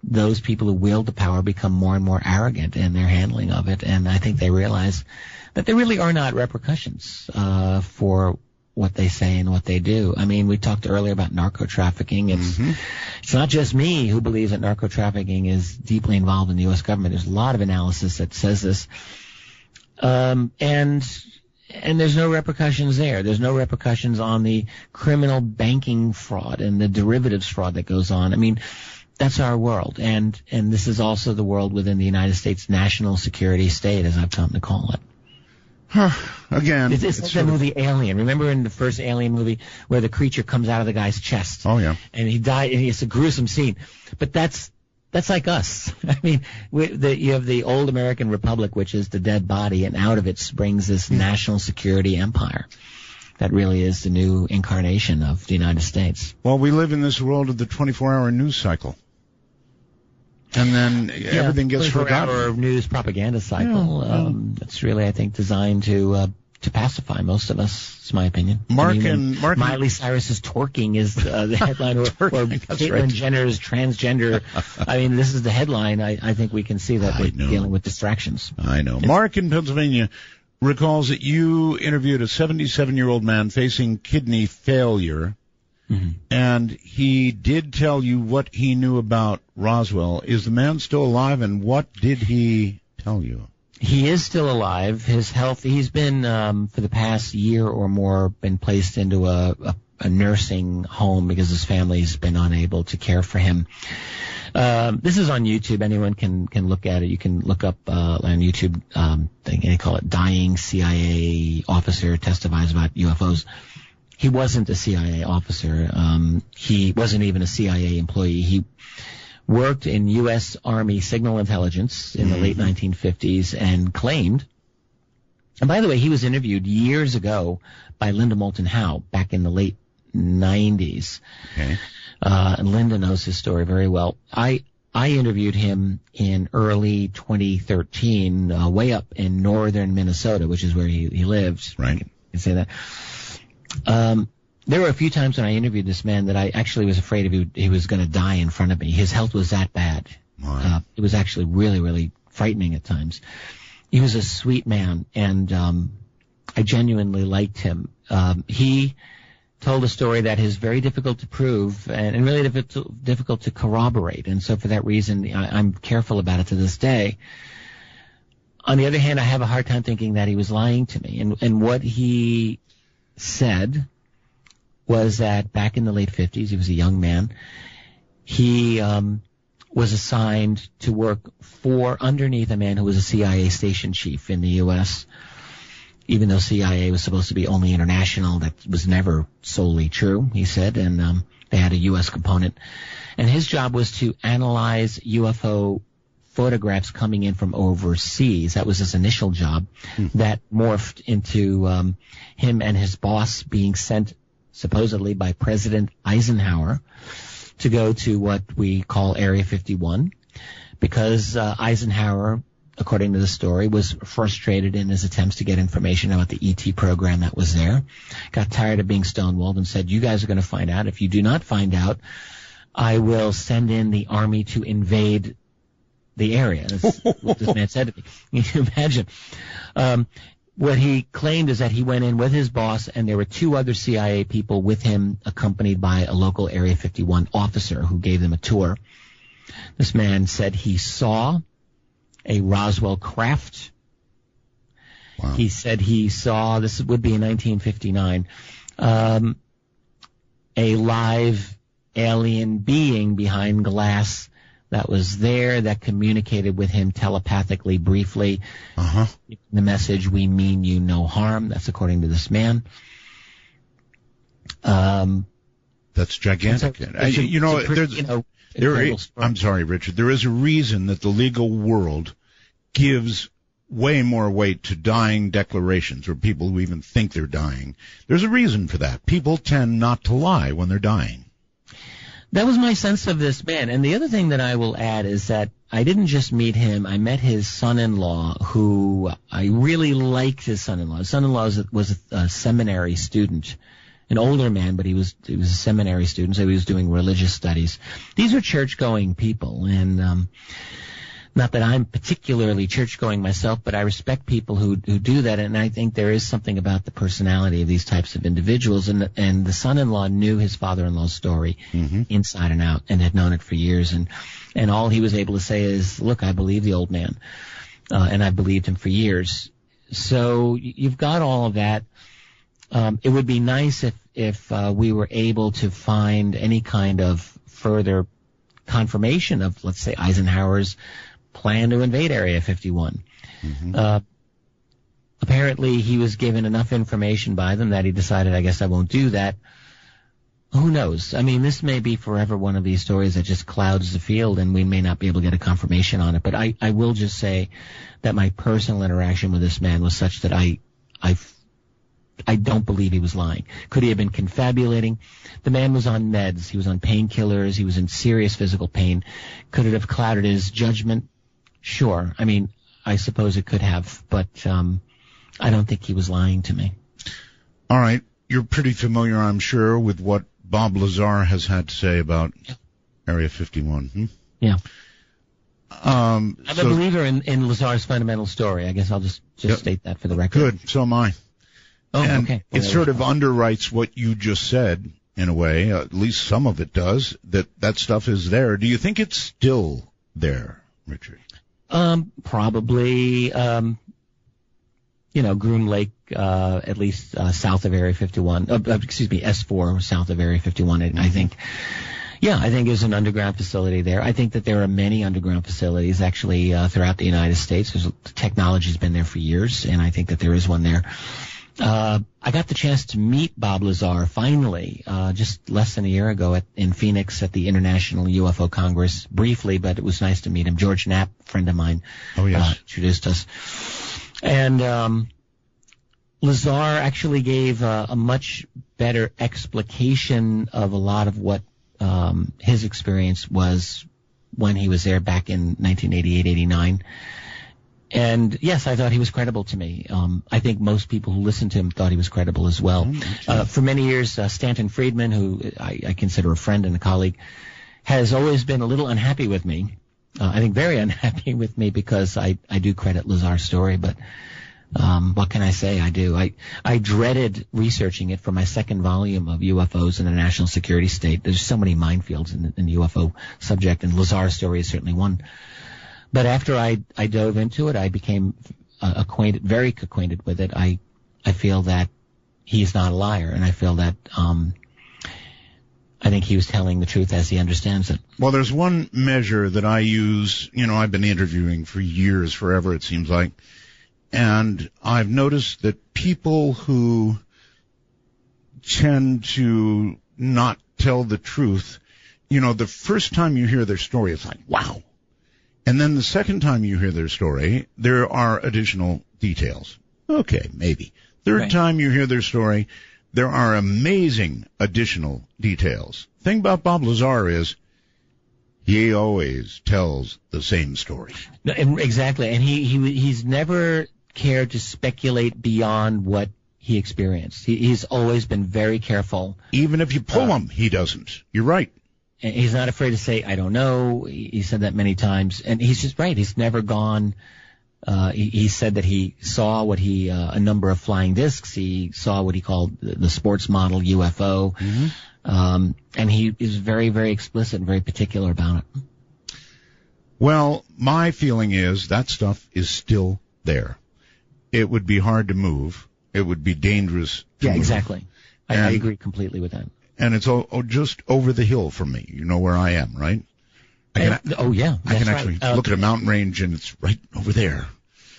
those people who wield the power become more and more arrogant in their handling of it, and I think they realize that there really are not repercussions for what they say and what they do. I mean, we talked earlier about narco-trafficking. It's not just me who believes that narco-trafficking is deeply involved in the U.S. government. There's a lot of analysis that says this. And there's no repercussions there. There's no repercussions on the criminal banking fraud and the derivatives fraud that goes on. I mean, that's our world. And this is also the world within the United States national security state, as I've come to call it. Again, it's like the movie Alien. Remember in the first Alien movie where the creature comes out of the guy's chest? Oh, yeah. And he died, and it's a gruesome scene. But that's like us. I mean, you have the old American Republic, which is the dead body, and out of it springs this national security empire that really is the new incarnation of the United States. Well, we live in this world of the 24-hour news cycle. And then everything gets forgotten. 24-hour news propaganda cycle. It's really, I think, designed to pacify most of us. It's my opinion. Miley Cyrus's twerking is the headline, or Caitlyn Jenner's transgender. I mean, this is the headline. I think we can see that we're dealing with distractions. I know. Mark in Pennsylvania recalls that you interviewed a 77-year-old man facing kidney failure. And he did tell you what he knew about Roswell. Is the man still alive, and what did he tell you? He is still alive. His health, he's been, for the past year or more, been placed into a nursing home because his family's been unable to care for him. This is on YouTube. Anyone can look at it. You can look up on YouTube, they call it Dying CIA Officer Testifies About UFOs. He wasn't a CIA officer. He wasn't even a CIA employee. He worked in U.S. Army signal intelligence in the late 1950s and claimed, and by the way, he was interviewed years ago by Linda Moulton Howe back in the late 90s. Okay. And Linda knows his story very well. I interviewed him in early 2013, way up in northern Minnesota, which is where he lived. Right. I can say that. There were a few times when I interviewed this man that I actually was afraid he was going to die in front of me. His health was that bad. It was actually really, really frightening at times. He was a sweet man, and I genuinely liked him. He told a story that is very difficult to prove and really difficult to corroborate, and so for that reason I'm careful about it to this day. On the other hand, I have a hard time thinking that he was lying to me, and what he said was that back in the late 50s, he was a young man, he was assigned to work underneath a man who was a CIA station chief in the U.S., even though CIA was supposed to be only international. That was never solely true, he said, and they had a U.S. component. And his job was to analyze UFO photographs coming in from overseas. That was his initial job. That morphed into him and his boss being sent supposedly by President Eisenhower to go to what we call Area 51, because Eisenhower, according to the story, was frustrated in his attempts to get information about the ET program that was there, got tired of being stonewalled and said, you guys are going to find out. If you do not find out, I will send in the army to invade the area. That's what this man said to me. Can you imagine? What he claimed is that he went in with his boss, and there were two other CIA people with him, accompanied by a local Area 51 officer who gave them a tour. This man said he saw a Roswell craft. Wow. He said he saw, this would be in 1959, a live alien being behind glass that was there, that communicated with him telepathically, briefly. The message, we mean you no harm. That's according to this man. That's gigantic. I'm sorry, Richard. There is a reason that the legal world gives way more weight to dying declarations, or people who even think they're dying. There's a reason for that. People tend not to lie when they're dying. That was my sense of this man. And the other thing that I will add is that I didn't just meet him. I met his son-in-law, who I really liked his son-in-law. His son-in-law was a seminary student an older man, but he was a seminary student, so he was doing religious studies. These are church-going people, and not that I'm particularly church-going myself, but I respect people who do that, and I think there is something about the personality of these types of individuals. And the son-in-law knew his father-in-law's story inside and out, and had known it for years. And all he was able to say is, "Look, I believe the old man, and I've believed him for years." So you've got all of that. It would be nice if we were able to find any kind of further confirmation of, let's say, Eisenhower's plan to invade Area 51. Apparently he was given enough information by them that he decided, I guess I won't do that. Who knows? I mean, this may be forever one of these stories that just clouds the field, and we may not be able to get a confirmation on it. But I will just say that my personal interaction with this man was such that I don't believe he was lying. Could he have been confabulating? The man was on meds. He was on painkillers. He was in serious physical pain. Could it have clouded his judgment? Sure. I mean, I suppose it could have, but I don't think he was lying to me. All right. You're pretty familiar, I'm sure, with what Bob Lazar has had to say about Area 51. Yeah. I'm a believer in Lazar's fundamental story. I guess I'll just state that for the record. Good. So am I. Oh, and okay. It sort of underwrites what you just said, in a way. At least some of it does, that stuff is there. Do you think it's still there, Richard? Probably, Groom Lake, at least south of Area 51. S4 south of Area 51. I think. Yeah, I think there's an underground facility there. I think that there are many underground facilities actually throughout the United States. The technology's been there for years, and I think that there is one there. I got the chance to meet Bob Lazar finally, just less than a year ago in Phoenix at the International UFO Congress, briefly, but it was nice to meet him. George Knapp, friend of mine, introduced us. And Lazar actually gave a much better explication of a lot of what his experience was when he was there back in 1988-89. And yes, I thought he was credible to me. I think most people who listened to him thought he was credible as well. For many years, Stanton Friedman, who I consider a friend and a colleague, has always been a little unhappy with me. I think very unhappy with me because I do credit Lazar's story, but what can I say? I do. I dreaded researching it for my second volume of UFOs in the National Security State. There's so many minefields in the UFO subject, and Lazar's story is certainly one. But after I dove into it, I became very acquainted with it. I feel that he's not a liar, and I feel that I think he was telling the truth as he understands it. Well, there's one measure that I use. I've been interviewing for years, forever it seems like, and I've noticed that people who tend to not tell the truth, the first time you hear their story, it's like, wow. And then the second time you hear their story, there are additional details. Okay, maybe. Third time you hear their story, there are amazing additional details. The thing about Bob Lazar is he always tells the same story. No, exactly. And he's never cared to speculate beyond what he experienced. He's always been very careful. Even if you pull him, he doesn't. You're right. And he's not afraid to say, I don't know. He said that many times. And he's just right. He's never gone. He said that he saw a number of flying discs. He saw what he called the sports model UFO. And he is very, very explicit and very particular about it. Well, my feeling is that stuff is still there. It would be hard to move. It would be dangerous to move. Exactly. I agree completely with that. And it's just over the hill from me. You know where I am, right? I can actually look at a mountain range, and it's right over there.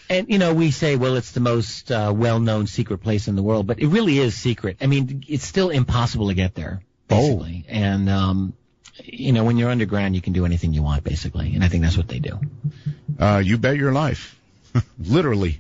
And, we say, well, it's the most well-known secret place in the world, but it really is secret. I mean, it's still impossible to get there, basically. And, when you're underground, you can do anything you want, basically. And I think that's what they do. You bet your life. Literally.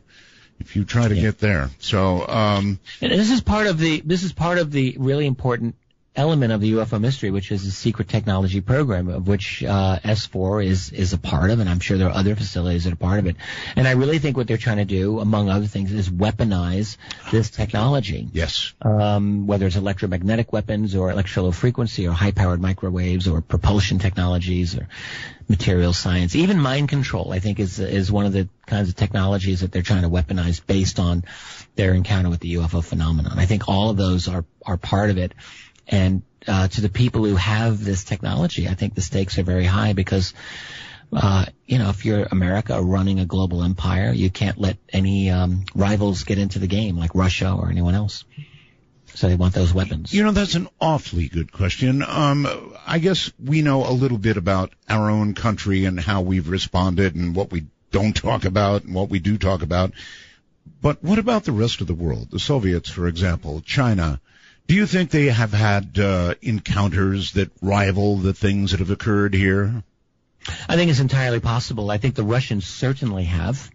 If you try to get there. So, and this is part of the really important element of the UFO mystery, which is a secret technology program, of which S4 is a part of, and I'm sure there are other facilities that are part of it. And I really think what they're trying to do, among other things, is weaponize this technology. Yes. Whether it's electromagnetic weapons or electro-low frequency or high-powered microwaves or propulsion technologies or material science. Even mind control, I think, is one of the kinds of technologies that they're trying to weaponize based on their encounter with the UFO phenomenon. I think all of those are part of it. And to the people who have this technology, I think the stakes are very high because, if you're America running a global empire, you can't let any rivals get into the game like Russia or anyone else. So they want those weapons. That's an awfully good question. I guess we know a little bit about our own country and how we've responded and what we don't talk about and what we do talk about. But what about the rest of the world? The Soviets, for example, China. Do you think they have had encounters that rival the things that have occurred here? I think it's entirely possible. I think the Russians certainly have.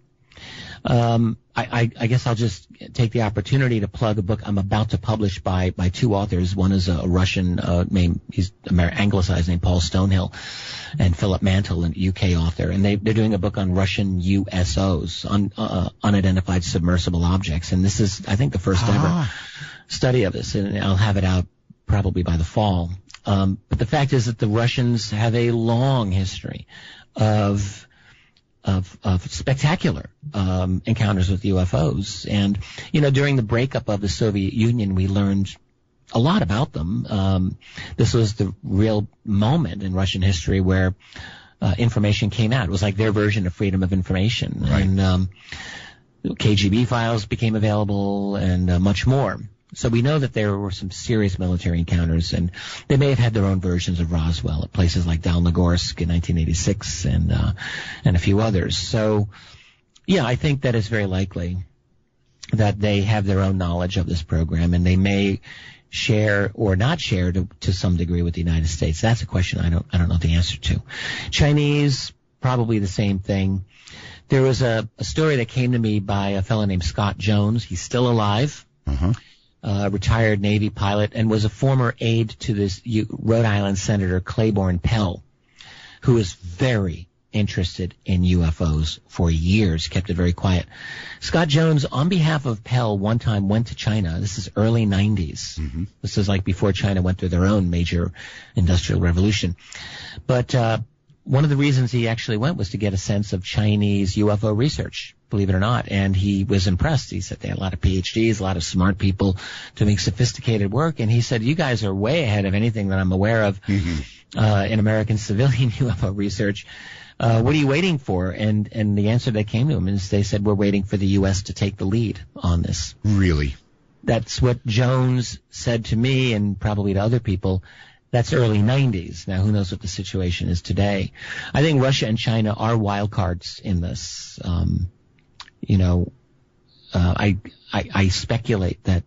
I guess I'll just take the opportunity to plug a book I'm about to publish by two authors. One is a Russian he's anglicized named Paul Stonehill, and Philip Mantle, an UK author. And they're doing a book on Russian USOs, unidentified submersible objects. And this is, I think, the first ever study of this. And I'll have it out probably by the fall. But the fact is that the Russians have a long history of spectacular encounters with UFOs. And, during the breakup of the Soviet Union, we learned a lot about them. This was the real moment in Russian history where information came out. It was like their version of freedom of information. Right. And KGB files became available and much more. So we know that there were some serious military encounters, and they may have had their own versions of Roswell at places like Dalnogorsk in 1986 and a few others. So, yeah, I think that it's very likely that they have their own knowledge of this program, and they may share or not share to some degree with the United States. That's a question I don't know the answer to. Chinese, probably the same thing. There was a story that came to me by a fellow named Scott Jones. He's still alive. Uh-huh. Retired Navy pilot, and was a former aide to this Rhode Island Senator Claiborne Pell, who is very interested in UFOs for years, kept it very quiet. Scott Jones, on behalf of Pell, one time went to China. This is early 90s. Mm-hmm. This is like before China went through their own major industrial revolution. But one of the reasons he actually went was to get a sense of Chinese UFO research, believe it or not, and he was impressed. He said they had a lot of PhDs, a lot of smart people doing sophisticated work, and he said, you guys are way ahead of anything that I'm aware of in American civilian UFO research. What are you waiting for? And the answer that came to him is they said, we're waiting for the U.S. to take the lead on this. Really? That's what Jones said to me and probably to other people. That's early 90s. Now, who knows what the situation is today? I think Russia and China are wild cards in this. I speculate that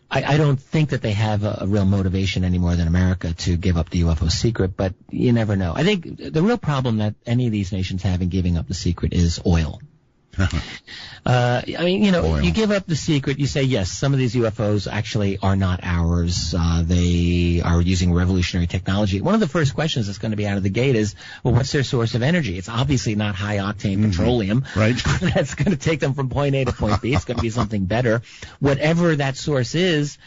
I don't think that they have a real motivation any more than America to give up the UFO secret, but you never know. I think the real problem that any of these nations have in giving up the secret is oil. Oil. You give up the secret, you say, yes, some of these UFOs actually are not ours. They are using revolutionary technology. One of the first questions that's going to be out of the gate is, well, what's their source of energy? It's obviously not high-octane petroleum. Right. That's going to take them from point A to point B. It's going to be something better. Whatever that source is,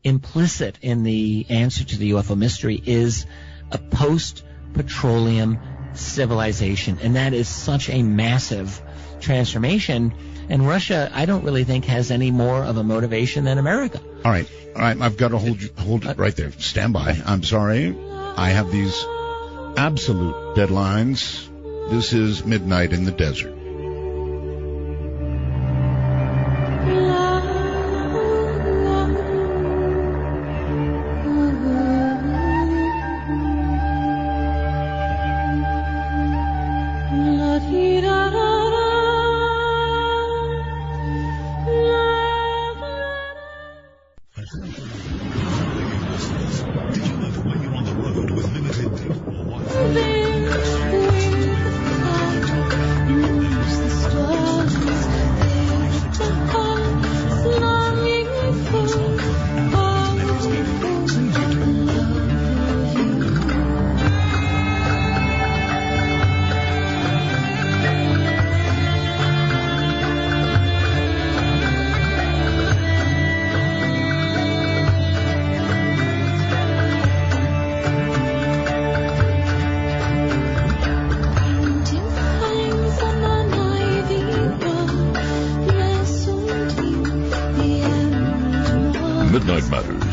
implicit in the answer to the UFO mystery is a post-petroleum civilization. And that is such a massive transformation, and Russia, I don't really think, has any more of a motivation than America. All right, I've got to hold it right there. Stand by. I'm sorry. I have these absolute deadlines. This is Midnight in the Desert.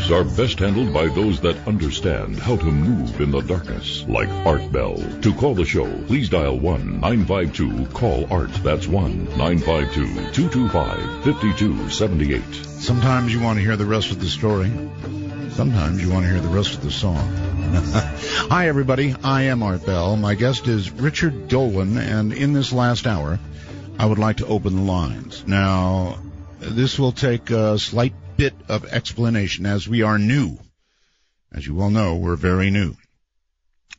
issues are best handled by those that understand how to move in the darkness, like Art Bell. To call the show, please dial 1-952-CALL-ART. That's 1-952-225-5278. Sometimes you want to hear the rest of the story. Sometimes you want to hear the rest of the song. Hi, everybody. I am Art Bell. My guest is Richard Dolan, and in this last hour, I would like to open the lines. Now, this will take a slight bit of explanation, as we are new. As you well know, we're very new.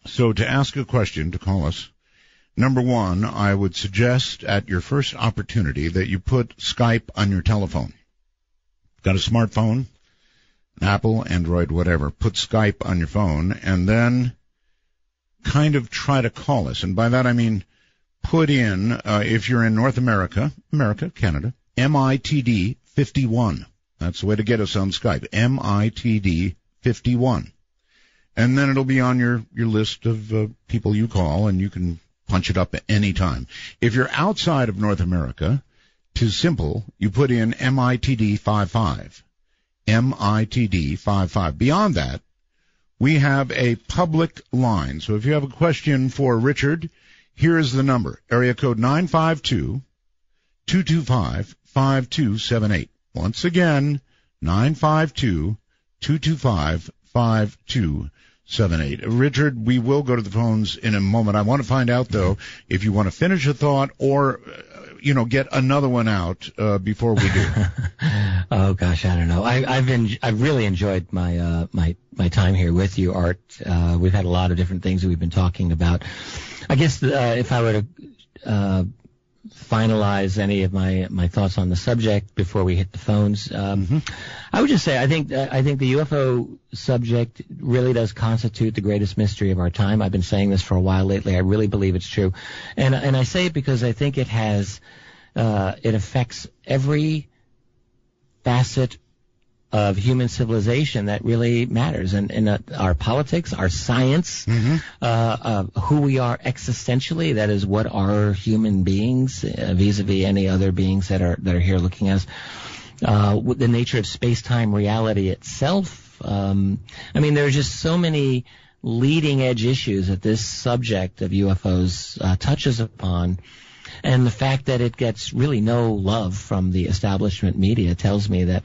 So to ask a question, to call us, number one, I would suggest at your first opportunity that you put Skype on your telephone. Got a smartphone? Apple, Android, whatever. Put Skype on your phone, and then kind of try to call us. And by that I mean put in, if you're in North America, Canada, MITD 51. That's the way to get us on Skype, MITD 51. And then it'll be on your list of people you call, and you can punch it up at any time. If you're outside of North America, 'tis simple. You put in MITD 55. MITD 55. Beyond that, we have a public line. So if you have a question for Richard, here is the number. Area code 952-225-5278. Once again, 952-225-5278. Richard, we will go to the phones in a moment. I want to find out, though, if you want to finish a thought or get another one out before we do. Oh gosh, I don't know. I've really enjoyed my my time here with you, Art. We've had a lot of different things that we've been talking about. I guess if I were to finalize any of my thoughts on the subject before we hit the phones, I would just say I think the UFO subject really does constitute the greatest mystery of our time. I've been saying this for a while lately. I really believe it's true, and I say it because I think it has it affects every facet of human civilization that really matters, and our politics, our science, who we are existentially. That is, what are human beings vis-a-vis any other beings that are here looking at us. The nature of space-time reality itself. I mean, there are just so many leading edge issues that this subject of UFOs touches upon. And the fact that it gets really no love from the establishment media tells me that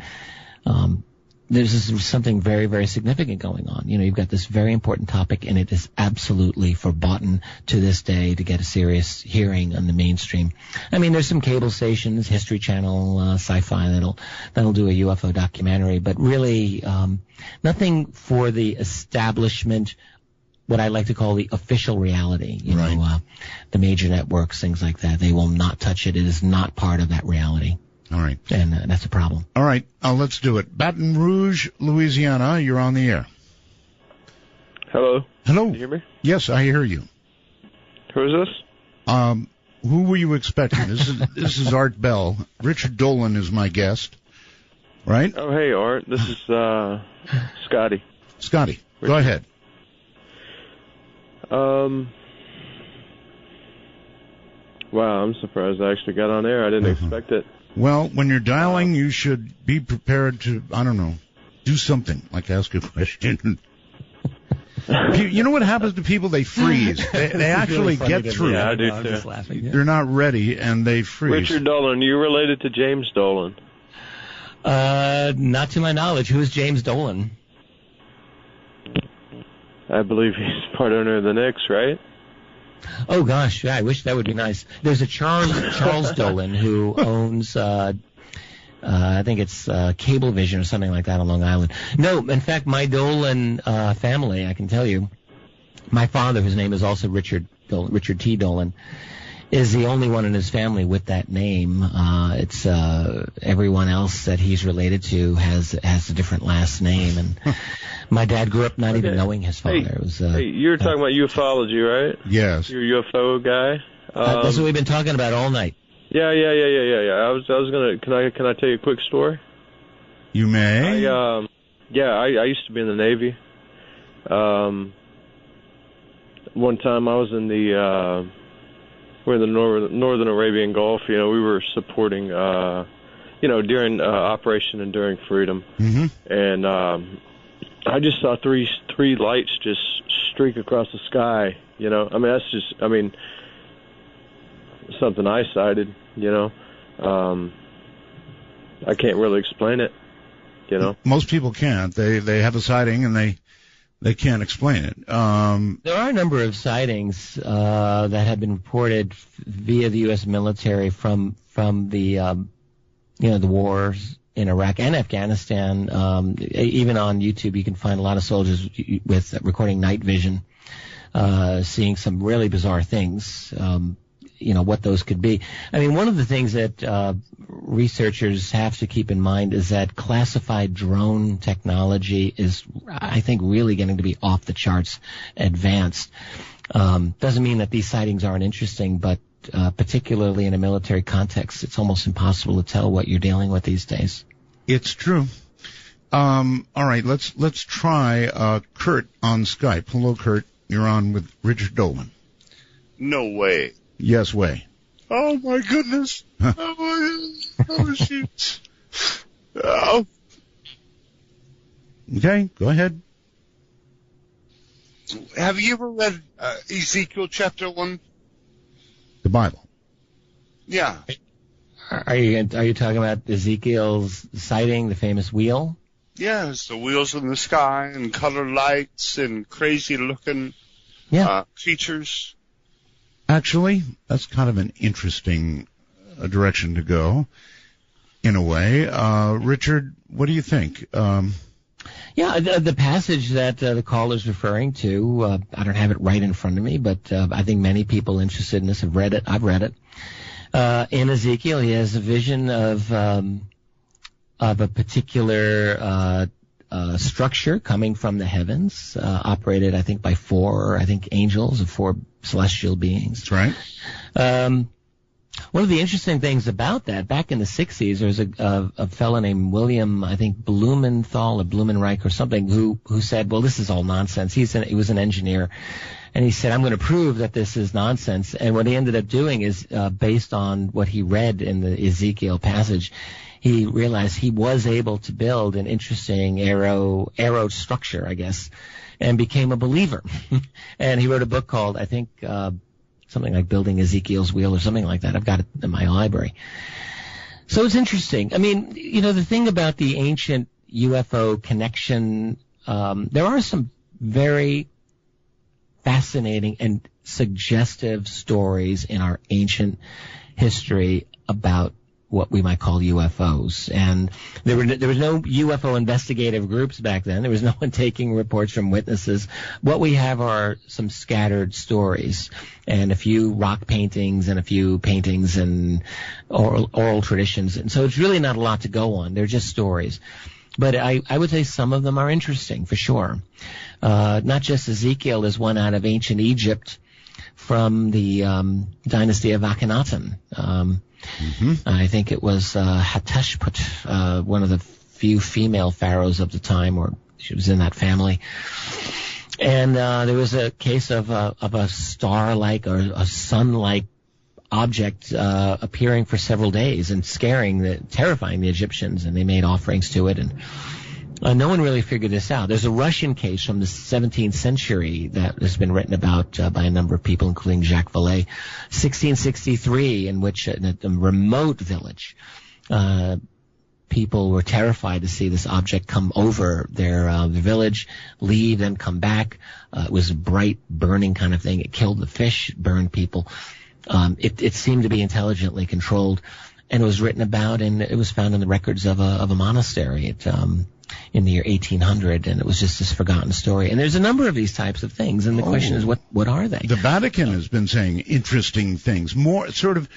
there's something very, very significant going on. You've got this very important topic, and it is absolutely verboten to this day to get a serious hearing on the mainstream. I mean, there's some cable stations, History Channel, Sci-Fi that'll do a UFO documentary, but really nothing for the establishment, what I like to call the official reality. The major networks, things like that. They will not touch it. It is not part of that reality. All right. And that's a problem. All right. Let's do it. Baton Rouge, Louisiana, you're on the air. Hello. Hello. Can you hear me? Yes, I hear you. Who is this? Who were you expecting? This is Art Bell. Richard Dolan is my guest. Right? Oh, hey, Art. This is Scotty. Scotty, go ahead. Wow, I'm surprised I actually got on air. I didn't expect it. Well, when you're dialing, you should be prepared to, I don't know, do something, like ask a question. You know what happens to people? They freeze. They actually really get through. Yeah, I do I'm too. just laughing. Yeah. They're not ready, and they freeze. Richard Dolan, you related to James Dolan? Not to my knowledge. Who is James Dolan? I believe he's part owner of the Knicks, right? Oh gosh, yeah, I wish that would be nice. There's a Charles Dolan who owns I think it's Cablevision or something like that on Long Island. No, in fact, my Dolan family, I can tell you, my father, whose name is also Richard T. Dolan, is the only one in his family with that name. It's everyone else that he's related to has a different last name, and my dad grew up not even knowing his father. Hey, it was, you were talking about ufology, right? Yes. You're a UFO guy. that's what we've been talking about all night. Yeah. I was gonna. Can I tell you a quick story? You may. I used to be in the Navy. One time I was in the we're in the Northern Arabian Gulf. We were supporting during Operation Enduring Freedom, and I just saw three lights just streak across the sky. You know, I mean, that's just, I mean, something I sighted. You know, I can't really explain it. You know, most people can't. They have a sighting and they can't explain it. There are a number of sightings that have been reported via the U.S. military from the the wars in Iraq and Afghanistan. Even on YouTube, you can find a lot of soldiers with recording night vision, seeing some really bizarre things. What those could be. I mean, one of the things that researchers have to keep in mind is that classified drone technology is, I think, really getting to be off the charts advanced. Doesn't mean that these sightings aren't interesting, but particularly in a military context, it's almost impossible to tell what you're dealing with these days. It's true. All right, let's try Kurt on Skype. Hello, Kurt. You're on with Richard Dolan. No way. Yes, way. Oh, my goodness. Oh, my goodness. Oh, shoot. Oh. Okay, go ahead. Have you ever read Ezekiel chapter 1? The Bible. Yeah. Are you talking about Ezekiel's sighting, the famous wheel? Yes, the wheels in the sky and colored lights and crazy-looking creatures. Actually, that's kind of an interesting direction to go, in a way. Richard, what do you think? The passage that the caller's referring to, I don't have it right in front of me, but I think many people interested in this have read it. I've read it. In Ezekiel, he has a vision of a particular structure coming from the heavens, operated, I think, by four angels or four celestial beings. That's right. One of the interesting things about that, back in the 60s, there was a fellow named William, I think, Blumenthal or Blumenreich or something, who said, well, this is all nonsense. He was an engineer. And he said, I'm going to prove that this is nonsense. And what he ended up doing is, based on what he read in the Ezekiel passage, he realized he was able to build an interesting aero structure, I guess, and became a believer. And he wrote a book called, I think, something like Building Ezekiel's Wheel or something like that. I've got it in my library. So it's interesting. I mean, the thing about the ancient UFO connection, there are some very fascinating and suggestive stories in our ancient history about what we might call UFOs. And there was no UFO investigative groups back then. There was no one taking reports from witnesses. What we have are some scattered stories and a few rock paintings and a few paintings and oral traditions. And so it's really not a lot to go on. They're just stories. But I would say some of them are interesting for sure. Not just Ezekiel is one out of ancient Egypt from the dynasty of Akhenaten. I think it was Hatshepsut, one of the few female pharaohs of the time, or she was in that family. And there was a case of a star-like or a sun-like object appearing for several days and terrifying the Egyptians, and they made offerings to it. And no one really figured this out. There's a Russian case from the 17th century that has been written about by a number of people, including Jacques Vallée, 1663, in which in a remote village, people were terrified to see this object come over their village, leave, and come back. It was a bright, burning kind of thing. It killed the fish, burned people. It seemed to be intelligently controlled, and it was written about, and it was found in the records of a monastery in the year 1800, and it was just this forgotten story. And there's a number of these types of things, and the question is, what are they? The Vatican has been saying interesting things, more sort of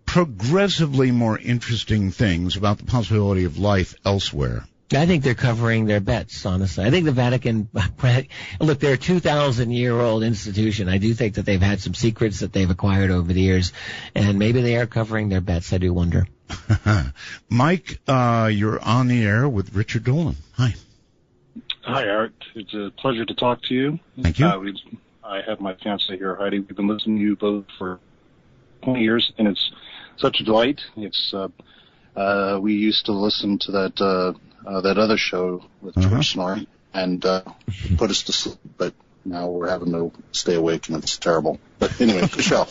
progressively more interesting things about the possibility of life elsewhere. I think they're covering their bets, honestly. I think the Vatican, look, they're a 2,000-year-old institution. I do think that they've had some secrets that they've acquired over the years, and maybe they are covering their bets. I do wonder. Mike, you're on the air with Richard Dolan. Hi. Hi, Art. It's a pleasure to talk to you. Thank you. I have my fiancée here, Heidi. We've been listening to you both for 20 years, and it's such a delight. It's we used to listen to that other show with George Snorri. and put us to sleep. But now we're having to stay awake, and it's terrible. But anyway, Michelle.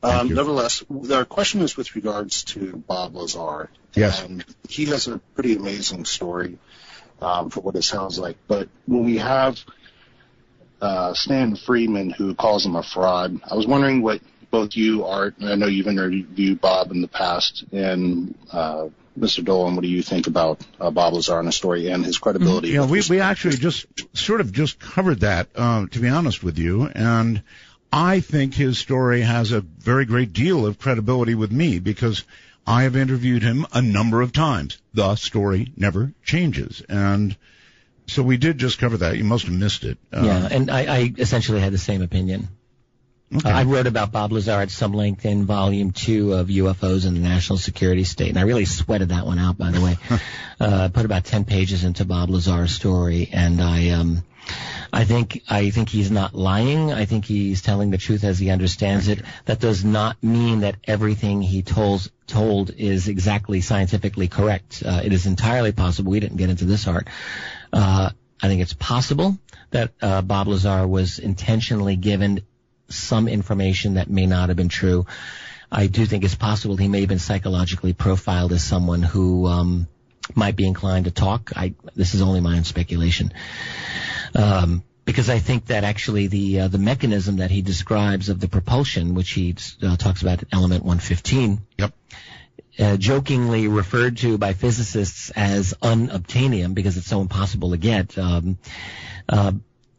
Nevertheless, our question is with regards to Bob Lazar. Yes. And he has a pretty amazing story for what it sounds like. But when we have Stan Friedman, who calls him a fraud, I was wondering what both you, Art, and I know you've interviewed Bob in the past, and Mr. Dolan, what do you think about Bob Lazar and the story and his credibility? Yeah, we actually just covered that, to be honest with you, and I think his story has a very great deal of credibility with me because I have interviewed him a number of times. The story never changes, and so we did just cover that. You must have missed it. Yeah, and I essentially had the same opinion. Okay. I wrote about Bob Lazar at some length in Volume 2 of UFOs in the National Security State, and I really sweated that one out, by the way. Put about 10 pages into Bob Lazar's story, and I think he's not lying. I think he's telling the truth as he understands it. That does not mean that everything he told is exactly scientifically correct. It is entirely possible. We didn't get into this, Art. I think it's possible that Bob Lazar was intentionally given some information that may not have been true. I do think it's possible he may have been psychologically profiled as someone who might be inclined to talk. This is only my own speculation. Because I think that actually the mechanism that he describes of the propulsion, which he talks about at element 115, yep. Jokingly referred to by physicists as unobtainium because it's so impossible to get.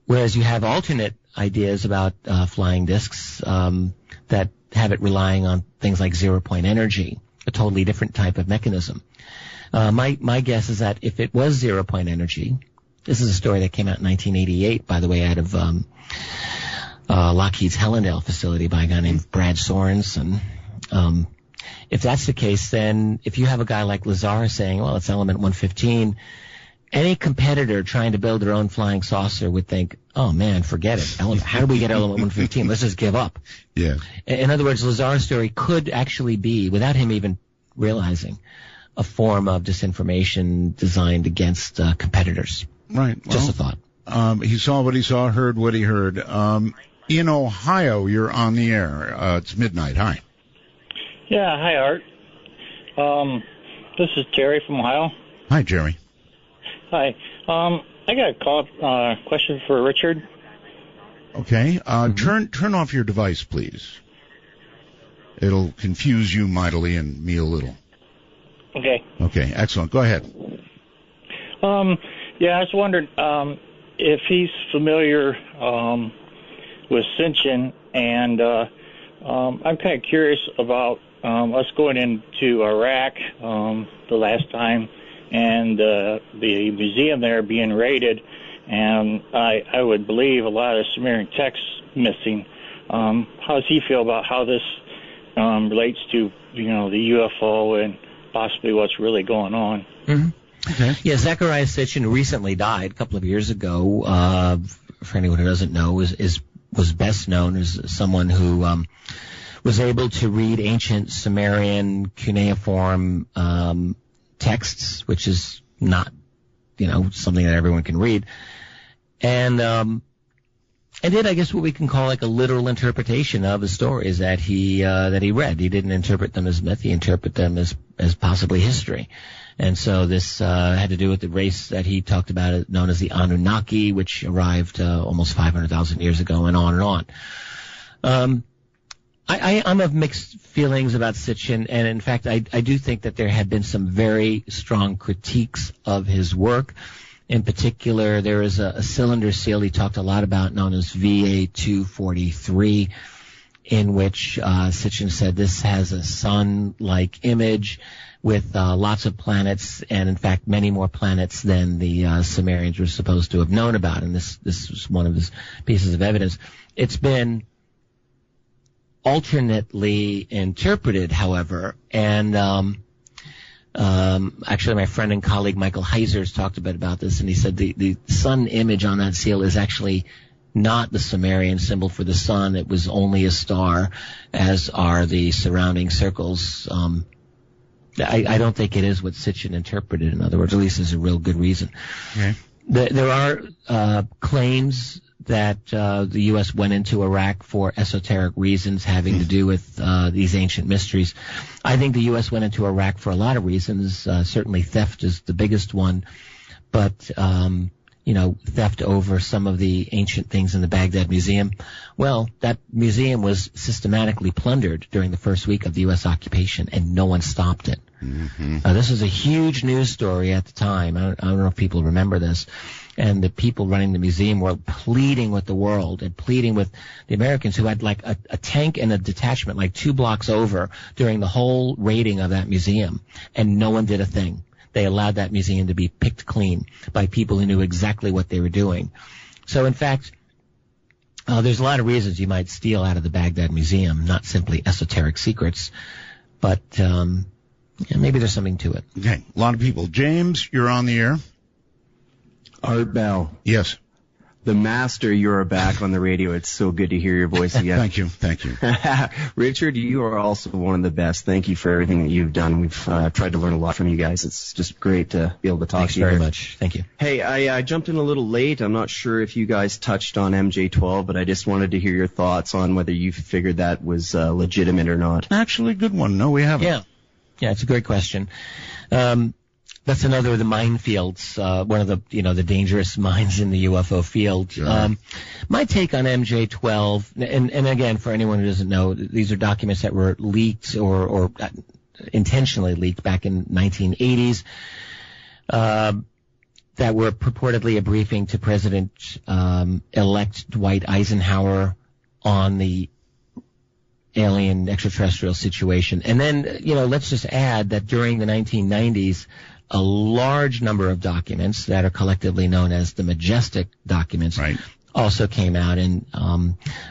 Whereas you have alternate ideas about flying discs that have it relying on things like zero-point energy, a totally different type of mechanism. My guess is that if it was zero-point energy, this is a story that came out in 1988, by the way, out of Lockheed's Helendale facility by a guy named Brad Sorensen. If that's the case, then if you have a guy like Lazar saying, well, it's element 115, any competitor trying to build their own flying saucer would think, oh, man, forget it. How do we get element 115? Let's just give up. Yeah. In other words, Lazar's story could actually be, without him even realizing, a form of disinformation designed against competitors. Right. Just a thought. He saw what he saw, heard what he heard. In Ohio, you're on the air. It's midnight. Hi. Yeah, hi, Art. This is Jerry from Ohio. Hi, Jerry. Hi. I got a question for Richard. Okay. Turn off your device, please. It'll confuse you mightily and me a little. Okay. Okay, excellent. Go ahead. Yeah, I was wondering if he's familiar with Sitchin, and I'm kind of curious about us going into Iraq the last time, and the museum there being raided, and I would believe a lot of Sumerian texts missing. How does he feel about how this relates to the UFO and possibly what's really going on? Mm-hmm. Okay. Yeah, Zecharia Sitchin recently died a couple of years ago. For anyone who doesn't know, was best known as someone who was able to read ancient Sumerian cuneiform texts, which is not, something that everyone can read, and did, I guess, what we can call like a literal interpretation of the stories that he read. He didn't interpret them as myth; he interpreted them as possibly history. And so this had to do with the race that he talked about, known as the Anunnaki, which arrived almost 500,000 years ago, and on and on. I'm of mixed feelings about Sitchin, and in fact, I do think that there have been some very strong critiques of his work. In particular, there is a cylinder seal he talked a lot about, known as VA243, in which Sitchin said this has a sun-like image with lots of planets, and in fact many more planets than the Sumerians were supposed to have known about, and this was one of his pieces of evidence. It's been alternately interpreted, however, and actually my friend and colleague Michael Heisers talked a bit about this, and he said the sun image on that seal is actually not the Sumerian symbol for the sun. It was only a star, as are the surrounding circles. I don't think it is what Sitchin interpreted. In other words, at least there's a real good reason. Okay. There are claims that the U.S. went into Iraq for esoteric reasons having to do with these ancient mysteries. I think the U.S. went into Iraq for a lot of reasons. Certainly theft is the biggest one, but theft over some of the ancient things in the Baghdad Museum. Well, that museum was systematically plundered during the first week of the U.S. occupation, and no one stopped it. Mm-hmm. This was a huge news story at the time. I don't know if people remember this. And the people running the museum were pleading with the world and pleading with the Americans, who had like a tank and a detachment like 2 blocks over during the whole raiding of that museum. And no one did a thing. They allowed that museum to be picked clean by people who knew exactly what they were doing. So, in fact, there's a lot of reasons you might steal out of the Baghdad Museum, not simply esoteric secrets, but maybe there's something to it. Okay, a lot of people. James, you're on the air. Art Bell. Yes. The master, you're back on the radio. It's so good to hear your voice again. Thank you. Richard, you are also one of the best. Thank you for everything that you've done. We've tried to learn a lot from you guys. It's just great to be able to talk to you. Thanks very much. Thank you. Hey, I jumped in a little late. I'm not sure if you guys touched on MJ-12, but I just wanted to hear your thoughts on whether you figured that was legitimate or not. Actually, good one. No, we haven't. Yeah, it's a great question. That's another of the minefields, one of the dangerous mines in the UFO field. Sure. My take on MJ-12, and again, for anyone who doesn't know, these are documents that were leaked or intentionally leaked back in 1980s, that were purportedly a briefing to President-elect Dwight Eisenhower on the alien extraterrestrial situation. And then, let's just add that during the 1990s, a large number of documents that are collectively known as the Majestic documents also came out, and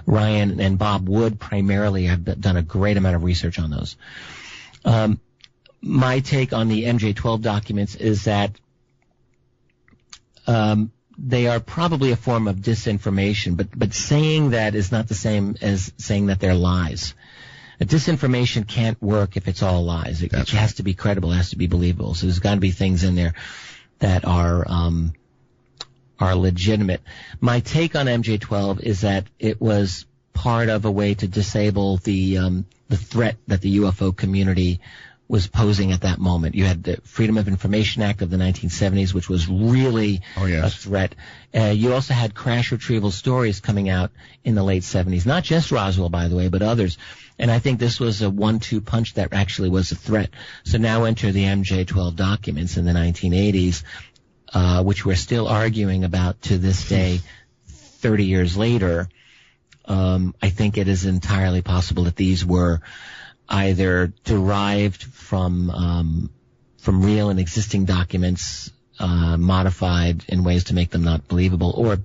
Ryan and Bob Wood primarily have done a great amount of research on those. My take on the MJ-12 documents is that they are probably a form of disinformation, but saying that is not the same as saying that they're lies. Disinformation can't work if it's all lies. It has to be credible, it has to be believable. So there's got to be things in there that are legitimate. My take on MJ-12 is that it was part of a way to disable the threat that the UFO community was posing at that moment. You had the Freedom of Information Act of the 1970s, which was really a threat. You also had crash retrieval stories coming out in the late 70s. Not just Roswell, by the way, but others. And I think this was a 1-2 punch that actually was a threat. So now enter the MJ-12 documents in the 1980s, which we're still arguing about to this day, 30 years later. I think it is entirely possible that these were either derived from real and existing documents, modified in ways to make them not believable, or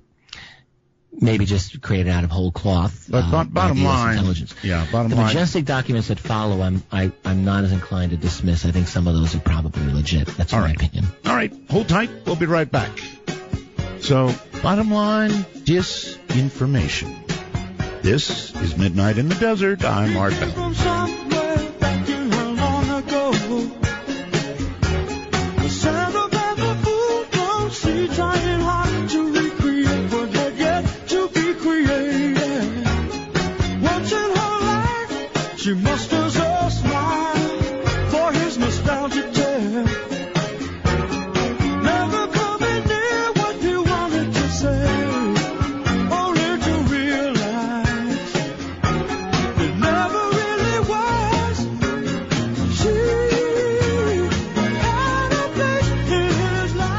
maybe just created out of whole cloth. But bottom line, intelligence. The Majestic documents that follow, I'm not as inclined to dismiss. I think some of those are probably legit. That's my opinion. All right, hold tight. We'll be right back. So, bottom line, disinformation. This is Midnight in the Desert. I'm Art Bell. She musters a smile for his nostalgic tale. Never coming near what he wanted to say, only to realize it never really was. She had a place in his life.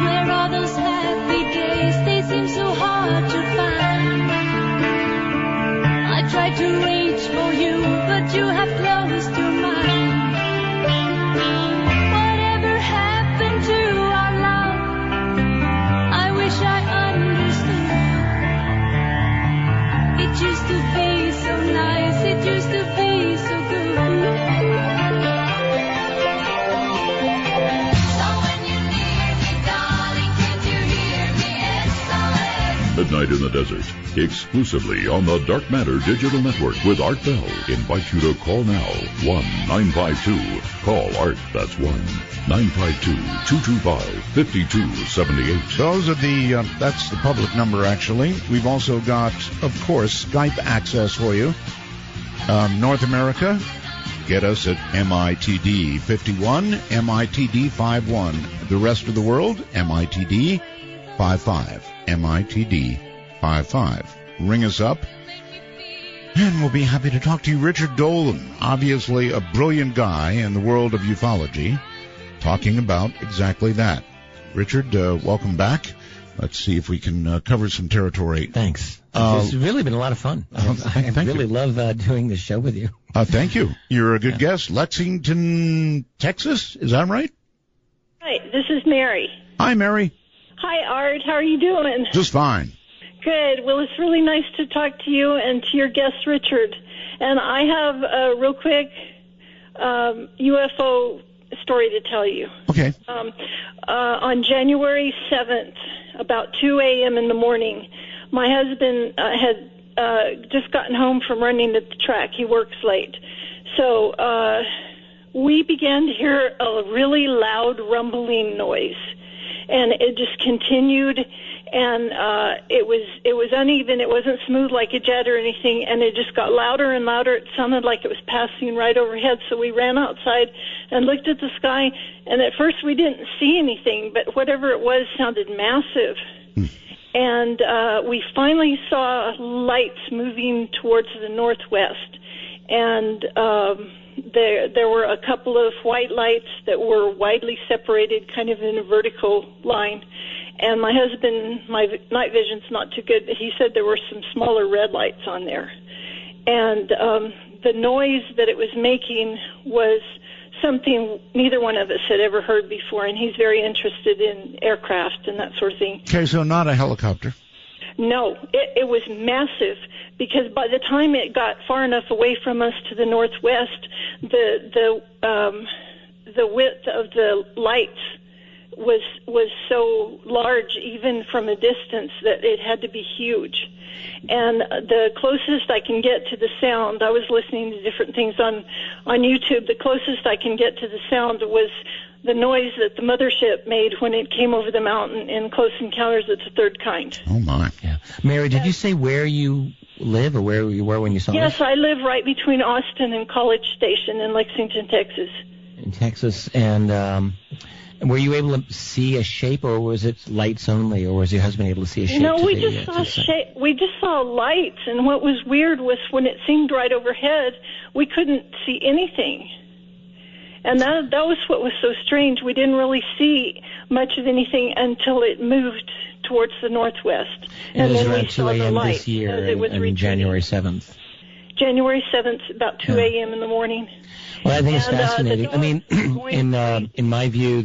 Where are those happy days? They seem so hard to find. I tried to reach for you, but you have closed your mind. Whatever happened to our love? I wish I understood. It used to be so nice, it used to be so good. Midnight in the Desert, exclusively on the Dark Matter Digital Network with Art Bell. Invite you to call now, 1-952-CALL ART. That's 1-952-225-5278. Those are that's the public number, actually. We've also got, of course, Skype access for you. North America, get us at MITD 51, MITD 51. The rest of the world, MITD 55, MITD 55. Ring us up, and we'll be happy to talk to you. Richard Dolan, obviously a brilliant guy in the world of ufology, talking about exactly that. Richard, welcome back. Let's see if we can cover some territory. Thanks. It's really been a lot of fun. I really love doing this show with you. Thank you. You're a good guest. Lexington, Texas, is that right? Hi, this is Mary. Hi, Mary. Hi, Art. How are you doing? Just fine. Good. Well, it's really nice to talk to you and to your guest, Richard. And I have a real quick UFO story to tell you. Okay. On January 7th, about 2 a.m. in the morning, my husband had just gotten home from running at the track. He works late. So we began to hear a really loud rumbling noise. And it just continued, and it was uneven. It wasn't smooth like a jet or anything, and it just got louder and louder. It sounded like it was passing right overhead. So we ran outside and looked at the sky, and at first we didn't see anything, but whatever it was sounded massive. And we finally saw lights moving towards the northwest, and there were a couple of white lights that were widely separated, kind of in a vertical line. And my husband, my night vision's not too good, but he said there were some smaller red lights on there. And the noise that it was making was something neither one of us had ever heard before, and he's very interested in aircraft and that sort of thing. Okay, so not a helicopter. No, it was massive, because by the time it got far enough away from us to the northwest, the width of the lights was so large, even from a distance, that it had to be huge. And the closest I can get to the sound, I was listening to different things on YouTube, the closest I can get to the sound was the noise that the mothership made when it came over the mountain in Close Encounters of the Third Kind. Oh, my. Yeah. Mary, did you say where you live or where you were when you saw this? Yes, I live right between Austin and College Station in Lexington, Texas. In Texas. And were you able to see a shape, or was it lights only, or was your husband able to see a shape? No, we just saw shape. We just saw lights, and what was weird was when it seemed right overhead, we couldn't see anything. And that was what was so strange. We didn't really see much of anything until it moved towards the northwest. And it was then around we 2 saw the a.m. light this year, as it was on January 7th. January 7th, about 2 a.m. in the morning. Well, I think it's fascinating. I mean, in my view,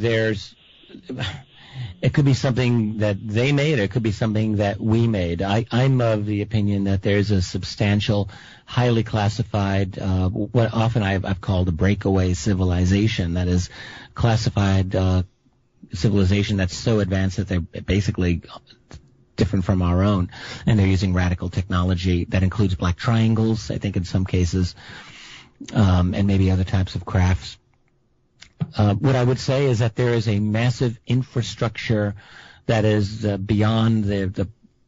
it could be something that they made, or it could be something that we made. I'm of the opinion that there's a substantial, highly classified, what often I've called a breakaway civilization, that is classified civilization that's so advanced that they're basically different from our own, and they're using radical technology that includes black triangles, I think, in some cases, and maybe other types of crafts. What I would say is that there is a massive infrastructure that is beyond the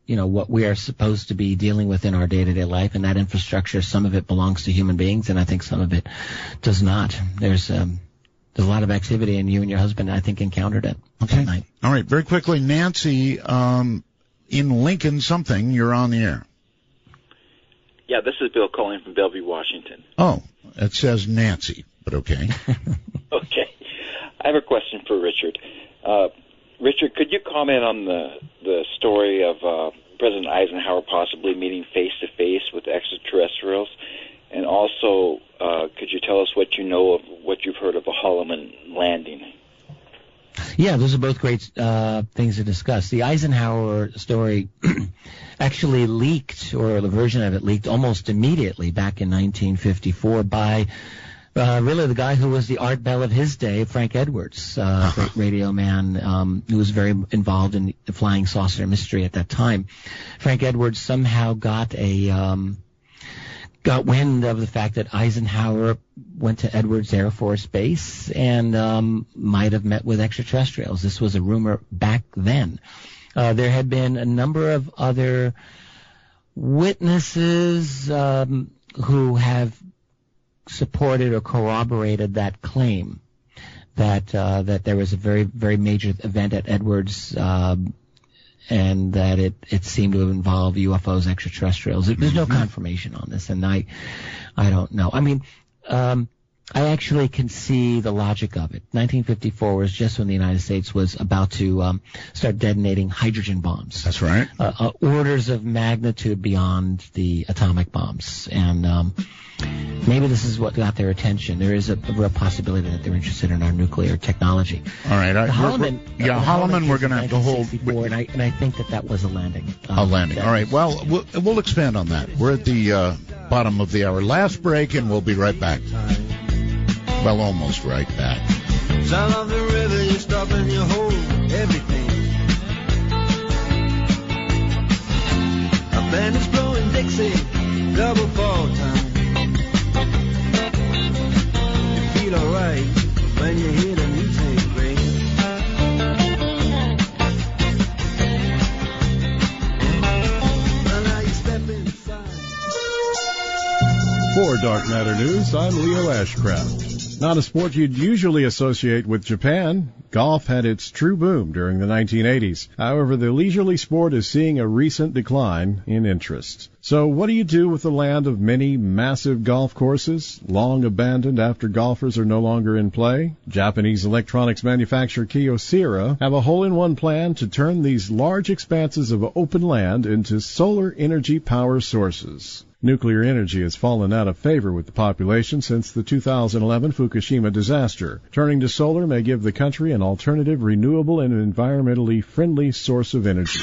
what we are supposed to be dealing with in our day-to-day life, and that infrastructure, some of it belongs to human beings, and I think some of it does not. There's a lot of activity, and you and your husband, I think, encountered it that night. All right, very quickly, Nancy, in Lincoln something, you're on the air. Yeah, this is Bill calling from Bellevue, Washington. Oh, it says Nancy, but okay. Okay. I have a question for Richard. Richard, could you comment on the story of President Eisenhower possibly meeting face-to-face with extraterrestrials? And also, could you tell us what you know of what you've heard of a Holloman landing? Yeah, those are both great things to discuss. The Eisenhower story actually leaked, or the version of it leaked almost immediately back in 1954 by really the guy who was the Art Bell of his day, Frank Edwards, great radio man, who was very involved in the flying saucer mystery at that time. Frank Edwards somehow got wind of the fact that Eisenhower went to Edwards Air Force Base and might have met with extraterrestrials. This was a rumor back then. There had been a number of other witnesses who have supported or corroborated that claim that there was a very, very major event at Edwards and that it seemed to involve UFOs, extraterrestrials. There's no confirmation on this, and I don't know. I mean, I actually can see the logic of it. 1954 was just when the United States was about to start detonating hydrogen bombs. That's right. Orders of magnitude beyond the atomic bombs. And maybe this is what got their attention. There is a real possibility that they're interested in our nuclear technology. All right. Holloman, we're going to have to hold. And I think that was a landing. A landing. All right. Well, we'll expand on that. We're at the bottom of the hour. Last break, and we'll be right back. Well, almost right back. Sound of the river, you stop and you hold everything. A band is blowing Dixie, double fall time. You feel alright when you hear the music ring. Well, now you step inside. For Dark Matter News, I'm Leo Ashcraft. Not a sport you'd usually associate with Japan, golf had its true boom during the 1980s. However, the leisurely sport is seeing a recent decline in interest. So what do you do with the land of many massive golf courses, long abandoned after golfers are no longer in play? Japanese electronics manufacturer Kyocera have a hole-in-one plan to turn these large expanses of open land into solar energy power sources. Nuclear energy has fallen out of favor with the population since the 2011 Fukushima disaster. Turning to solar may give the country an alternative, renewable, and environmentally friendly source of energy.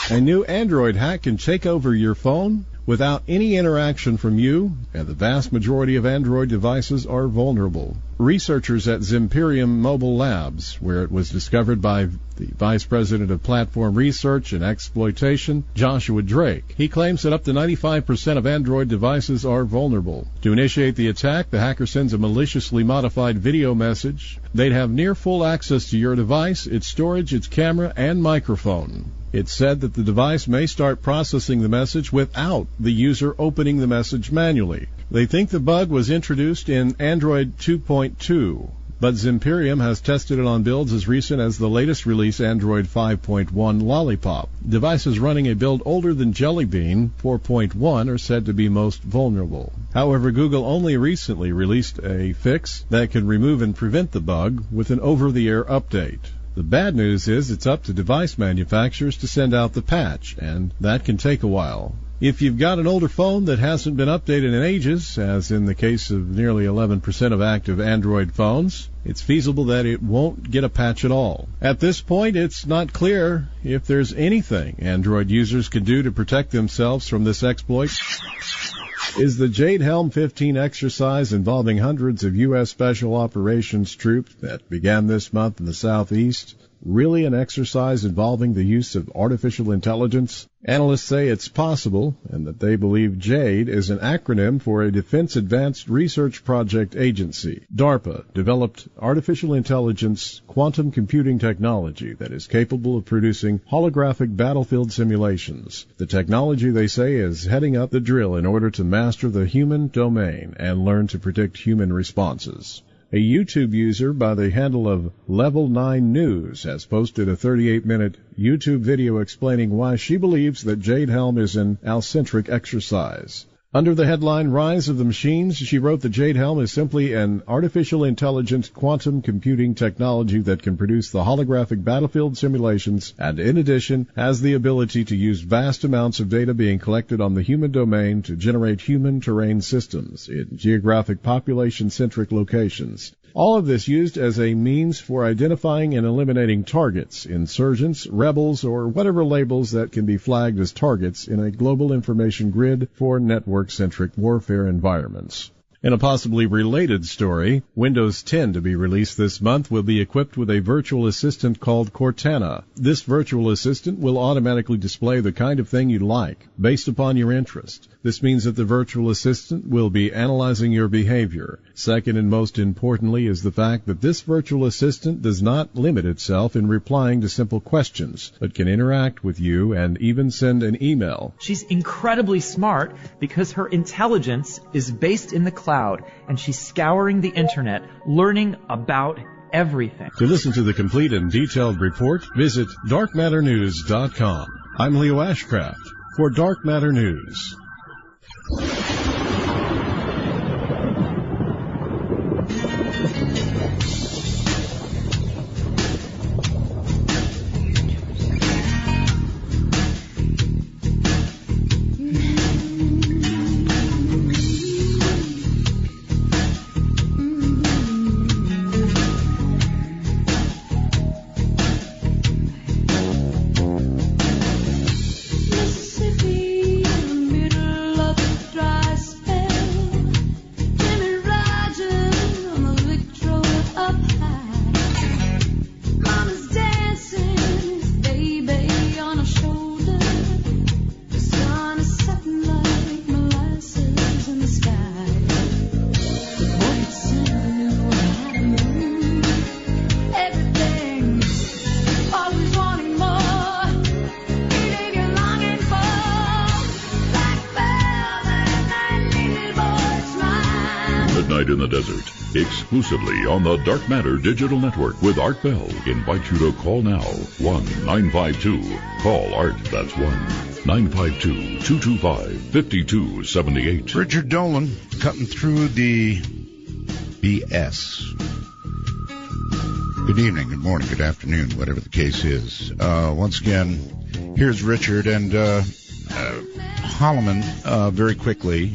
A new Android hack can take over your phone without any interaction from you, and the vast majority of Android devices are vulnerable. Researchers at Zimperium Mobile Labs, where it was discovered by the Vice President of Platform Research and Exploitation, Joshua Drake. He claims that up to 95% of Android devices are vulnerable. To initiate the attack, the hacker sends a maliciously modified video message. They'd have near full access to your device, its storage, its camera, and microphone. It's said that the device may start processing the message without the user opening the message manually. They think the bug was introduced in Android 2.2, but Zimperium has tested it on builds as recent as the latest release, Android 5.1 Lollipop. Devices running a build older than Jelly Bean 4.1 are said to be most vulnerable. However, Google only recently released a fix that can remove and prevent the bug with an over-the-air update. The bad news is it's up to device manufacturers to send out the patch, and that can take a while. If you've got an older phone that hasn't been updated in ages, as in the case of nearly 11% of active Android phones, it's feasible that it won't get a patch at all. At this point, it's not clear if there's anything Android users can do to protect themselves from this exploit. Is the Jade Helm 15 exercise involving hundreds of U.S. Special Operations troops that began this month in the Southeast really an exercise involving the use of artificial intelligence? Analysts say it's possible, and that they believe JADE is an acronym for a Defense Advanced Research Project Agency. DARPA developed artificial intelligence quantum computing technology that is capable of producing holographic battlefield simulations. The technology, they say, is heading up the drill in order to master the human domain and learn to predict human responses. A YouTube user by the handle of Level 9 News has posted a 38-minute YouTube video explaining why she believes that Jade Helm is an alcentric exercise. Under the headline Rise of the Machines, she wrote that Jade Helm is simply an artificial intelligence quantum computing technology that can produce the holographic battlefield simulations and, in addition, has the ability to use vast amounts of data being collected on the human domain to generate human terrain systems in geographic population-centric locations. All of this used as a means for identifying and eliminating targets, insurgents, rebels, or whatever labels that can be flagged as targets in a global information grid for network-centric warfare environments. In a possibly related story, Windows 10 to be released this month will be equipped with a virtual assistant called Cortana. This virtual assistant will automatically display the kind of thing you like, based upon your interest. This means that the virtual assistant will be analyzing your behavior. Second and most importantly is the fact that this virtual assistant does not limit itself in replying to simple questions, but can interact with you and even send an email. She's incredibly smart because her intelligence is based in the cloud, and she's scouring the internet, learning about everything. To listen to the complete and detailed report, visit darkmatternews.com. I'm Leo Ashcraft for Dark Matter News. In the Desert, exclusively on the Dark Matter Digital Network with Art Bell. Invite you to call now, 1-952-CALL-ART. That's 1-952-225-5278. Richard Dolan cutting through the BS. Good evening, good morning, good afternoon, whatever the case is. Once again, here's Richard and Holloman, very quickly.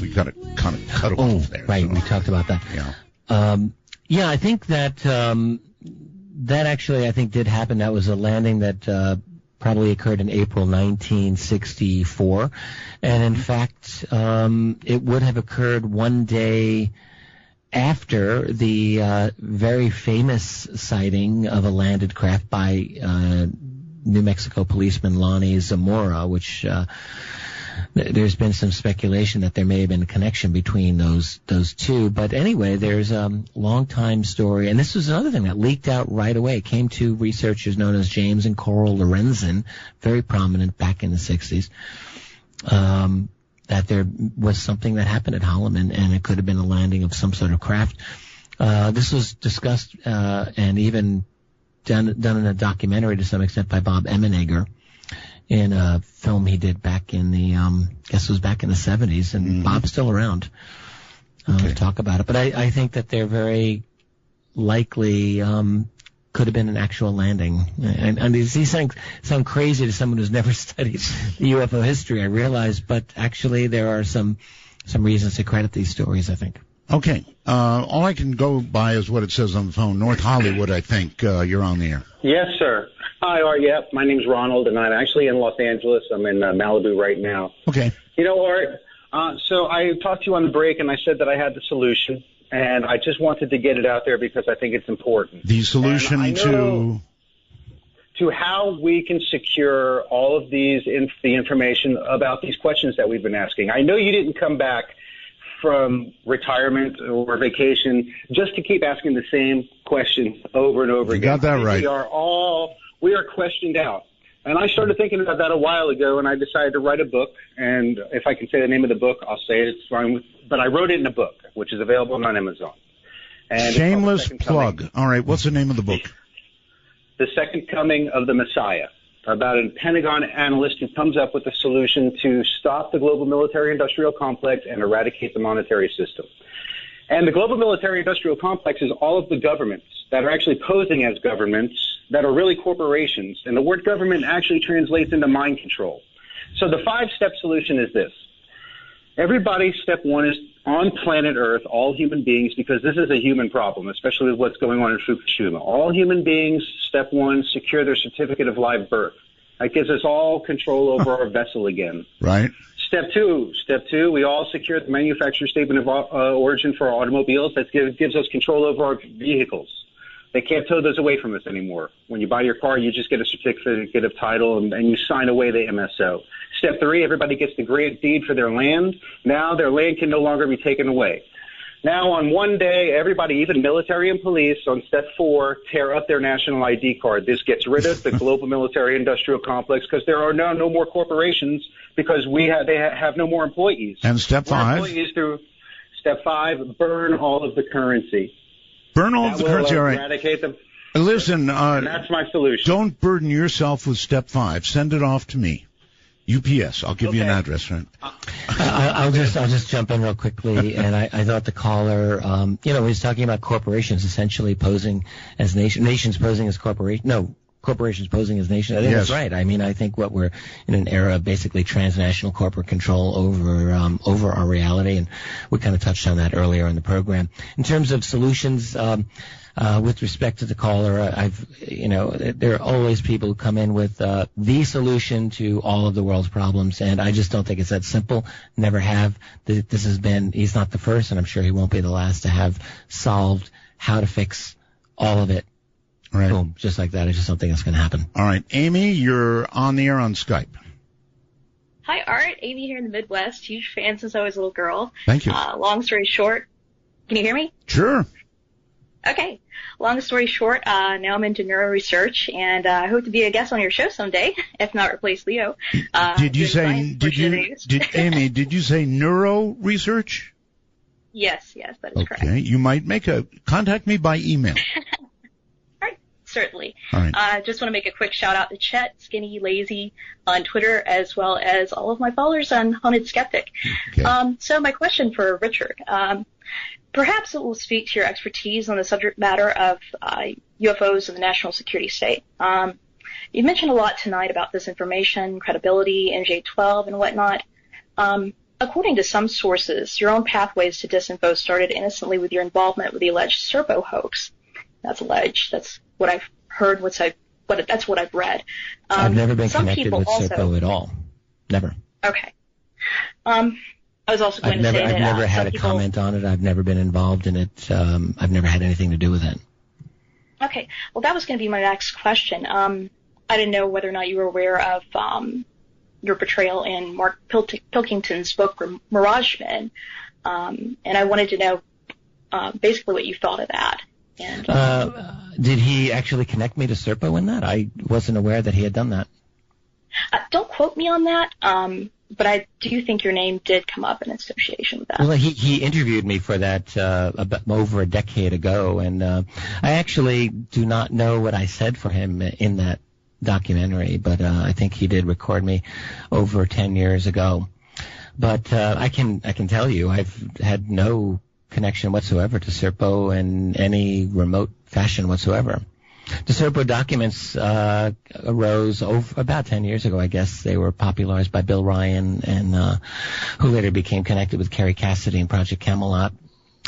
We got to kind of cut off there. Right, so. we talked about that. Yeah. I think that that actually, I think, did happen. That was a landing that probably occurred in April 1964. And in fact, it would have occurred one day after the very famous sighting of a landed craft by New Mexico policeman Lonnie Zamora, which there's been some speculation that there may have been a connection between those two. But anyway, there's a long-time story, and this was another thing that leaked out right away. It came to researchers known as James and Coral Lorenzen, very prominent back in the 60s, that there was something that happened at Holloman, and it could have been a landing of some sort of craft. This was discussed and even done in a documentary to some extent by Bob Emenegger, in a film he did back in the, guess it was back in the 70s, and Bob's still around to talk about it. But I think that they're very likely could have been an actual landing. And these things sound crazy to someone who's never studied the UFO history, I realize, but actually there are some reasons to credit these stories, I think. Okay. All I can go by is what it says on the phone. North Hollywood, I think. You're on the air. Yes, sir. Hi, Art. Yep, my name's Ronald, and I'm actually in Los Angeles. I'm in Malibu right now. Okay. You know, Art, so I talked to you on the break, and I said that I had the solution, and I just wanted to get it out there because I think it's important. The solution to how we can secure all of the information about these questions that we've been asking. I know you didn't come back from retirement or vacation just to keep asking the same question over and over again. You got that right. We are questioned out. And I started thinking about that a while ago, and I decided to write a book. And if I can say the name of the book, I'll say it. It's fine. But I wrote it in a book, which is available on Amazon. And shameless plug. All right, what's the name of the book? The Second Coming of the Messiah, about a Pentagon analyst who comes up with a solution to stop the global military-industrial complex and eradicate the monetary system. And the global military-industrial complex is all of the governments that are actually posing as governments that are really corporations. And the word government actually translates into mind control. So the 5-step solution is this. Everybody, step one, is on planet Earth, all human beings, because this is a human problem, especially with what's going on in Fukushima. All human beings, step one, secure their certificate of live birth. That gives us all control over our vessel again. Right. Step two, we all secure the manufacturer statement of origin for our automobiles. That gives us control over our vehicles. They can't tow those away from us anymore. When you buy your car, you just get a certificate of title and you sign away the MSO. Step three, everybody gets the grant deed for their land. Now their land can no longer be taken away. Now on one day, everybody, even military and police, on step four, tear up their national ID card. This gets rid of the global military industrial complex because there are now no more corporations because they have no more employees. And step five? Employees through step five, burn all of the currency. Burn all of the currency, all right. Eradicate them. Listen, and that's my solution. Don't burden yourself with step five. Send it off to me. UPS. I'll give you an address, right? I'll just jump in real quickly. And I thought the caller, he was talking about corporations essentially posing as nations posing as corporations posing as nations. I think that's right. I mean, I think we're in an era of basically transnational corporate control over our reality, and we kind of touched on that earlier in the program. In terms of solutions, with respect to the caller, there are always people who come in with the solution to all of the world's problems, and I just don't think it's that simple. Never have. He's not the first, and I'm sure he won't be the last to have solved how to fix all of it. Right. Boom, just like that. It's just something that's going to happen. All right. Amy, you're on the air on Skype. Hi, Art. Amy here in the Midwest. Huge fan since I was a little girl. Thank you. Long story short. Can you hear me? Sure. Okay. Long story short, now I'm into neuro research, and I hope to be a guest on your show someday, if not replace Leo. Amy, did you say neuro research? Yes, that is correct. Okay. You might contact me by email. Certainly. All right. Just want to make a quick shout out to Chet, Skinny Lazy on Twitter, as well as all of my followers on Haunted Skeptic. Okay. So my question for Richard, perhaps it will speak to your expertise on the subject matter of UFOs and the national security state. You mentioned a lot tonight about disinformation, credibility, MJ-12, and whatnot. According to some sources, your own pathways to disinfo started innocently with your involvement with the alleged Serpo hoax. That's alleged. That's what I've heard. That's what I've read. I've never been connected with Serpo at all. Never. Okay. I was also going to say that I've never had a comment on it. I've never been involved in it. I've never had anything to do with it. Okay. Well, that was going to be my next question. I didn't know whether or not you were aware of your portrayal in Mark Pilkington's book, Mirage Men, and I wanted to know basically what you thought of that. And, did he actually connect me to Serpo in that? I wasn't aware that he had done that. Don't quote me on that, but I do think your name did come up in association with that. Well, he interviewed me for that over a decade ago, and I actually do not know what I said for him in that documentary, but I think he did record me over 10 years ago. But I can tell you I've had no connection whatsoever to Serpo in any remote fashion whatsoever. The Serpo documents arose about 10 years ago, I guess. They were popularized by Bill Ryan, and who later became connected with Kerry Cassidy and Project Camelot.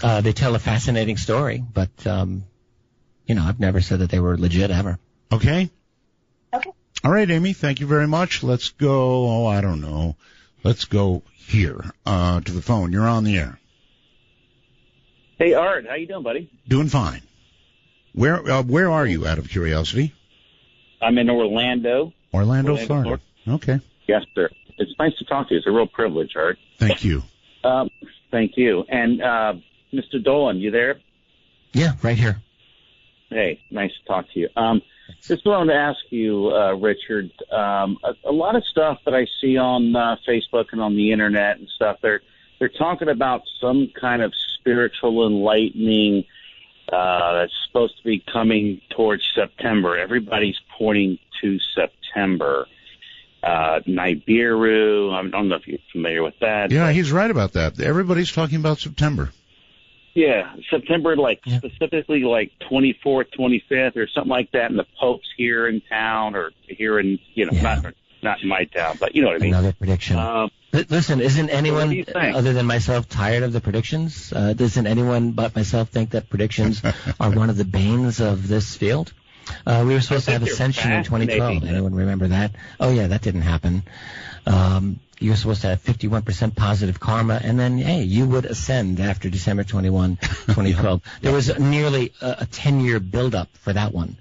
They tell a fascinating story, but I've never said that they were legit ever. Okay. Okay. All right, Amy. Thank you very much. Let's go. Let's go here to the phone. You're on the air. Hey, Art, how you doing, buddy? Doing fine. Where are you, out of curiosity? I'm in Orlando. Orlando, Florida. Okay. Yes, sir. It's nice to talk to you. It's a real privilege, Art. Thank you. Thank you. And Mr. Dolan, you there? Yeah, right here. Hey, nice to talk to you. Just wanted to ask you, Richard, a lot of stuff that I see on Facebook and on the Internet and stuff, they're talking about some kind of spiritual enlightening that's supposed to be coming towards September. Everybody's pointing to September. Nibiru, I don't know if you're familiar with that. Yeah, he's right about that. Everybody's talking about September. Yeah, September, specifically 24th, 25th, or something like that, and the Pope's here in town, or here in, not in my town, but you know what I mean. Another prediction. Listen, isn't anyone other than myself tired of the predictions? Doesn't anyone but myself think that predictions are one of the banes of this field? We were supposed to have Ascension in 2012. Anyone remember that? Oh, yeah, that didn't happen. You were supposed to have 51% positive karma, and then, hey, you would ascend after December 21, 2012. There was nearly a 10-year build-up for that one.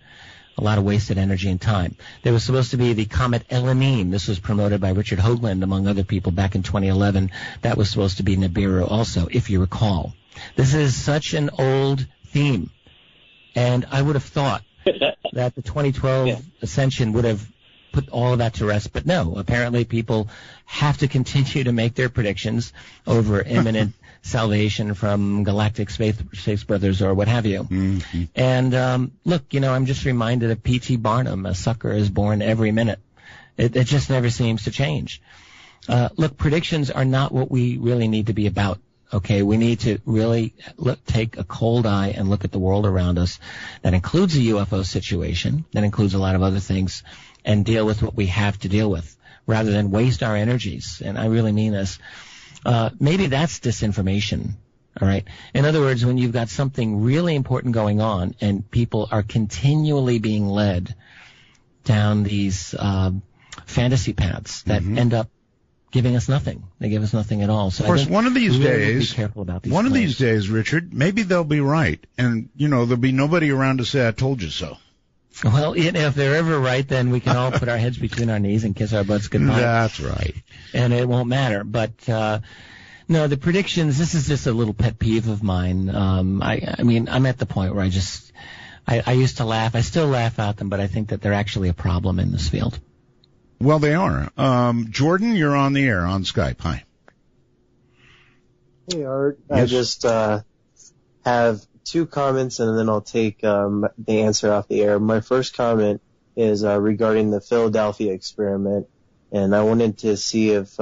A lot of wasted energy and time. There was supposed to be the comet Elanine. This was promoted by Richard Hoagland, among other people, back in 2011. That was supposed to be Nibiru also, if you recall. This is such an old theme, and I would have thought that the 2012 Ascension would have put all of that to rest, but no. Apparently people have to continue to make their predictions over imminent salvation from galactic space brothers or what have you. Mm-hmm. And look, I'm just reminded of P.T. Barnum, a sucker is born every minute. It just never seems to change. Look, predictions are not what we really need to be about. Okay, we need to really take a cold eye and look at the world around us. That includes the UFO situation. That includes a lot of other things, and deal with what we have to deal with, rather than waste our energies. And I really mean this. Maybe that's disinformation. All right. In other words, when you've got something really important going on, and people are continually being led down these fantasy paths that end up giving us nothing. They give us nothing at all. So of course, one of these days, be careful about these one claims. of these days, Richard, maybe they'll be right, and there'll be nobody around to say, "I told you so." Well, if they're ever right, then we can all put our heads between our knees and kiss our butts goodbye. That's right. And it won't matter. But no, the predictions. This is just a little pet peeve of mine. I mean, I'm at the point where I used to laugh. I still laugh at them, but I think that they're actually a problem in this field. Well, they are. Jordan, you're on the air on Skype. Hi. Hey, Art. Yes. I just have two comments, and then I'll take the answer off the air. My first comment is regarding the Philadelphia experiment, and I wanted to see if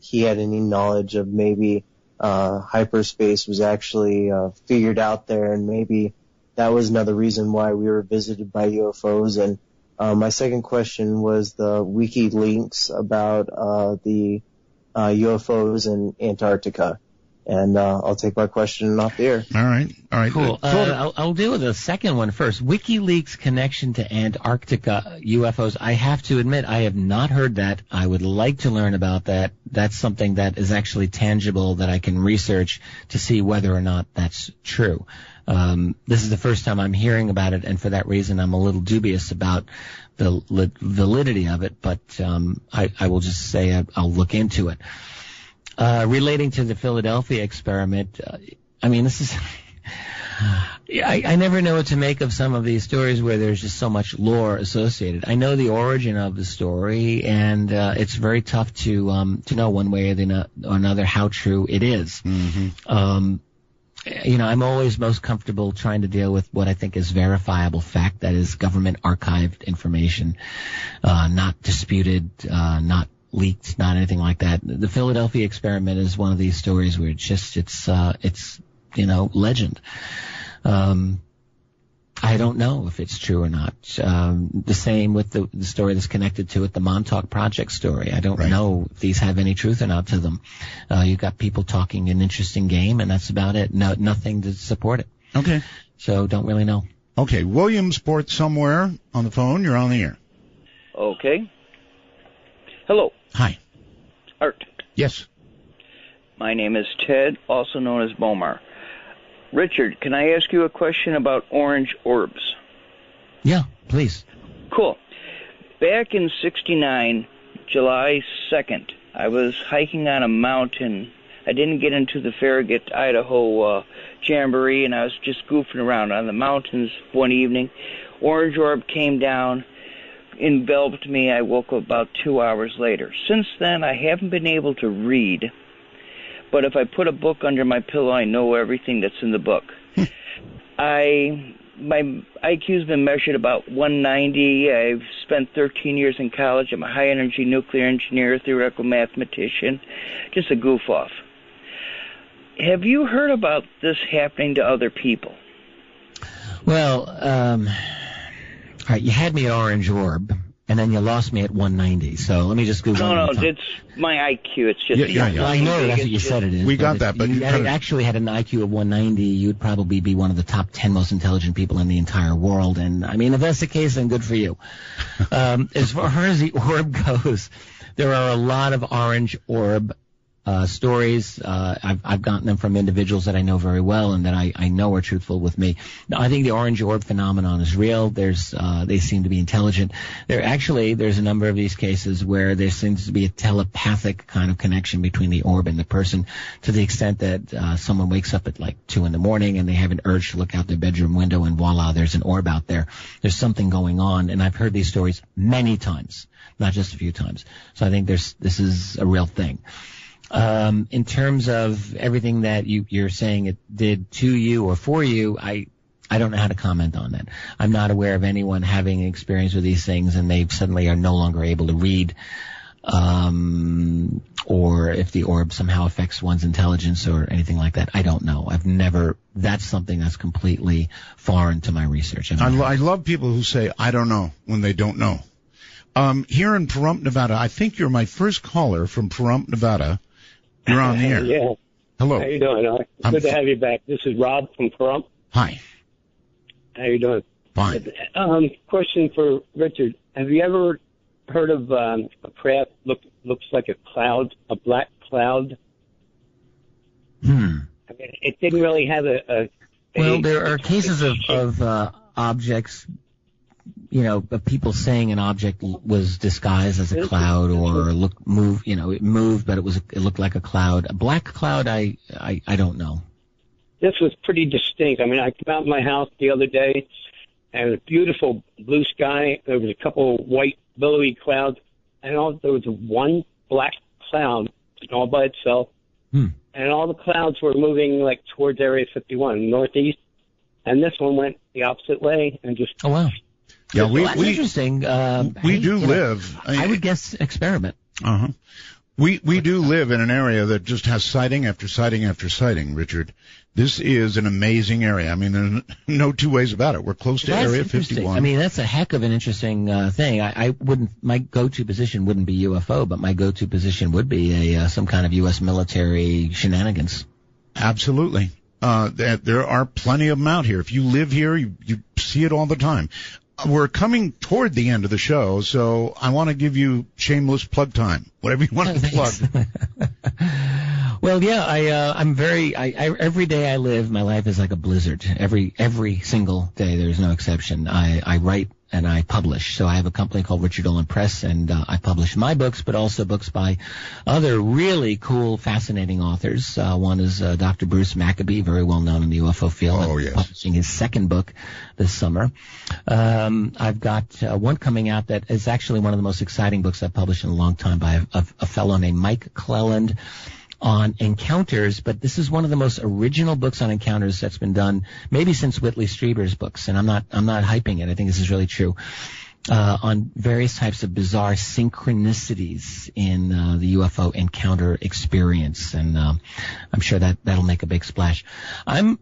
he had any knowledge of maybe hyperspace was actually figured out there, and maybe that was another reason why we were visited by UFOs. And my second question was the WikiLeaks about the UFOs in Antarctica. And I'll take my question off the air. All right. Cool. I'll deal with the second one first. WikiLeaks connection to Antarctica UFOs. I have to admit, I have not heard that. I would like to learn about that. That's something that is actually tangible that I can research to see whether or not that's true. This is the first time I'm hearing about it, and for that reason I'm a little dubious about the validity of it, but I will just say I'll look into it. Relating to the Philadelphia experiment, I mean, this is I never know what to make of some of these stories where there's just so much lore associated. I know the origin of the story, and it's very tough to know one way or another how true it is. Mm-hmm. I'm always most comfortable trying to deal with what I think is verifiable fact, that is government archived information, not disputed, not leaked, not anything like that. The Philadelphia experiment is one of these stories where it's legend. I don't know if it's true or not. The same with the story that's connected to it, the Montauk Project story. I don't know if these have any truth or not to them. You've got people talking an interesting game, and that's about it. No, nothing to support it. Okay. So don't really know. Okay. Williamsport somewhere on the phone. You're on the air. Okay. Hello. Hi. Art. Yes. My name is Ted, also known as Bomar. Richard, can I ask you a question about orange orbs? Yeah, please. Cool. Back in '69, July 2nd, I was hiking on a mountain. I didn't get into the Farragut, Idaho jamboree, and I was just goofing around on the mountains one evening. Orange orb came down, enveloped me. I woke up about 2 hours later. Since then, I haven't been able to read. But if I put a book under my pillow, I know everything that's in the book. My IQ's been measured about 190. I've spent 13 years in college. I'm a high-energy nuclear engineer, theoretical mathematician, just a goof-off. Have you heard about this happening to other people? Well, all right, you had me at orange orb. And then you lost me at 190. So let me just Google. No, it's my IQ. It's just Well, I know that's what you said it is. We got that, but you actually had an IQ of 190. You'd probably be one of the top 10 most intelligent people in the entire world. And I mean, if that's the case, then good for you. As far as the orb goes, there are a lot of orange orb stories. I've gotten them from individuals that I know very well and that I know are truthful with me. Now, I think the orange orb phenomenon is real. They seem to be intelligent. There's a number of these cases where there seems to be a telepathic kind of connection between the orb and the person, to the extent that someone wakes up at like 2 a.m. and they have an urge to look out their bedroom window and voila, there's an orb out there. There's something going on, and I've heard these stories many times, not just a few times. So I think this is a real thing. In terms of everything that you're saying it did to you or for you, I don't know how to comment on that. I'm not aware of anyone having an experience with these things and they suddenly are no longer able to read, or if the orb somehow affects one's intelligence or anything like that. I don't know. That's something that's completely foreign to my research. I love people who say, I don't know, when they don't know. Here in Pahrump, Nevada, I think you're my first caller from Pahrump, Nevada. You're on the air. Yeah. Hello. How you doing? Good to have you back. This is Rob from Pahrump. Hi. How you doing? Fine. Question for Richard. Have you ever heard of a craft looks like a cloud, a black cloud? I mean, it didn't really have Well, there are cases of objects, of people saying an object was disguised as a cloud or it moved, but it looked like a cloud. A black cloud, I don't know. This was pretty distinct. I mean, I came out of my house the other day, and it was beautiful blue sky. There was a couple of white billowy clouds, and there was one black cloud all by itself. And all the clouds were moving like towards Area 51, northeast, and this one went the opposite way and just. Oh wow. Yeah, that's interesting. We do live. I would guess experiment. We do live in an area that just has sighting after sighting after sighting, Richard. This is an amazing area. I mean, there's no two ways about it. We're close to Area 51. I mean, that's a heck of an interesting thing. My go-to position wouldn't be UFO, but my go-to position would be some kind of U.S. military shenanigans. Absolutely. There are plenty of them out here. If you live here, you see it all the time. We're coming toward the end of the show, so I want to give you shameless plug time. Whatever you want to plug. Well, yeah, every day I live, my life is like a blizzard. Every single day, there's no exception. I write and I publish. So I have a company called Richard Dolan Press, and I publish my books, but also books by other really cool, fascinating authors. One is Dr. Bruce Maccabee, very well known in the UFO field. Oh, yes. Publishing his second book this summer. I've got one coming out that is actually one of the most exciting books I've published in a long time by a fellow named Mike Cleland on encounters, but this is one of the most original books on encounters that's been done maybe since Whitley Strieber's books, and I'm not hyping it. I think this is really true. On various types of bizarre synchronicities in the UFO encounter experience, and I'm sure that'll make a big splash. I'm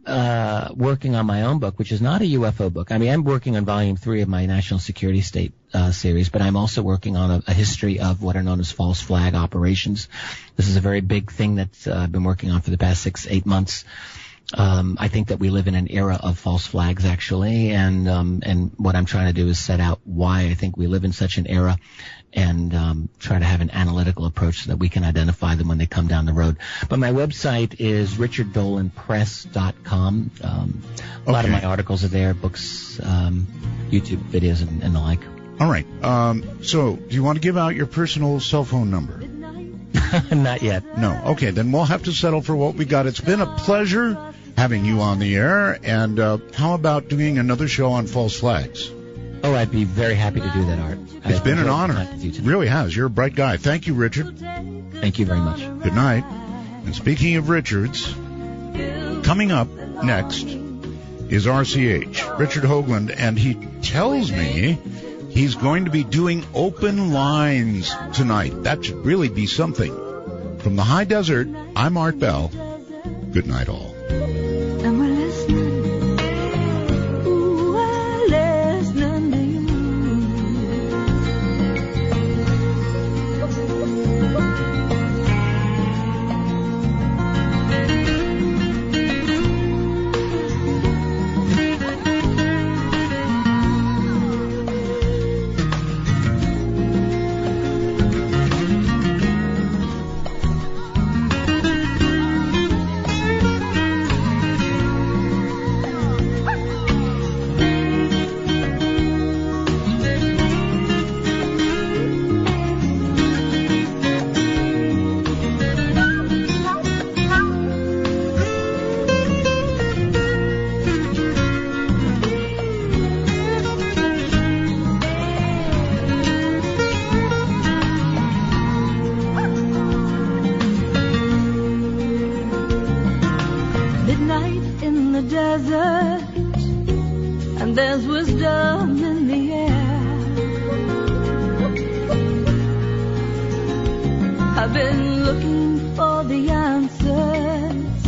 working on my own book, which is not a UFO book. I mean, I'm working on volume 3 of my National Security State series, but I'm also working on a history of what are known as false flag operations. This is a very big thing that I've been working on for the past 6-8 months. I think that we live in an era of false flags, actually, and what I'm trying to do is set out why I think we live in such an era, and try to have an analytical approach so that we can identify them when they come down the road. But my website is richarddolanpress.com. A lot of my articles are there, books, YouTube videos, and the like. All right. So, do you want to give out your personal cell phone number? Not yet. No. Okay, then we'll have to settle for what we got. It's been a pleasure having you on the air, and how about doing another show on false flags? Oh, I'd be very happy to do that, Art. It's been an honor. It really has. You're a bright guy. Thank you, Richard. Thank you very much. Good night. And speaking of Richards, coming up next is RCH, Richard Hoagland, and he tells me he's going to be doing open lines tonight. That should really be something. From the high desert, I'm Art Bell. Good night, all. And we're listening. Ooh, we're listening to you. wisdom in the air. I've been looking for the answers.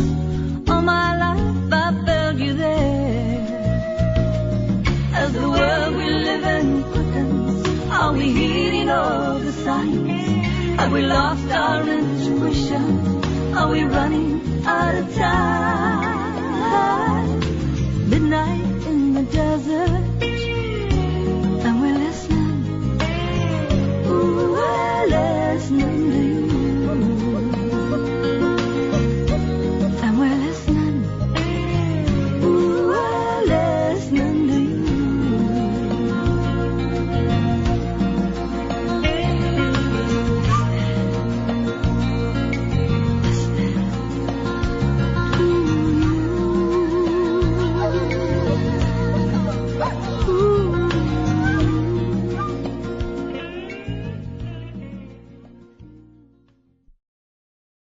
All my life I felt you there. As the world we live in quickens, are we heeding all the signs? Have we lost our intuition? Are we running out of time? Midnight in the desert.